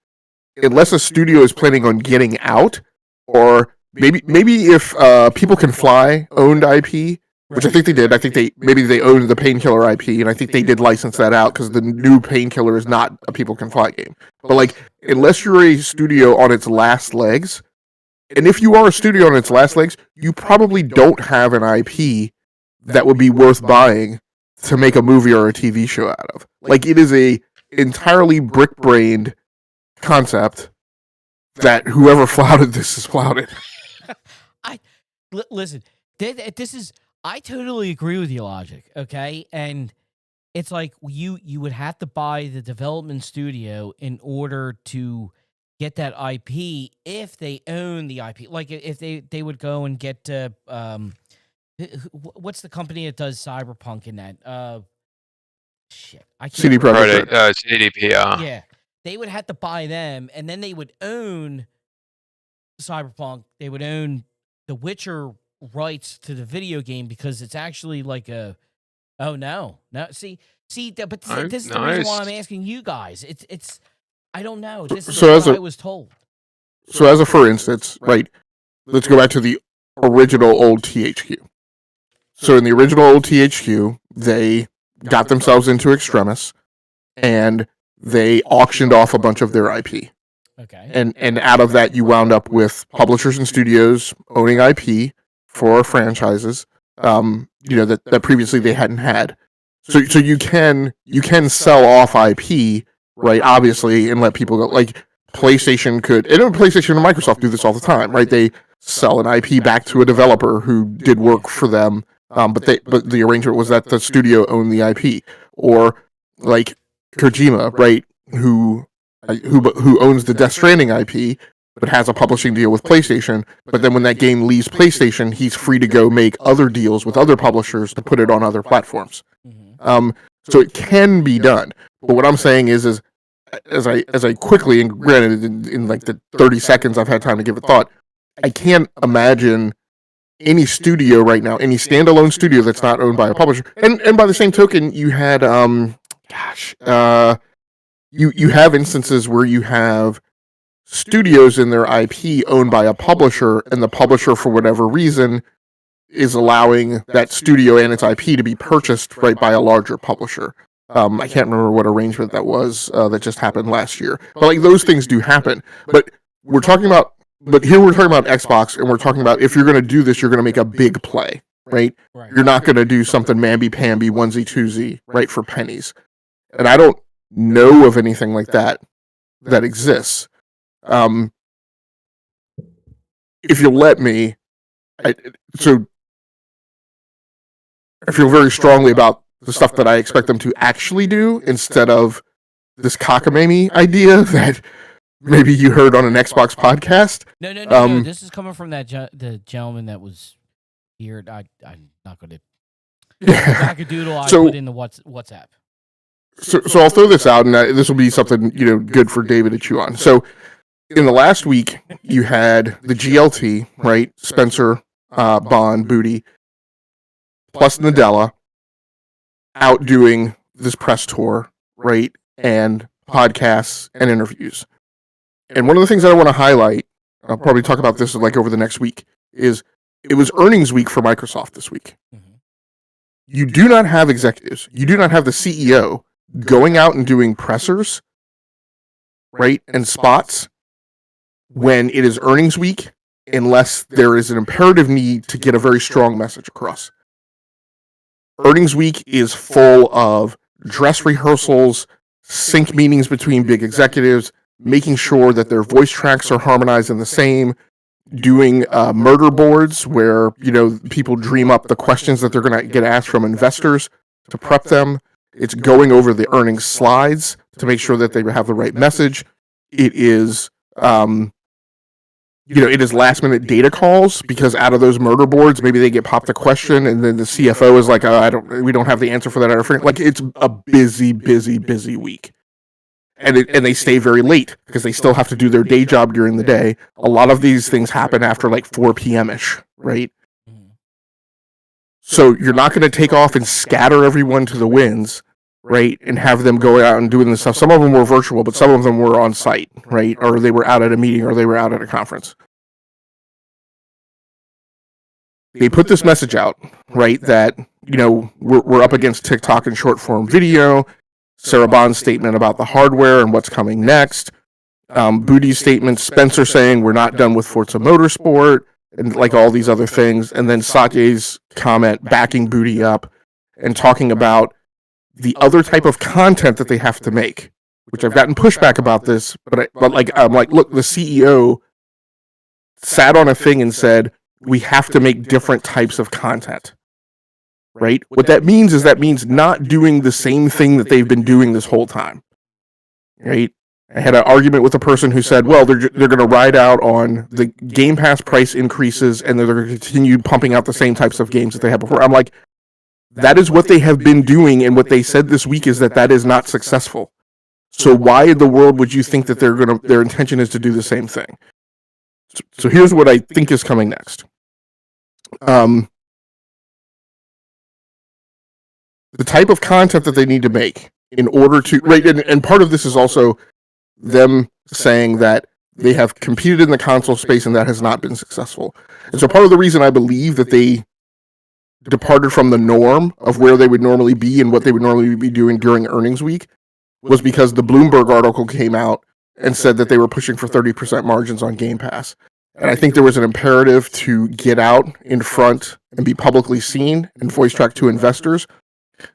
unless a studio is planning on getting out, or maybe if People Can Fly owned IP. Which I think they did. I think they owned the Painkiller IP, and I think they did license that out because the new Painkiller is not a People Can Fly game. But like, unless you're a studio on its last legs, and if you are a studio on its last legs, you probably don't have an IP that would be worth buying to make a movie or a TV show out of. Like, it is a entirely brick-brained concept that whoever flouted this has flouted. Listen, this is. I totally agree with you, Logiq, okay? And it's like you would have to buy the development studio in order to get that IP if they own the IP. Like if they would go and get what's the company that does Cyberpunk in that? Shit. I can't CD Projekt Red. CDPR. Yeah. They would have to buy them, and then they would own Cyberpunk. They would own The Witcher rights to the video game, because it's actually like but this is the reason why I'm asking you guys. It's I don't know. This is what I was told. So as a for instance, right, let's go back to the original old THQ. So in the original old THQ, they got themselves into Extremis, and they auctioned off a bunch of their IP. Okay. And out of that, you wound up with publishers and studios owning IP for franchises, that previously they hadn't had. So you can sell off IP, right? Obviously, and let people go. Like PlayStation could, and PlayStation and Microsoft do this all the time, right? They sell an IP back to a developer who did work for them, but the arrangement was that the studio owned the IP, or like Kojima, right? Who owns the Death Stranding IP, but has a publishing deal with PlayStation. But then when that game leaves PlayStation, he's free to go make other deals with other publishers to put it on other platforms. Mm-hmm. So it can be done. But what I'm saying is as I quickly, and granted in like the 30 seconds I've had time to give it thought, I can't imagine any studio right now, any standalone studio that's not owned by a publisher. And by the same token, you had you have instances where you have studios in their IP owned by a publisher, and the publisher, for whatever reason, is allowing that studio and its IP to be purchased right by a larger publisher. I can't remember what arrangement that was that just happened last year. But like those things do happen. But here we're talking about Xbox, and we're talking about if you're going to do this, you're going to make a big play, right? You're not going to do something mamby-pamby, onesie-twosie, right, for pennies. And I don't know of anything like that exists. If you'll let me, I feel very strongly about the stuff that I expect them to actually do instead of this cockamamie idea that maybe you heard on an Xbox podcast. No. This is coming from the gentleman that was here. I'm not going to. Wackadoodle. I put in the WhatsApp. So I'll throw this out, and this will be something good for David to chew on. So in the last week, you had the GLT, right? Spencer, Bond, Booty, plus Nadella out doing this press tour, right? And podcasts and interviews. And one of the things that I want to highlight I'll probably talk about this like over the next week, is it was earnings week for Microsoft this week. Mm-hmm. You do not have executives. You do not have the CEO going out and doing pressers, right, and spots when it is earnings week, unless there is an imperative need to get a very strong message across. Earnings week is full of dress rehearsals, sync meetings between big executives, making sure that their voice tracks are harmonized and the same, doing murder boards where, people dream up the questions that they're going to get asked from investors to prep them. It's going over the earnings slides to make sure that they have the right message. It is, it is last minute data calls, because out of those murder boards, maybe they get popped a question and then the CFO is like, we don't have the answer for that. Like, it's a busy week. And they stay very late because they still have to do their day job during the day. A lot of these things happen after like 4 p.m.-ish, right? So you're not going to take off and scatter everyone to the winds, right, and have them go out and doing this stuff. Some of them were virtual, but some of them were on site, right? Or they were out at a meeting, or they were out at a conference. They put this message out, right, that, we're up against TikTok and short form video. Sarah Bond's statement about the hardware and what's coming next. Booty's statement, Spencer saying we're not done with Forza Motorsport, and like all these other things. And then Satye's comment backing Booty up and talking about the other type of content that they have to make, which I've gotten pushback about this, but I'm like, look, the CEO sat on a thing and said, we have to make different types of content. Right? What that means is not doing the same thing that they've been doing this whole time. Right? I had an argument with a person who said, well, they're going to ride out on the Game Pass price increases, and they're going to continue pumping out the same types of games that they had before. I'm like, that is what they have been doing, and what they said this week is that is not successful. So why in the world would you think that their intention is to do the same thing? So here's what I think is coming next. The type of content that they need to make in order to, right, and part of this is also them saying that they have competed in the console space and that has not been successful. And so part of the reason I believe that they departed from the norm of where they would normally be and what they would normally be doing during earnings week was because the Bloomberg article came out and said that they were pushing for 30% margins on Game Pass. And I think there was an imperative to get out in front and be publicly seen and voice track to investors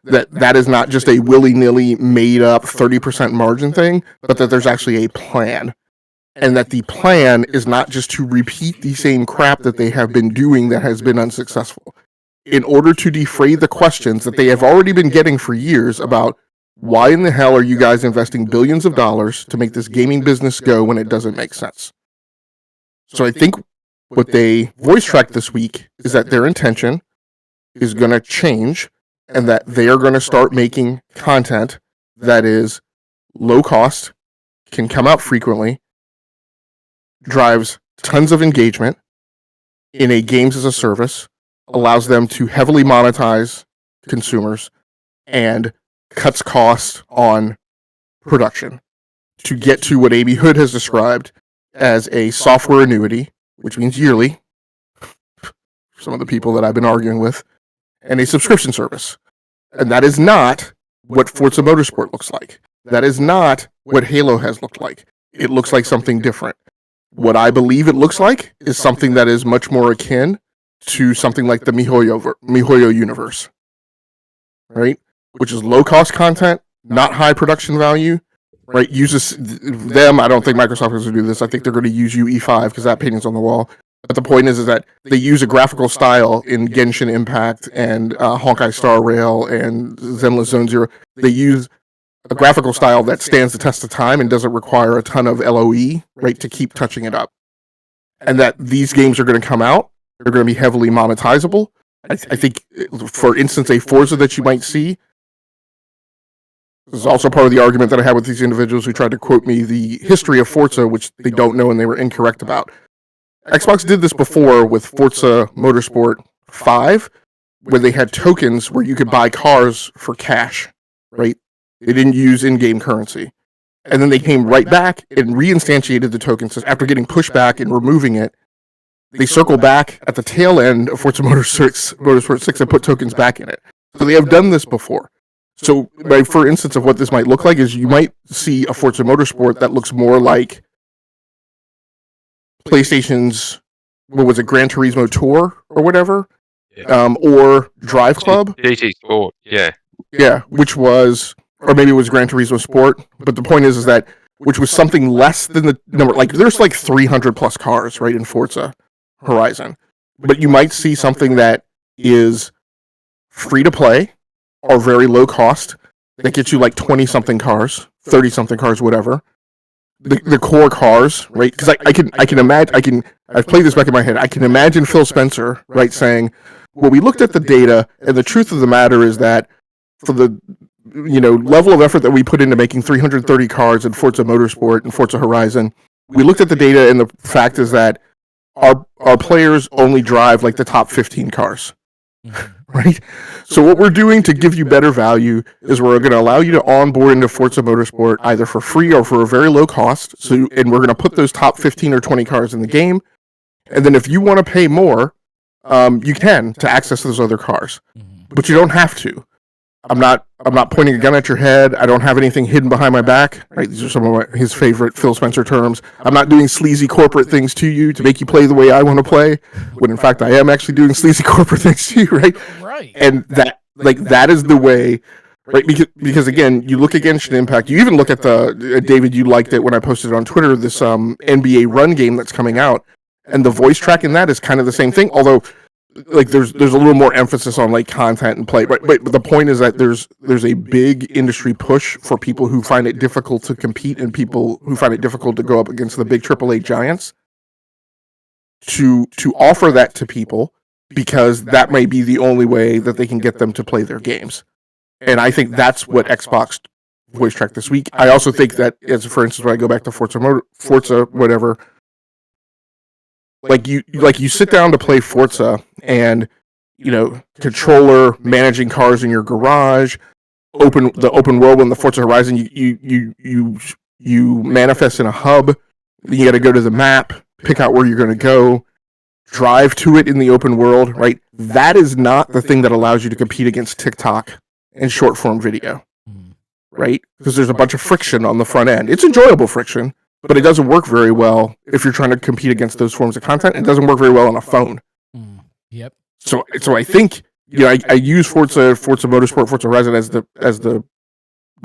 that is not just a willy-nilly made-up 30% margin thing, but that there's actually a plan. And that the plan is not just to repeat the same crap that they have been doing that has been unsuccessful. In order to defray the questions that they have already been getting for years about why in the hell are you guys investing billions of dollars to make this gaming business go when it doesn't make sense? So I think what they voice tracked this week is that their intention is going to change, and that they are going to start making content that is low cost, can come out frequently, drives tons of engagement in a games as a service, allows them to heavily monetize consumers, and cuts costs on production to get to what Amy Hood has described as a software annuity, which means yearly, some of the people that I've been arguing with, and a subscription service. And that is not what Forza Motorsport looks like. That is not what Halo has looked like. It looks like something different. What I believe it looks like is something that is much more akin to something like the MiHoYo universe, right? Which is low-cost content, not high production value, right? Uses them. I don't think Microsoft is going to do this. I think they're going to use UE5 because that painting's on the wall. But the point is that they use a graphical style in Genshin Impact and Honkai Star Rail and Zenless Zone Zero. They use a graphical style that stands the test of time and doesn't require a ton of LOE, right, to keep touching it up. And that these games are going to come out. They're going to be heavily monetizable. I think, for instance, a Forza that you might see. This is also part of the argument that I had with these individuals who tried to quote me the history of Forza, which they don't know and they were incorrect about. Xbox did this before with Forza Motorsport 5, where they had tokens where you could buy cars for cash, right? They didn't use in-game currency. and then they came right back and reinstantiated the token system after getting pushback and removing it. They circle back at the tail end of Forza Motorsport 6 and put tokens back in it. So they have done this before. So, for instance, of what this might look like is you might see a Forza Motorsport that looks more like PlayStation's, what was it, Gran Turismo Tour or whatever, or Drive Club. GT Sport, yeah. Yeah, which was, or maybe it was Gran Turismo Sport. But the point is that, which was something less than the number, like there's like 300 plus cars, right, in Forza Horizon. But you might see something that is free to play or very low cost that gets you like 20-something cars, 30-something cars, whatever. The core cars, right? Because I can imagine, I've played this back in my head. I can imagine Phil Spencer, right, saying, well, we looked at the data, and the truth of the matter is that for the level of effort that we put into making 330 cars in Forza Motorsport and Forza Horizon, we looked at the data, and the fact is that our players only drive like the top 15 cars. Right? So what we're doing to give you better value is we're going to allow you to onboard into Forza Motorsport either for free or for a very low cost. And we're going to put those top 15 or 20 cars in the game. And then if you want to pay more, you can to access those other cars. But you don't have to. I'm not pointing a gun at your head. I don't have anything hidden behind my back. Right? These are some of his favorite Phil Spencer terms. I'm not doing sleazy corporate things to you to make you play the way I want to play. When in fact I am actually doing sleazy corporate things to you, right? Right. And that is the way, right? Because again, you look at Genshin Impact. You even look at the David. You liked it when I posted it on Twitter. This NBA Run game that's coming out, and the voice track in that is kind of the same thing. Although, like there's a little more emphasis on like content and play, but the point is that there's a big industry push for people who find it difficult to compete and people who find it difficult to go up against the big AAA giants to offer that to people, because that may be the only way that they can get them to play their games. And I think that's what Xbox voice track this week. I also think that, as for instance, when I go back to Forza whatever, like you sit down to play Forza and, controller managing cars in your garage, the open world in the Forza Horizon, you manifest in a hub, then you got to go to the map, pick out where you're going to go, drive to it in the open world, right? That is not the thing that allows you to compete against TikTok and short form video, right? Because there's a bunch of friction on the front end. It's enjoyable friction, but it doesn't work very well if you're trying to compete against those forms of content. It doesn't work very well on a phone. Yep. So I think I use Forza Motorsport, Forza Horizon as the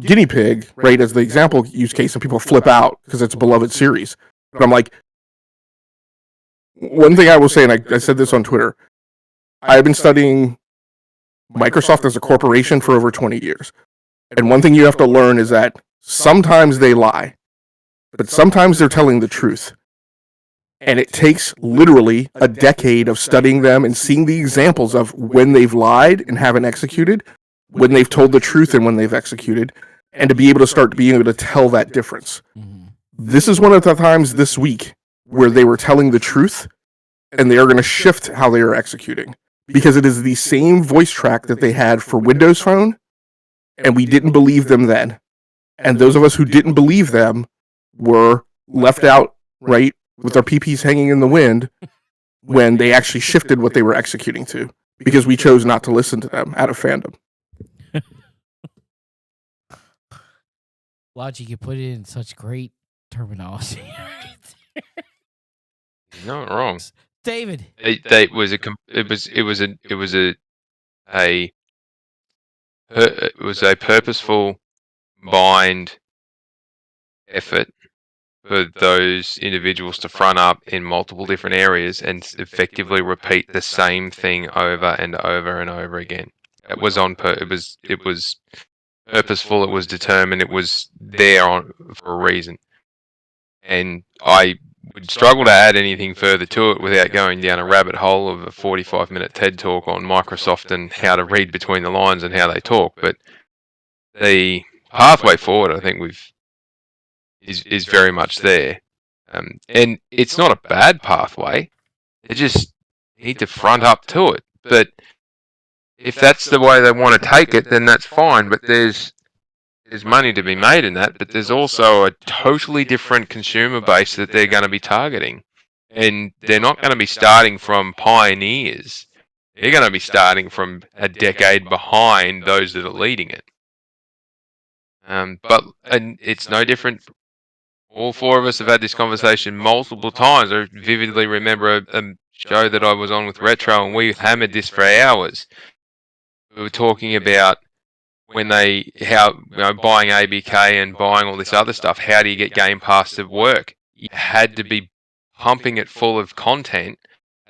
guinea pig, right, as the example use case, and people flip out because it's a beloved series. But I'm like, one thing I will say, and I said this on Twitter, I've been studying Microsoft as a corporation for over 20 years. And one thing you have to learn is that sometimes they lie, but sometimes they're telling the truth. And it takes literally a decade of studying them and seeing the examples of when they've lied and haven't executed, when they've told the truth and when they've executed, and to be able to start being able to tell that difference. This is one of the times this week where they were telling the truth, and they are going to shift how they are executing. Because it is the same voice track that they had for Windows Phone, and we didn't believe them then. And those of us who didn't believe them were left out, right, with our PPs hanging in the wind when they actually shifted what they were executing to, because we chose not to listen to them out of fandom. Logiq, you put it in such great terminology. You're not wrong. David. It was a purposeful mind effort for those individuals to front up in multiple different areas and effectively repeat the same thing over and over and over again. It was it was purposeful. It was determined. It was there for a reason. And I would struggle to add anything further to it without going down a rabbit hole of a 45-minute TED talk on Microsoft and how to read between the lines and how they talk. But the pathway forward, I think is very much there. And it's not a bad pathway. They just need to front up to it. But if that's the way they want to take it, then that's fine. But there's there's money to be made in that, but there's also a totally different consumer base that they're going to be targeting. And they're not going to be starting from pioneers. They're going to be starting from a decade behind those that are leading it. And it's no different. All four of us have had this conversation multiple times. I vividly remember a show that I was on with Retro, and we hammered this for hours. We were talking about when buying ABK and buying all this other stuff. How do you get Game Pass to work? You had to be pumping it full of content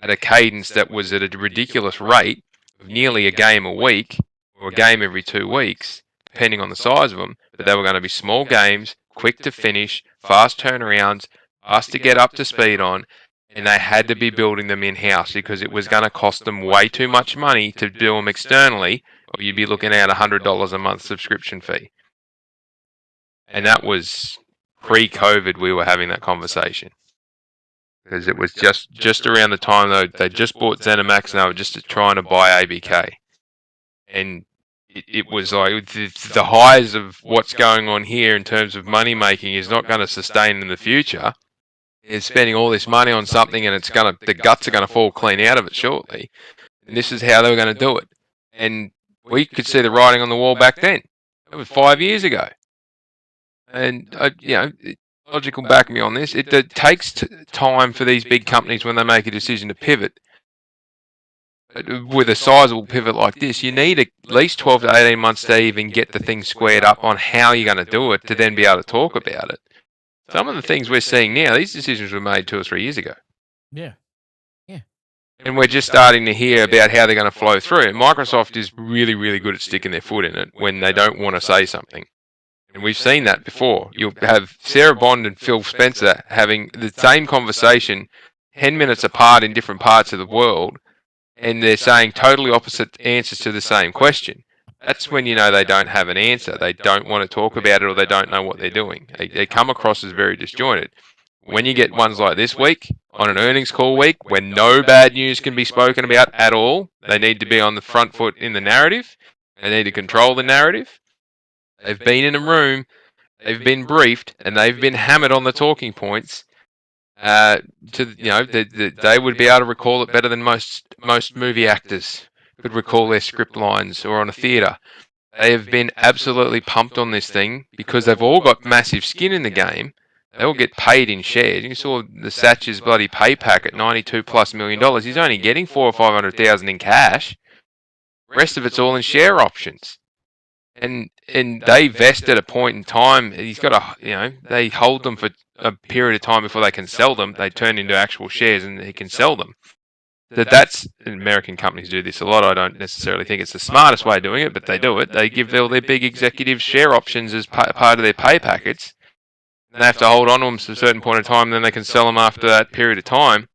at a cadence that was at a ridiculous rate of nearly a game a week or a game every 2 weeks, depending on the size of them. But they were going to be small games, quick to finish, fast turnarounds, fast to get up to speed on, and they had to be building them in-house because it was going to cost them way too much money to do them externally, or you'd be looking at $100 a month subscription fee. And that was pre-COVID we were having that conversation. Because it was just around the time they just bought ZeniMax and they were just trying to buy ABK. And it was like the highs of what's going on here in terms of money making is not going to sustain in the future. Is spending all this money on something and the guts are going to fall clean out of it shortly. And this is how they were going to do it. And we could see the writing on the wall back then. It was 5 years ago. And, Logiq will back me on this. It takes time for these big companies when they make a decision to pivot. With a sizable pivot like this, you need at least 12 to 18 months to even get the thing squared up on how you're going to do it to then be able to talk about it. Some of the things we're seeing now, these decisions were made 2 or 3 years ago. Yeah. And we're just starting to hear about how they're going to flow through. And Microsoft is really, really good at sticking their foot in it when they don't want to say something. And we've seen that before. You'll have Sarah Bond and Phil Spencer having the same conversation 10 minutes apart in different parts of the world, and they're saying totally opposite answers to the same question. That's when you know they don't have an answer. They don't want to talk about it, or they don't know what they're doing. They come across as very disjointed. When you get ones like this week, on an earnings call week, when no bad news can be spoken about at all, they need to be on the front foot in the narrative. They need to control the narrative. They've been in a room, they've been briefed, and they've been hammered on the talking points. They would be able to recall it better than most movie actors could recall their script lines or on a theatre. They have been absolutely pumped on this thing because they've all got massive skin in the game. They all get paid in shares. You saw the Satch's bloody pay pack at $92+ million. He's only getting $400,000 or $500,000 in cash. The rest of it's all in share options. And they vest at a point in time. He's got they hold them for a period of time before they can sell them. They turn into actual shares and he can sell them. That's American companies do this a lot. I don't necessarily think it's the smartest way of doing it, but they do it. They give all their big executives share options as part of their pay packets. And they have to hold on to them to a certain point in time, and then they can sell them after that period of time.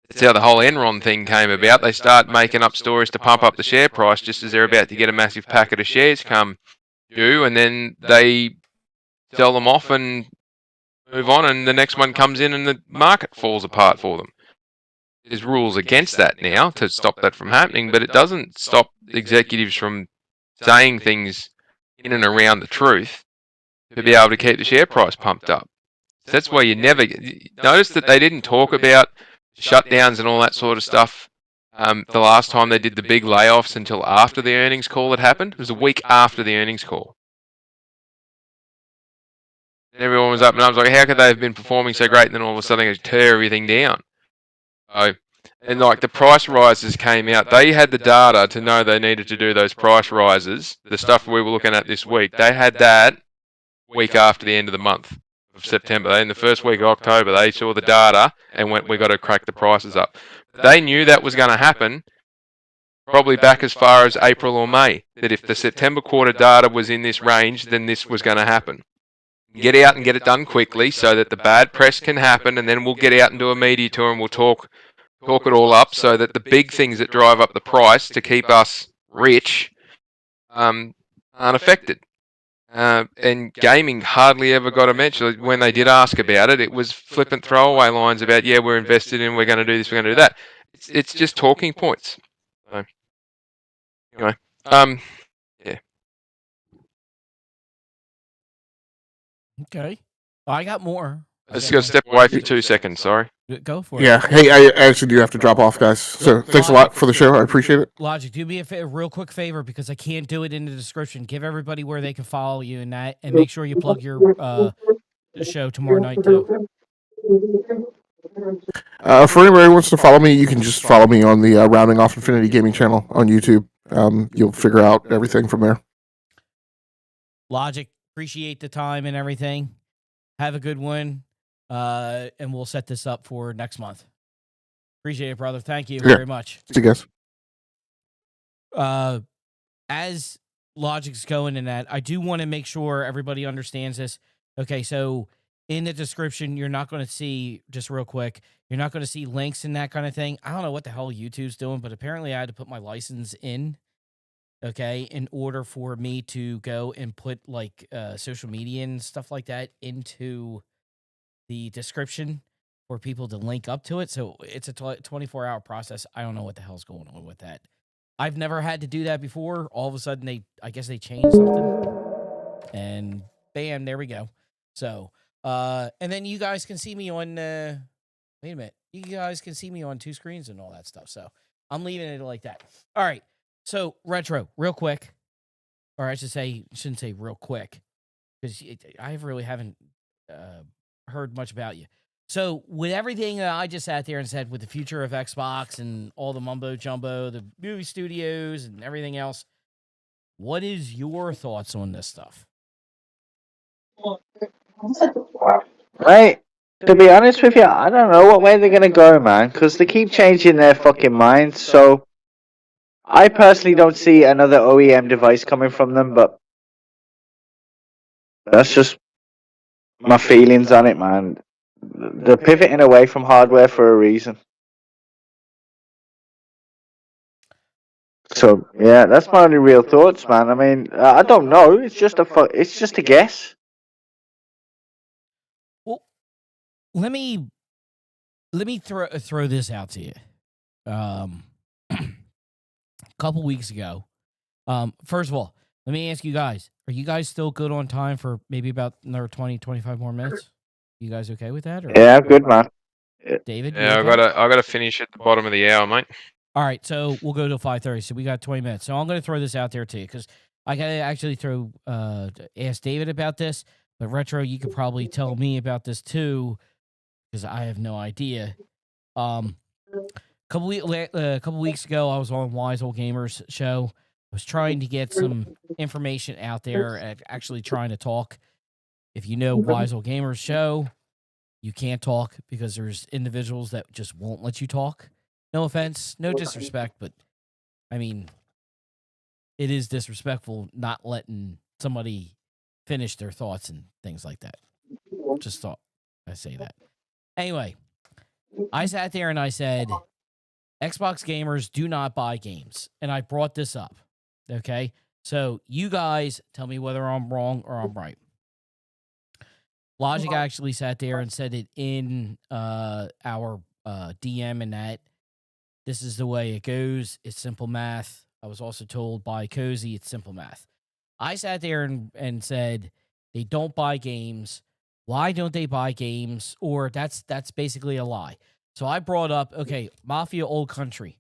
That's how the whole Enron thing came about. They start making up stories to pump up the share price just as they're about to get a massive packet of shares come due, and then they sell them off and move on, and the next one comes in and the market falls apart for them. There's rules against that now to stop that from happening, but it doesn't stop executives from saying things in and around the truth to be able to keep the share price pumped up. So that's why you never notice that they didn't talk about shutdowns and all that sort of stuff the last time they did the big layoffs until after the earnings call had happened. It was a week after the earnings call. And everyone was up and I was like, how could they have been performing so great and then all of a sudden they tear everything down? And like the price rises came out, they had the data to know they needed to do those price rises. The stuff we were looking at this week, they had that week after the end of the month of September. In the first week of October, they saw the data and went, we got to crack the prices up. They knew that was going to happen probably back as far as April or May, that if the September quarter data was in this range, then this was going to happen. Get out and get it done quickly so that the bad press can happen, and then we'll get out and do a media tour and we'll talk it all up so that the big things that drive up the price to keep us rich aren't affected. And gaming hardly ever got a mention. When they did ask about it, it was flippant throwaway lines about, yeah, we're invested in, we're going to do this, we're going to do that. It's just talking points. So, anyway, yeah. Okay. I got more. I just got to step away for 2 seconds. Sorry. Go for it. Yeah. Hey, I actually do have to drop off, guys. So thanks a lot for the show. I appreciate it. Logiq, do me a real quick favor because I can't do it in the description. Give everybody where they can follow you and that, and make sure you plug your show tomorrow night too. For anybody who wants to follow me, you can just follow me on the Rounding Off Infinity Gaming channel on YouTube. You'll figure out everything from there. Logiq, appreciate the time and everything. Have a good one, and we'll set this up for next month. Appreciate it, brother. Thank you very much. See you guys. As Logiq's going in that, I do want to make sure everybody understands this. Okay, so in the description, you're not going to see, just real quick, you're not going to see links and that kind of thing. I don't know what the hell YouTube's doing, but apparently I had to put my license in, okay, in order for me to go and put, like, social media and stuff like that into the description for people to link up to it. So it's a 24-hour process. I don't know what the hell's going on with that. I've never had to do that before. All of a sudden, I guess they changed something. And bam, there we go. So, and then you guys can see me on, wait a minute. You guys can see me on 2 screens and all that stuff. So I'm leaving it like that. All right. So Retro, real quick, or I shouldn't say real quick, because I really haven't heard much about you. So with everything that I just sat there and said with the future of Xbox and all the mumbo jumbo, the movie studios and everything else, what is your thoughts on this stuff? Right. To be honest with you, I don't know what way they're going to go, man, because they keep changing their fucking minds. So I personally don't see another OEM device coming from them, but that's just my feelings on it, man. They're pivoting away from hardware for a reason. So yeah, that's my only real thoughts, man. I mean, I don't know. It's just a guess. Well, let me throw this out to you. A couple weeks ago. First of all, let me ask you guys: are you guys still good on time for maybe about another 20, 25 more minutes? You guys okay with that? Or? Yeah, good, man. David? Yeah, I gotta finish at the bottom of the hour, mate. All right, so we'll go to 5:30. So we got 20 minutes. So I'm going to throw this out there too, because I got to actually ask David about this. But Retro, you could probably tell me about this too, because I have no idea. A couple weeks ago, I was on Wise Old Gamers show. I was trying to get some information out there and actually trying to talk. If you know Wise Old Gamers show, you can't talk because there's individuals that just won't let you talk. No offense, no disrespect, but I mean, it is disrespectful not letting somebody finish their thoughts and things like that. Just thought I'd say that. Anyway, I sat there and I said, Xbox gamers do not buy games. And I brought this up. Okay? So you guys tell me whether I'm wrong or I'm right. Logiq actually sat there and said it in our DM and that. This is the way it goes. It's simple math. I was also told by Cozy it's simple math. I sat there and said they don't buy games. Why don't they buy games? Or that's basically a lie. So I brought up, okay, Mafia Old Country,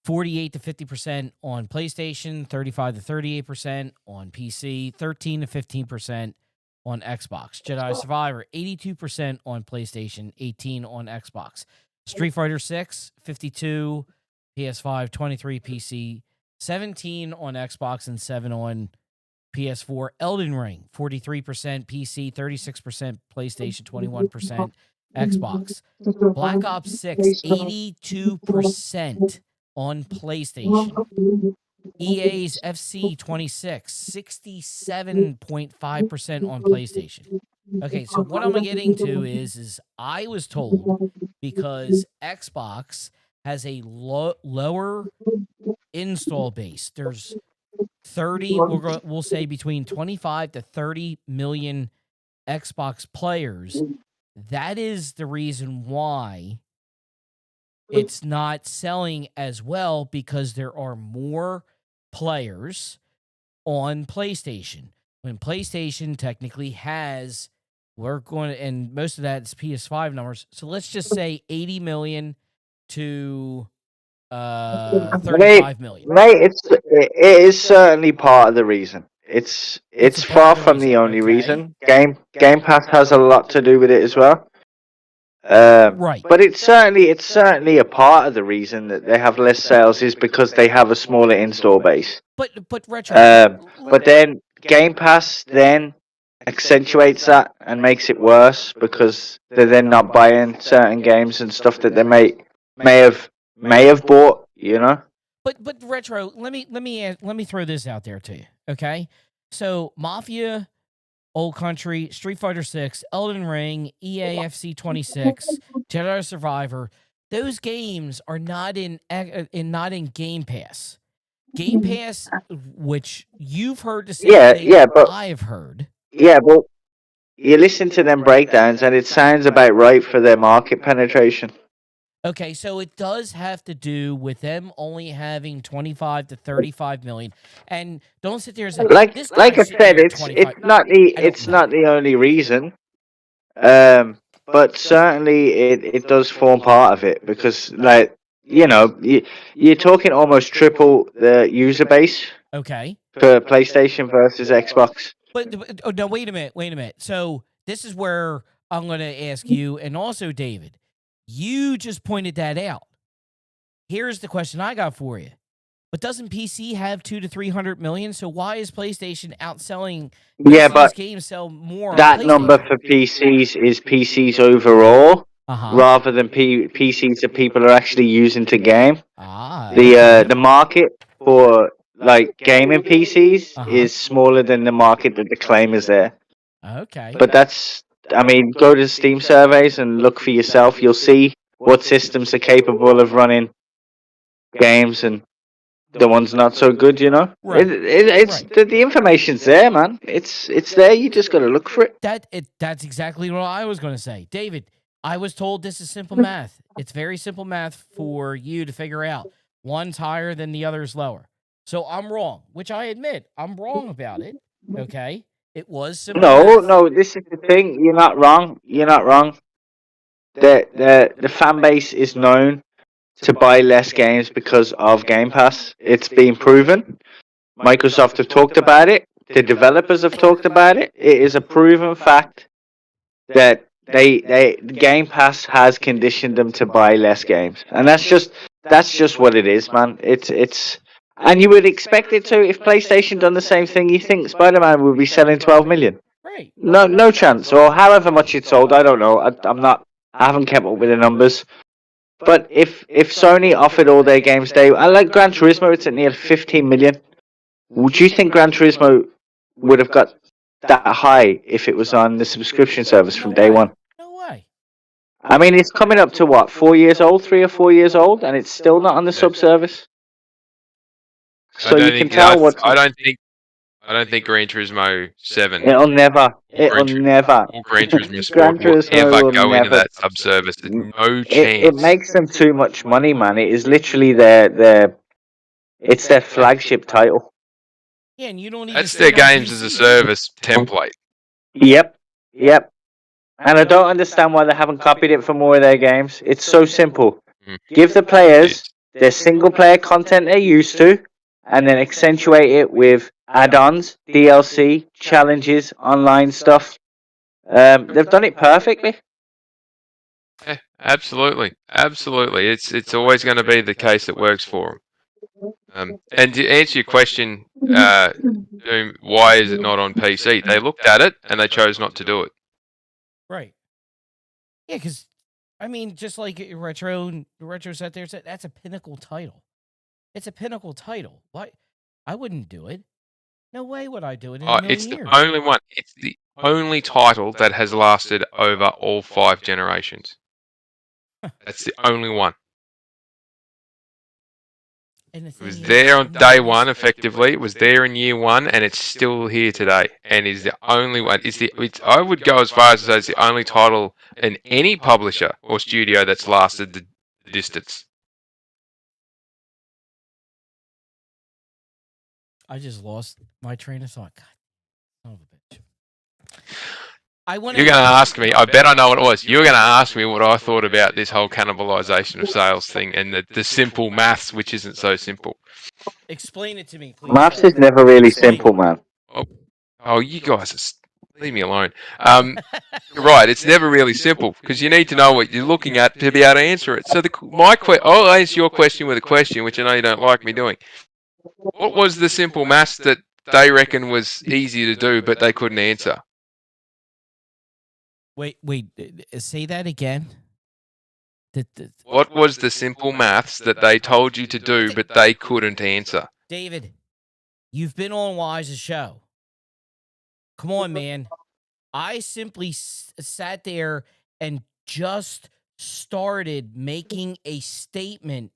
48 to 50% on PlayStation, 35 to 38% on PC, 13 to 15% on Xbox. Jedi Survivor, 82% on PlayStation, 18 on Xbox. Street Fighter 6, 52, PS5, 23 PC, 17 on Xbox, and 7 on PS4. Elden Ring, 43% PC, 36% PlayStation, 21% Xbox. Black Ops 6, 82% on PlayStation. EA's FC 26, 67.5% on PlayStation. Okay, so what I'm getting to is I was told because Xbox has a lower install base. There's 30, we'll say between 25 to 30 million Xbox players. That is the reason why it's not selling as well, because there are more players on PlayStation. when PlayStation technically has, we're going to, and most of that is PS5 numbers. So let's just say 80 million to 35 million. Mate, it is certainly part of the reason. It's It's a part far of the from the reason, only okay. reason. Game Pass has a lot to do with it as well. Right. But it's certainly a part of the reason that they have less sales is because they have a smaller install base. But Retro, But then Game Pass then accentuates that and makes it worse because they're then not buying certain games and stuff that they may have bought, you know. But Retro, let me throw this out there to you, okay? So Mafia, Old Country, Street Fighter 6, Elden Ring, EAFC 26, Jedi Survivor, those games are not in Game Pass. Game Pass, which you've heard the same thing but I've heard. yeah, but you listen to them breakdowns and it sounds about right for their market penetration. Okay, so it does have to do with them only having 25 to 35 million. And don't sit there and say, Like this I guy's sitting said, there at it's 25. not the only reason. But certainly it does form part of it because, like, you know, you're talking almost triple the user base Okay. for PlayStation versus Xbox. But oh, no, wait a minute. So this is where I'm going to ask you, and also David, you just pointed that out. Here's the question I got for you. But doesn't PC have 200 to 300 million? So why is PlayStation outselling? Yeah, PC's but games sell more. that on number PlayStation? for PCs is PCs overall, Uh-huh. rather than PCs that people are actually using to game. Okay. The market for like gaming PCs is smaller than the market that the claim is there. Okay. But that's, I mean, go to Steam surveys and look for yourself. You'll see what systems are capable of running games and the ones not so good. You know, Right. it's the information's there, man. It's there. You just got to look for it. That's exactly what I was going to say. David, I was told this is simple math. It's very simple math for you to figure out. One's higher than the other's lower. So I'm wrong, which I admit I'm wrong about it. Okay. It was simple math. No. This is the thing. You're not wrong. You're not wrong. The fan base is known to buy less games because of Game Pass. It's been proven. Microsoft have talked about it. The developers have talked about it. It is a proven fact that Game Pass has conditioned them to buy less games, and that's just what it is, man. It's and you would expect it to if PlayStation done the same thing. You think Spider-Man would be selling 12 million? Right. No chance. Or however much it sold, I don't know. I haven't kept up with the numbers. But if Sony offered all their games day, I like Gran Turismo. It's at near 15 million. Would you think Gran Turismo would have got that high if it was on the subscription service from day one? No way. I mean, it's coming up to what, 4 years old, 3 or 4 years old, and it's still not on the sub service. So you can tell what. I don't think Gran Turismo 7 It'll never. or Gran Turismo Sport will ever go into that sub-service. There's no chance. It makes them too much money, man. It is literally it's their flagship title. Yeah, and you don't need That's their games as a service template. Yep. And I don't understand why they haven't copied it for more of their games. It's so simple. Give the players their single player content they're used to, and then accentuate it with add-ons, DLC, challenges, online stuff. They've done it perfectly. Yeah, absolutely. It's always going to be the case that works for them. And to answer your question, why is it not on PC? They looked at it and they chose not to do it. Right. Yeah, because I mean, just like Retro sat there said, that's a pinnacle title. It's a pinnacle title. Why? I wouldn't do it. No way would I do it in a million It's years. the only one. It's the only title that has lasted over all 5 generations. That's the only one. It was there on day one, effectively. It was there in year one, and it's still here today. And is the only one. I would go as far as to say it's the only title in any publisher or studio that's lasted the distance. I just lost my train of thought. God, Son of a bitch. I want You're going to ask me. I bet I know what it was. You're going to ask me what I thought about this whole cannibalization of sales thing and the simple maths, which isn't so simple. explain it to me, please. Maths sir. is never really Explain simple, it. man. Oh, you guys, leave me alone. You're right. It's never really simple because you need to know what you're looking at to be able to answer it. So I'll answer your question with a question, which I know you don't like me doing. What was the simple maths that they reckon was easy to do, but they couldn't answer? Wait, say that again. What was the simple maths that they told you to do, but they couldn't answer? David, you've been on Wise's show. Come on, man. I simply sat there and just started making a statement,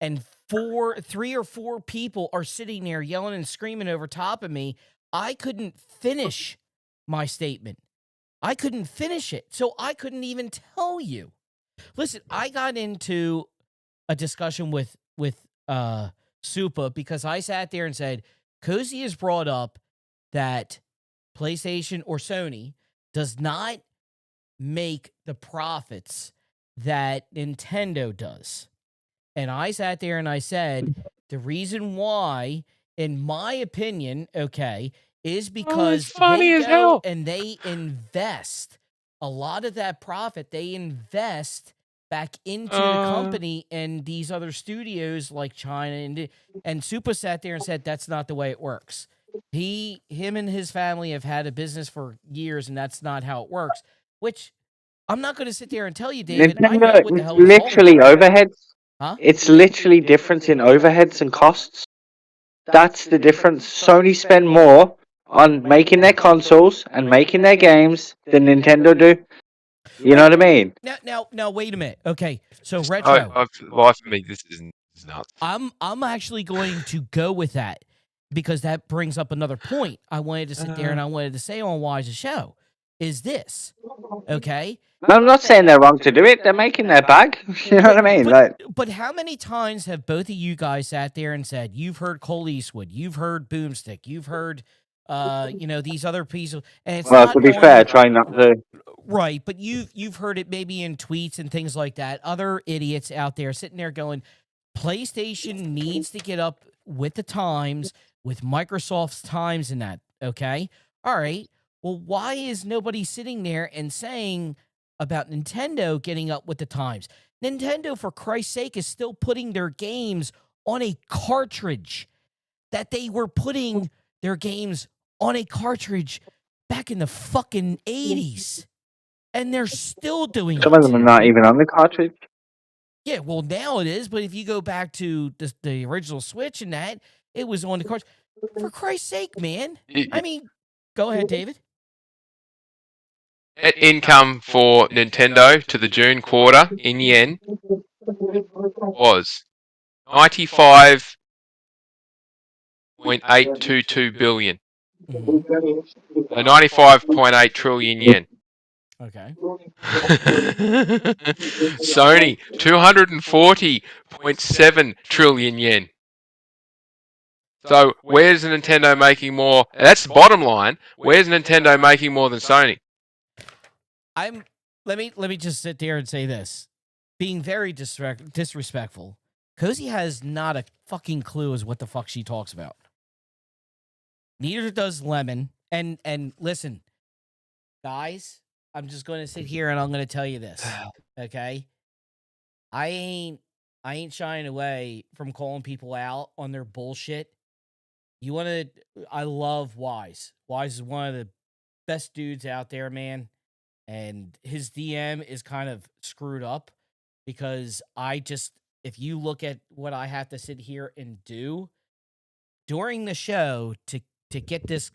and three or four people are sitting there yelling and screaming over top of me. I couldn't finish my statement. I couldn't finish it, so I couldn't even tell you. Listen, I got into a discussion with Supa because I sat there and said, Cozy has brought up that PlayStation or Sony does not make the profits that Nintendo does. And I sat there and I said, the reason why, in my opinion, okay, is because they go and they invest a lot of that profit. They invest back into the company and these other studios like China. And Supa sat there and said, that's not the way it works. Him and his family have had a business for years, and that's not how it works. Which I'm not going to sit there and tell you, David. I know what the hell he's literally talking about. overheads. Huh? It's literally difference in overheads and costs. That's the difference. Sony spend more on making their consoles and making their games than Nintendo do. You know what I mean? Now, wait a minute. Okay, so Retro. Life for me, this is nuts. I'm actually going to go with that because that brings up another point I wanted to sit there and I wanted to say on Wise's show. Is this okay? I'm not saying they're wrong to do it. They're making their bag. You know what I mean? But how many times have both of you guys sat there and said, you've heard Cole Eastwood, you've heard Boomstick, you've heard, these other pieces. And it's Well, not to be fair, try not to. right, but you've heard it maybe in tweets and things like that. Other idiots out there sitting there going, PlayStation needs to get up with the times, with Microsoft's times and that, okay? All right, well, why is nobody sitting there and saying about Nintendo getting up with the times? Nintendo, for Christ's sake, is still putting their games on a cartridge that they were putting their games on a cartridge back in the fucking 80s. And they're still doing Some of it. them are not even on the cartridge. Yeah, well, now it is, but if you go back to the original Switch and that, it was on the cartridge. For Christ's sake, man. I mean, go ahead, David. Net income for Nintendo to the June quarter in yen was 95.822 billion. So 95.8 trillion yen. Okay. Sony 240.7 trillion yen. So where's Nintendo making more? That's the bottom line. Where's Nintendo making more than Sony? Let me just sit there and say this. Being very disrespectful. Cozy has not a fucking clue as what the fuck she talks about. Neither does Lemon. And listen, guys, I'm just going to sit here and I'm going to tell you this, okay? I ain't shying away from calling people out on their bullshit. I love Wise. Wise is one of the best dudes out there, man. And his DM is kind of screwed up because if you look at what I have to sit here and do during the show to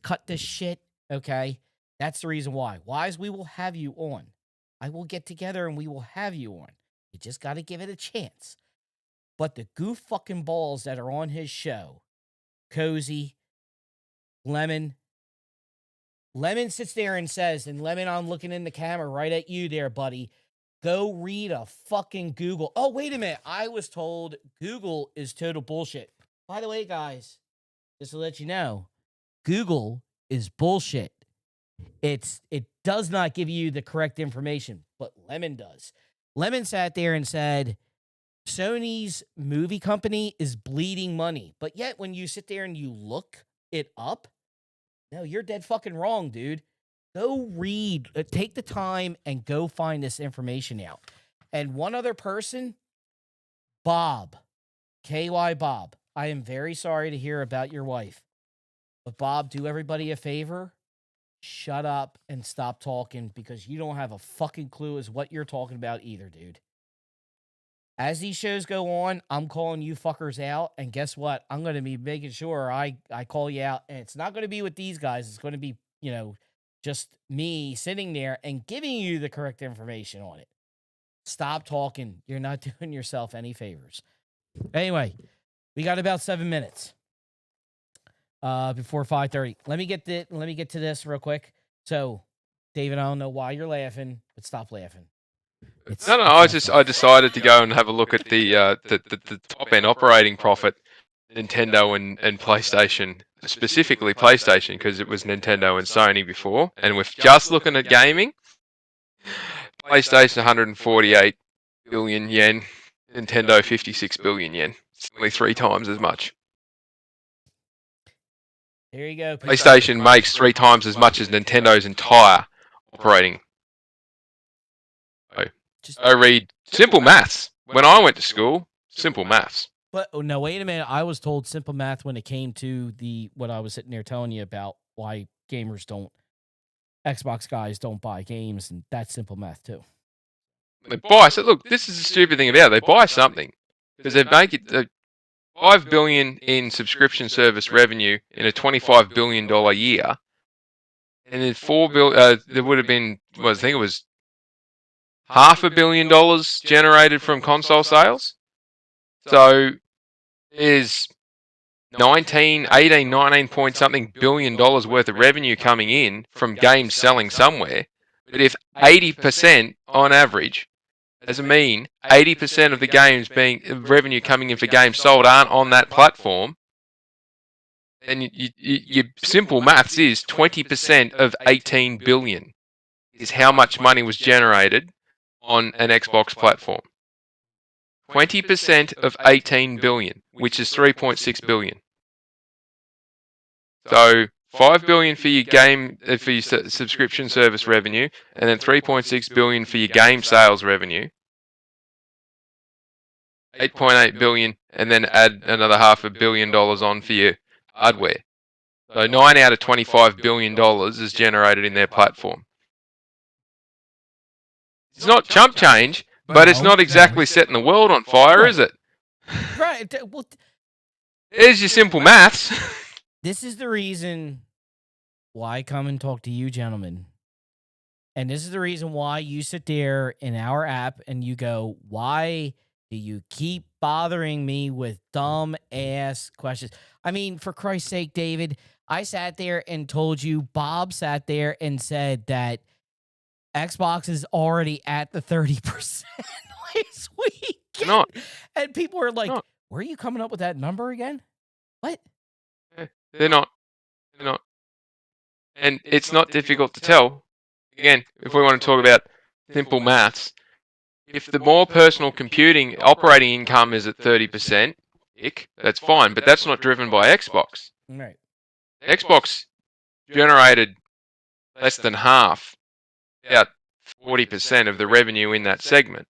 cut this shit, okay? That's the reason why. Wise, we will have you on. I will get together and we will have you on. You just got to give it a chance. But the goof fucking balls that are on his show, Cozy, Lemon sits there and says, and Lemon, I'm looking in the camera right at you there, buddy. Go read a fucking Google. Oh, wait a minute. I was told Google is total bullshit. By the way, guys, just to let you know, Google is bullshit. It does not give you the correct information, but Lemon does. Lemon sat there and said, Sony's movie company is bleeding money. But yet when you sit there and you look it up, no, you're dead fucking wrong, dude. Go read, take the time and go find this information out. And one other person, Bob, KY Bob. I am very sorry to hear about your wife. But Bob, do everybody a favor. Shut up and stop talking because you don't have a fucking clue as what you're talking about either, dude. As these shows go on, I'm calling you fuckers out. And guess what? I'm going to be making sure I call you out. And it's not going to be with these guys. It's going to be, just me sitting there and giving you the correct information on it. Stop talking. You're not doing yourself any favors. Anyway, we got about 7 minutes before 5:30. Let me get to this real quick. So, David, I don't know why you're laughing, but stop laughing. I decided to go and have a look at the top end operating profit, Nintendo and PlayStation, specifically PlayStation, because it was Nintendo and Sony before. And with just looking at gaming, PlayStation 148 billion yen, Nintendo 56 billion yen. It's only 3 times as much. There you go. PlayStation makes 3 times as much as Nintendo's entire operating. I read simple maths. When I went to school, simple maths. But no, wait a minute. I was told simple math when it came to what I was sitting there telling you about why Xbox guys don't buy games, and that's simple math too. They buy. So look, this is the stupid thing about it. They buy something because they make it $5 billion in subscription service revenue in a $25 billion year, and then $4 billion. There would have been, I think it was $500 million generated from console sales. So there's 19 point something billion dollars worth of revenue coming in from games selling somewhere. But if 80% on average, as a mean, 80% of the games revenue coming in for games sold aren't on that platform, then your simple maths is 20% of 18 billion is how much money was generated on an Xbox platform. 20% of 18 billion, which is 3.6 billion. So 5 billion for your for your subscription service revenue, and then 3.6 billion for your game sales revenue. 8.8 billion, and then add another $500 million on for your hardware. So 9 out of $25 billion is generated in their platform. It's not chump change, but it's not exactly setting the world on fire, is it? Right. Well, there's your simple maths. This is the reason why I come and talk to you, gentlemen. And this is the reason why you sit there in our app and you go, why do you keep bothering me with dumb ass questions? I mean, for Christ's sake, David, I sat there and told you, Bob sat there and said that Xbox is already at the 30% last week. Not. And people are like, where are you coming up with that number again? What? They're not. And it's not difficult to tell. Again, if we want to talk about simple maths, if the more personal computing operating income is at 30%, that's fine, but that's not driven by Xbox. Right. Xbox generated less than half, about 40% of the revenue in that segment.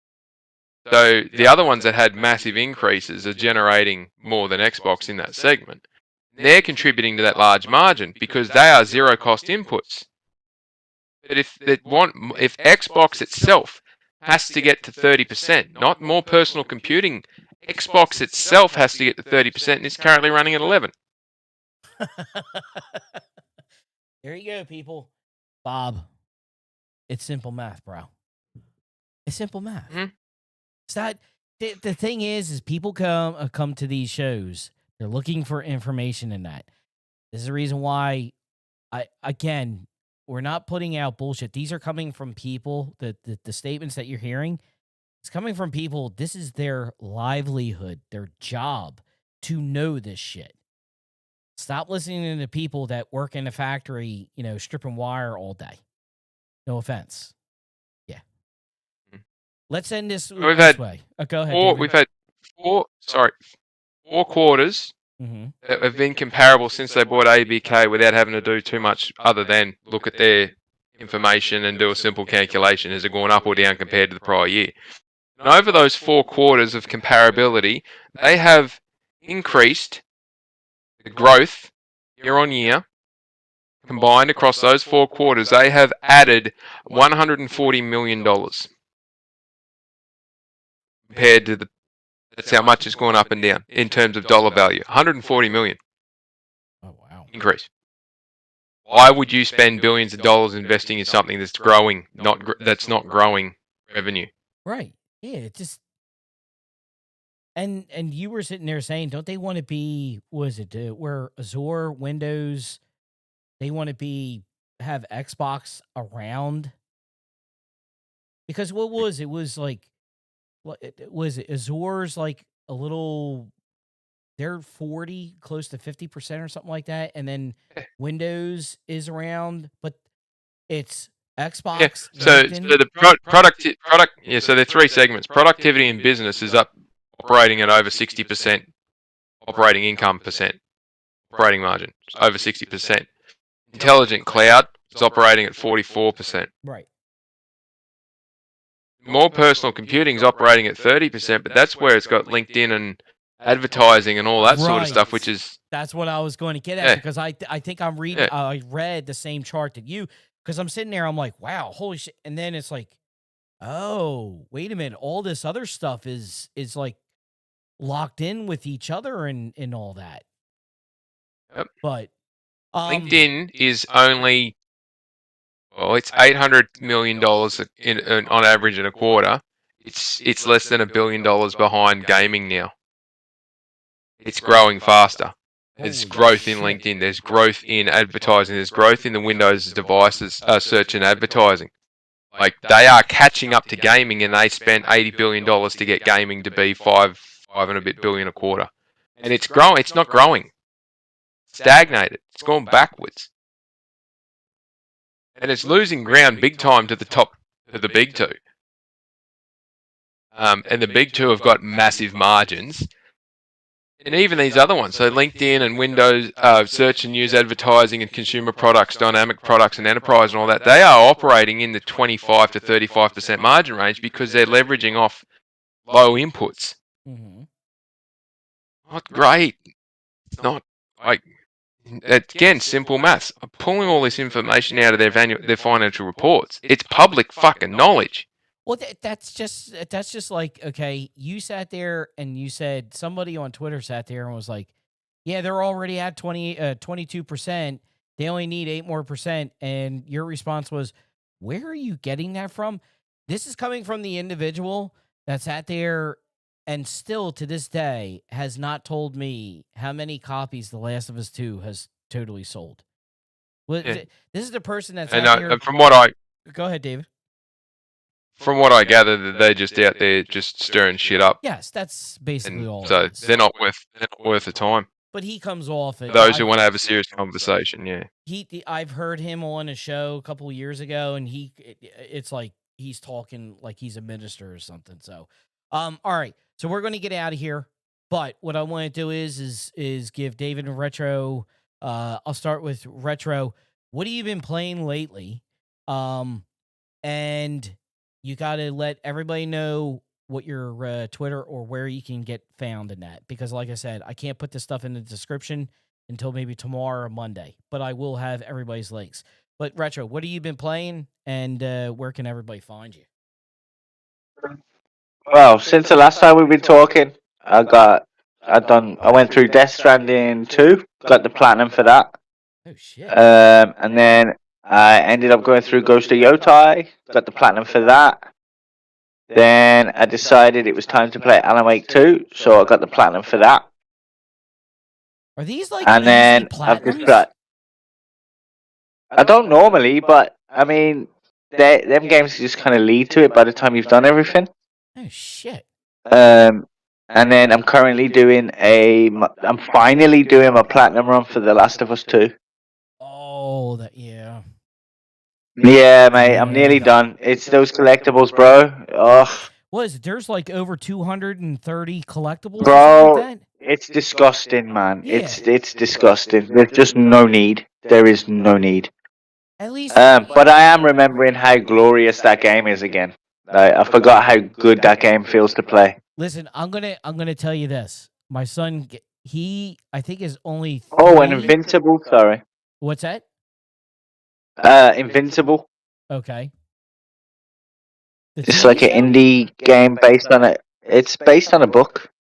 So the other ones that had massive increases are generating more than Xbox in that segment. They're contributing to that large margin because they are zero cost inputs. But if Xbox itself has to get to 30%, not more personal computing, Xbox itself has to get to 30% and it's currently running at 11. There you go, people. Bob, it's simple math, bro. It's simple math. Mm-hmm. It's not, the thing is people come to these shows. They're looking for information in that. This is the reason why we're not putting out bullshit. These are coming from people that the statements that you're hearing, it's coming from people. This is their livelihood, their job to know this shit. Stop listening to people that work in a factory, stripping wire all day. No offense. Yeah. Let's end this way. Go ahead, David. We've had 4 quarters that have been comparable since they bought ABK without having to do too much other than look at their information and do a simple calculation. Has it gone up or down compared to the prior year? And over those 4 quarters of comparability, they have increased the growth year on year. Combined across those 4 quarters, they have added $140 million compared to that's how much it's gone up and down in terms of dollar value. 140 million. Oh, wow. Increase. Why would you spend billions of dollars investing in something that's growing, that's not growing revenue? Right. Yeah, it just and you were sitting there saying, don't they want to be where Azure, Windows, they want to have Xbox around? Because what was it was like was it Azure's like a little, they're 40, close to 50% or something like that, and then Windows is around, but it's Xbox. Yeah. So the product. Yeah. So there are 3 segments. Productivity and business is operating at over 60% operating income percent, operating margin over 60%. Intelligent cloud is operating at 44%. Right. More personal computing is operating at 30%, but that's where it's got LinkedIn and advertising and all that sort of stuff, which is... That's what I was going to get at, because I think I'm reading... I read the same chart that you... Because I'm sitting there, I'm like, wow, holy shit. And then it's like, oh, wait a minute. All this other stuff is like locked in with each other and all that. Yep. But... LinkedIn is only... Well, it's $800 million on average in a quarter. It's less than $1 billion behind gaming now. It's growing faster. There's growth in LinkedIn. There's growth in advertising. There's growth in the Windows devices, search and advertising. Like, they are catching up to gaming, and they spent $80 billion to get gaming to be five and a bit billion a quarter. And it's growing. It's not growing. Stagnated. It's gone backwards. And it's losing ground big time to the big 2. And the big 2 have got massive margins. And even these other ones, so LinkedIn and Windows, search and use advertising and consumer products, dynamic products and enterprise and all that, they are operating in the 25 to 35% margin range because they're leveraging off low inputs. Mm-hmm. Not great. It's not like... Again, simple maths. I'm pulling all this information out of their financial reports. It's public fucking knowledge. Well, that's just like, okay, you sat there and you said, somebody on Twitter sat there and was like, yeah, they're already at 22%. They only need 8 more %. And your response was, where are you getting that from? This is coming from the individual that sat there and still to this day has not told me how many copies The Last of Us 2 has totally sold. Well, Yeah. This is the person that's And out there. Go ahead, David. From what I gather, they're just out there just stirring shit up. Yes, that's basically all. So it is. they're not worth the time. But he comes off. For those who want to have a serious conversation, yeah. I've heard him on a show a couple of years ago, and it's like he's talking like he's a minister or something. So, all right. So we're going to get out of here. But what I want to do is give David and Retro. I'll start with Retro. What have you been playing lately? And you got to let everybody know what your Twitter or where you can get found in that. Because like I said, I can't put this stuff in the description until maybe tomorrow or Monday. But I will have everybody's links. But Retro, what have you been playing, and where can everybody find you? Well, since the last time we've been talking, I went through Death Stranding 2, got the platinum for that. Oh shit. And then I ended up going through Ghost of Yotai, got the platinum for that. Then I decided it was time to play Alan Wake 2, so I got the platinum for that. Are these like and then I've just got, I don't normally, but I mean, them games just kind of lead to it by the time you've done everything. Oh shit. And then I'm currently I'm finally doing my platinum run for The Last of Us 2. Oh, that yeah. Yeah, mate, I'm nearly done. It's those collectibles, bro. Ugh. What is it? There's like over 230 collectibles or Bro, something like that? it's disgusting, man. Yeah. It's disgusting. There's just no need. There is no need. At least But I am remembering how glorious that game is again. Like, I forgot how good that game feels to play. listen, I'm gonna tell you this. My son, I think is only 3. Oh, and Invincible. Sorry, What's that? Invincible. Okay. It's like an indie game based on it. It's based on a book.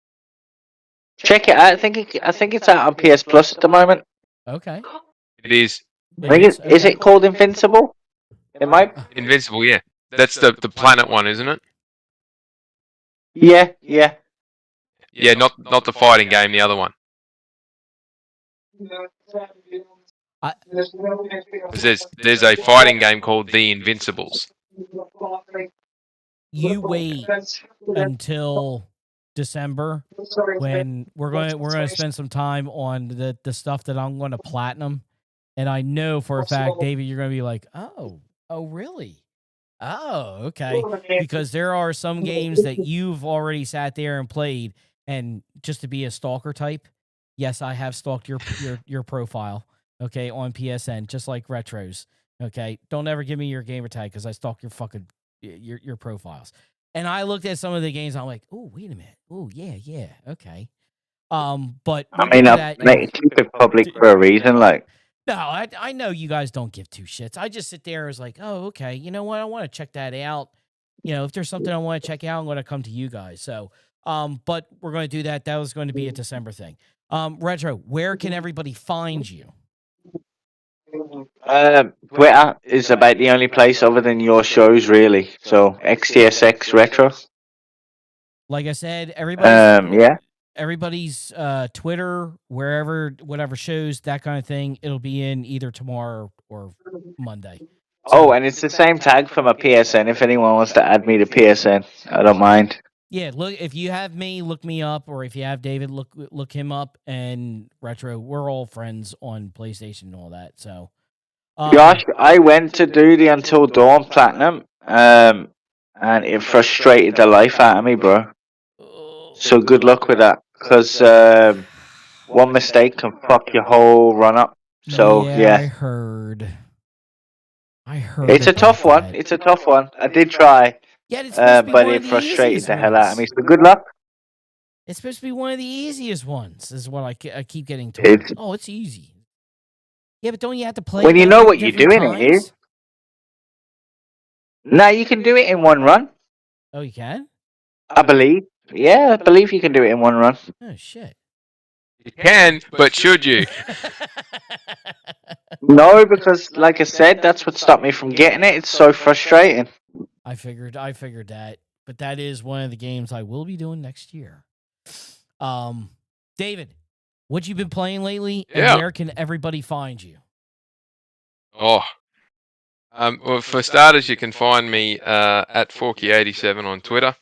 Check it out. I think it's out on PS Plus at the moment. Okay. It is Is it called Invincible? It might. Invincible, yeah. That's the planet one, isn't it? Yeah. Yeah, not the fighting game, the other one. There's a fighting game called The Invincibles. You wait until December when we're going to spend some time on the stuff that I'm going to platinum, and I know for a fact, David, you're going to be like, oh, really? Oh, okay. Because there are some games that you've already sat there and played, and just to be a stalker type, yes, I have stalked your profile, okay, on PSN, just like Retros, okay? Don't ever give me your gamer tag because I stalk your fucking your profiles. And I looked at some of the games, I'm like, oh, wait a minute. Oh, yeah, okay. But I mean, keep it public for a reason, like. no, I know you guys don't give two shits. I just sit there as like, oh, okay, you know what? I want to check that out. You know, if there's something I want to check out, I'm going to come to you guys. So, but we're going to do that. That was going to be a December thing. Retro, where can everybody find you? Twitter is about the only place other than your shows, really. So XTSX Retro. Like I said, everybody's yeah. Everybody's Twitter, wherever, whatever shows, that kind of thing, it'll be in either tomorrow or Monday. Oh, and it's the same tag for my PSN. If anyone wants to add me to PSN, I don't mind. Yeah, look, if you have me, look me up, or if you have David, look him up. And Retro, we're all friends on PlayStation and all that. So, Josh, I went to do the Until Dawn Platinum, and it frustrated the life out of me, bro. So good luck with that, because one mistake can fuck your whole run up. So yeah. I heard. It's a tough one. It's a tough one. I did try. Yeah, it's supposed to be but one it of the frustrated the hell ones. out of me. So good luck. It's supposed to be one of the easiest ones, is what I keep getting told. It's easy. Yeah, but don't you have to play? When you know what you're different doing, times? it is. No, you can do it in one run. Oh, you can? I believe. Yeah, I believe you can do it in one run. Oh shit. You can, but should you? No, because like I said, that's what stopped me from getting it. It's so frustrating. I figured that, but that is one of the games I will be doing next year. David, what you been playing lately, and where can everybody find you? Oh, well, for starters, you can find me at Forky87 on Twitter.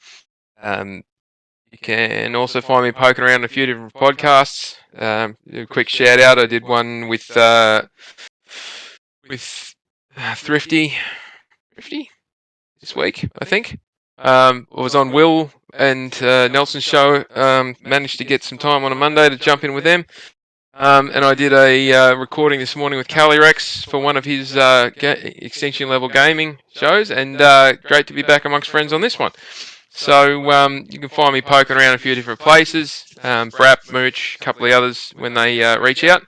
You can also find me poking around a few different podcasts. A quick shout out: I did one with Thrifty this week, I think. I was on Will and Nelson's show. Managed to get some time on a Monday to jump in with them. And I did a recording this morning with Calyrex for one of his Extinction Level Gaming shows, and great to be back amongst friends on this one. So you can find me poking around a few different places, Brap, Mooch, a couple of others when they reach out.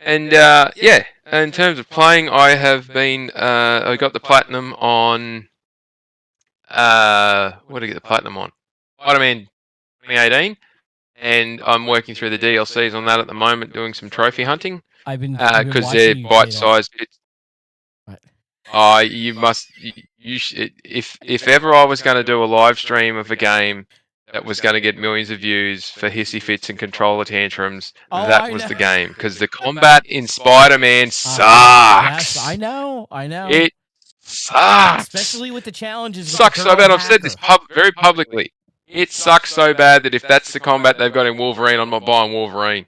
And yeah, in terms of playing, I have been, I got the platinum on, what did I get the platinum on? Spider-Man 2018. And I'm working through the DLCs on that at the moment, doing some trophy hunting. I've been because they're bite-sized bits. You must. If ever I was going to do a live stream of a game that was going to get millions of views for hissy fits and controller tantrums, that was the game. Because the combat in Spider-Man sucks. Yes, I know. It sucks. Especially with the challenges. Sucks so bad. I've said this very publicly. It sucks so bad that if that's the combat they've got in Wolverine, I'm not buying Wolverine.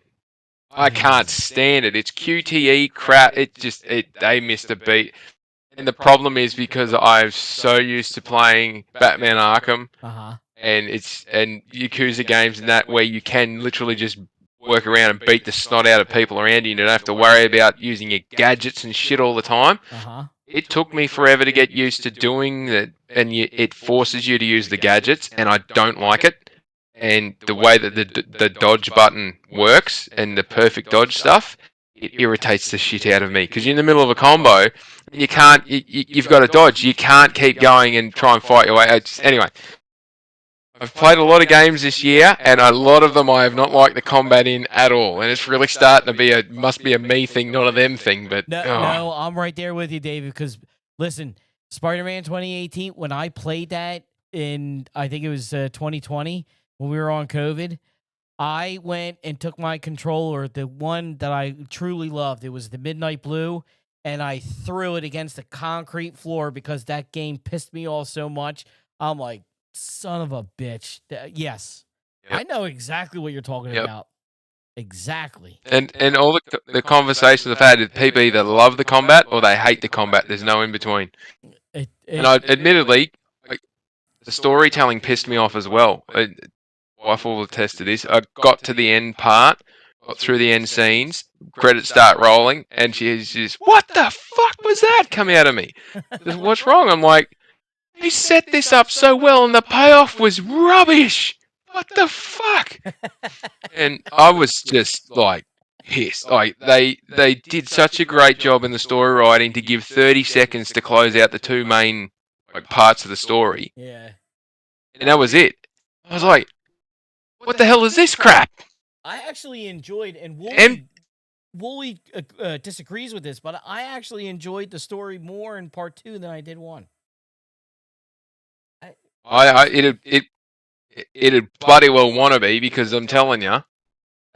I can't stand it. It's QTE crap. They missed a beat. And the problem is because I'm so used to playing Batman Arkham and Yakuza games and that where you can literally just work around and beat the snot out of people around you and you don't have to worry about using your gadgets and shit all the time. It took me forever to get used to doing that, and it forces you to use the gadgets, and I don't like it. And the way that the dodge button works and the perfect dodge stuff, it irritates the shit out of me. Because you're in the middle of a combo, you can't. You've got to dodge. You can't keep going and try and fight your way. Anyway, I've played a lot of games this year, and a lot of them I have not liked the combat in at all. And it's really starting to be must be a me thing, not a them thing. But no, I'm right there with you, David. Because listen, Spider-Man 2018, when I played that in, I think it was 2020 when we were on COVID, I went and took my controller, the one that I truly loved. It was the Midnight Blue, and I threw it against the concrete floor because that game pissed me off so much. I'm like, son of a bitch. Yes. Yep. I know exactly what you're talking about. Exactly. And all the conversations I've had with people either love the combat or they hate the combat. There's no in between. And admittedly, the storytelling pissed me off as well. Wife will attest to this. I got to the end part, got through the end scenes, credits start rolling, and she's just, what the fuck was that coming out of me? What's wrong? I'm like, they set this up so well and the payoff was rubbish. What the fuck? And I was just like pissed. Like they did such a great job in the story writing to give 30 seconds to close out the two main parts of the story. Yeah. And that was it. I was like, what the hell is this crap? I actually enjoyed, and Wooly disagrees with this, but I actually enjoyed the story more in part 2 than I did 1. It'd bloody well want to be, because I'm telling you,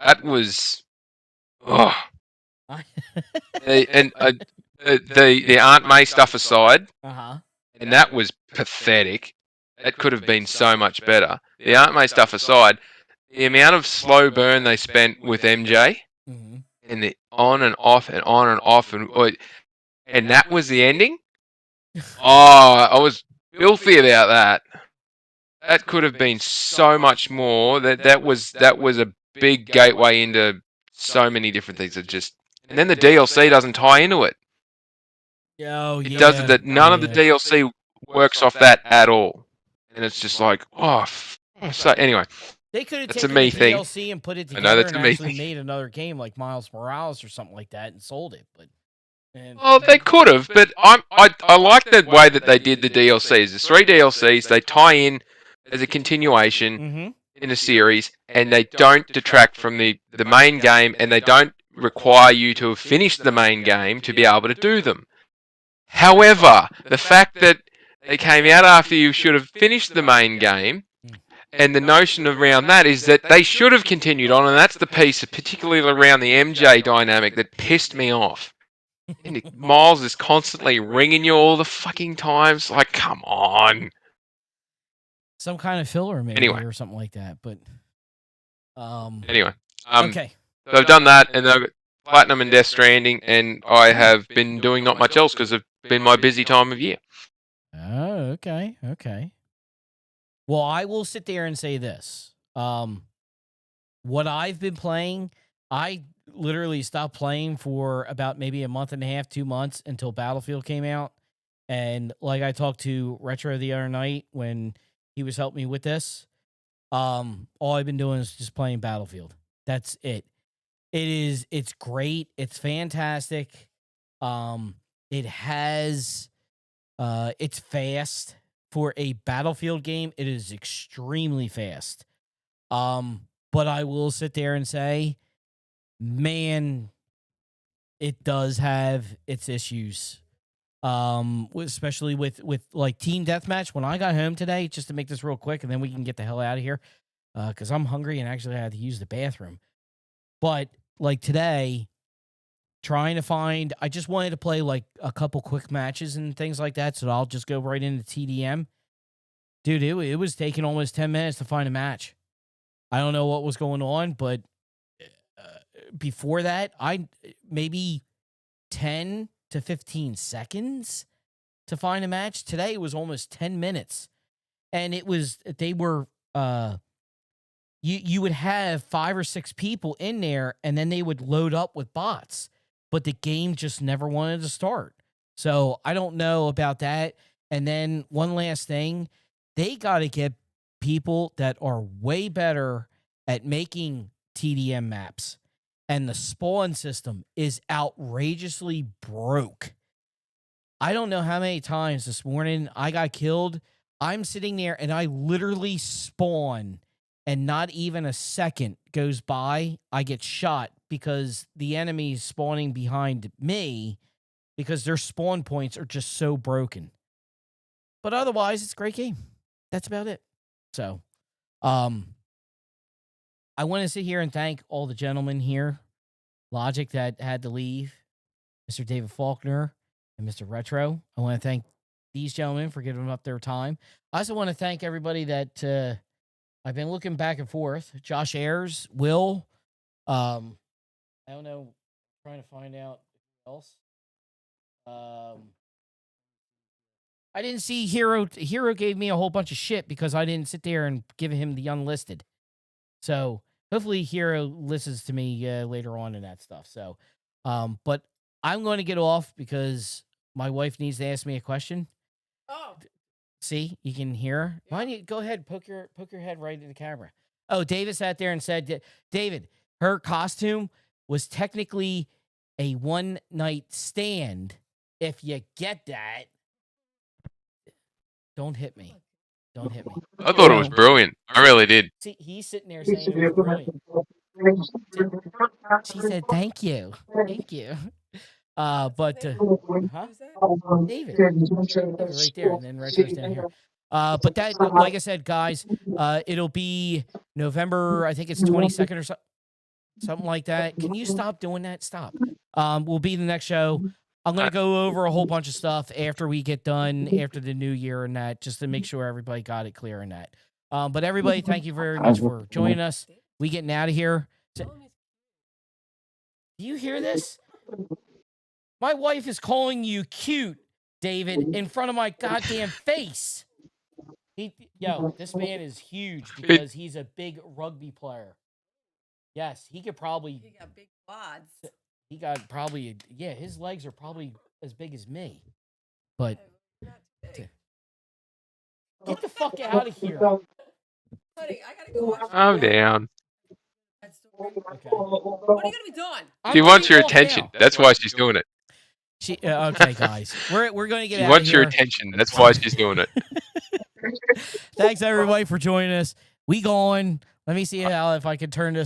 that was the Aunt May stuff aside, and that was pathetic. That could have been so much better. The Aunt May stuff aside, the amount of slow burn they spent with MJ, and the on and off and on and off, and that was the ending. I was filthy about that. That could have been so much more. That was a big gateway into so many different things. And then the DLC doesn't tie into it. It doesn't. That none of the DLC works off that at all. And it's just like, so anyway. They could have taken the DLC and put it together and actually made another game like Miles Morales or something like that and sold it. But they could have, but I like the way that they did the DLCs. There's 3 DLCs. They tie in as a continuation in a series, and they don't detract from the main game, and they don't require you to have finished the main game to be able to do them. However, the fact that they came out after you should have finished the main game, and the notion around that is that they should have continued on, and that's the piece, particularly around the MJ dynamic, that pissed me off. And Miles is constantly ringing you all the fucking times. Like, come on. Some kind of filler, maybe, or something like that. But anyway, okay. So I've done that, and I've got Platinum and Death Stranding, and I have been doing not much else because it's been my busy time of year. Oh, okay. Well, I will sit there and say this. What I've been playing, I literally stopped playing for about maybe a month and a half, 2 months until Battlefield came out. And like I talked to Retro the other night when he was helping me with this, all I've been doing is just playing Battlefield. That's it. It's great. It's fantastic. It has, it's fast. For a Battlefield game, it is extremely fast. But I will sit there and say, man, it does have its issues. Especially with like Team Deathmatch. When I got home today, just to make this real quick, and then we can get the hell out of here, because I'm hungry and actually I had to use the bathroom. But like today, trying to find, I just wanted to play like a couple quick matches and things like that, so I'll just go right into TDM. Dude, it was taking almost 10 minutes to find a match. I don't know what was going on, but before that, maybe 10 to 15 seconds to find a match. Today it was almost 10 minutes. And you would have 5 or 6 people in there, and then they would load up with bots, but the game just never wanted to start. So I don't know about that. And then one last thing, they got to get people that are way better at making TDM maps. And the spawn system is outrageously broke. I don't know how many times this morning I got killed. I'm sitting there and I literally spawn, and not even a second goes by, I get shot because the enemy's spawning behind me because their spawn points are just so broken. But otherwise, it's a great game. That's about it. So, I want to sit here and thank all the gentlemen here. Logiq that had to leave, Mr. David Faulkner, and Mr. Retro. I want to thank these gentlemen for giving up their time. I also want to thank everybody that I've been looking back and forth. Josh Ayers, Will. I don't know. I'm trying to find out who else. I didn't see Hero. Hero gave me a whole bunch of shit because I didn't sit there and give him the unlisted. So hopefully Hero listens to me later on in that stuff. So, but I'm going to get off because my wife needs to ask me a question. Oh. See, you can hear her. Why don't you go ahead, poke your head right into the camera. Oh, David sat there and said, David, her costume was technically a one-night stand. If you get that, don't hit me. Don't hit me. I thought it was brilliant. I really did. See, he's sitting there saying it was brilliant. She said, thank you. Thank you. Huh? David. Right there. And then Retro's down here. But that, like I said, guys, it'll be November, I think it's 22nd or something like that. Can you stop doing that? Stop. Will be the next show. I'm going to go over a whole bunch of stuff after we get done after the new year and that, just to make sure everybody got it clear in that. But everybody, thank you very much for joining us. We getting out of here. Do you hear this? My wife is calling you cute, David, in front of my goddamn face. This man is huge because he's a big rugby player. Yes, he could probably... He got big quads. He got probably... Yeah, his legs are probably as big as me. But... Get the fuck out of here. Honey, I gotta go watch... I'm down. Okay. What are you gonna be doing? She wants your attention. That's why she's doing it. Okay, guys. We're going to get out of here. She wants your attention. That's why she's doing it. Thanks, everybody, for joining us. We going. Let me see if I can turn this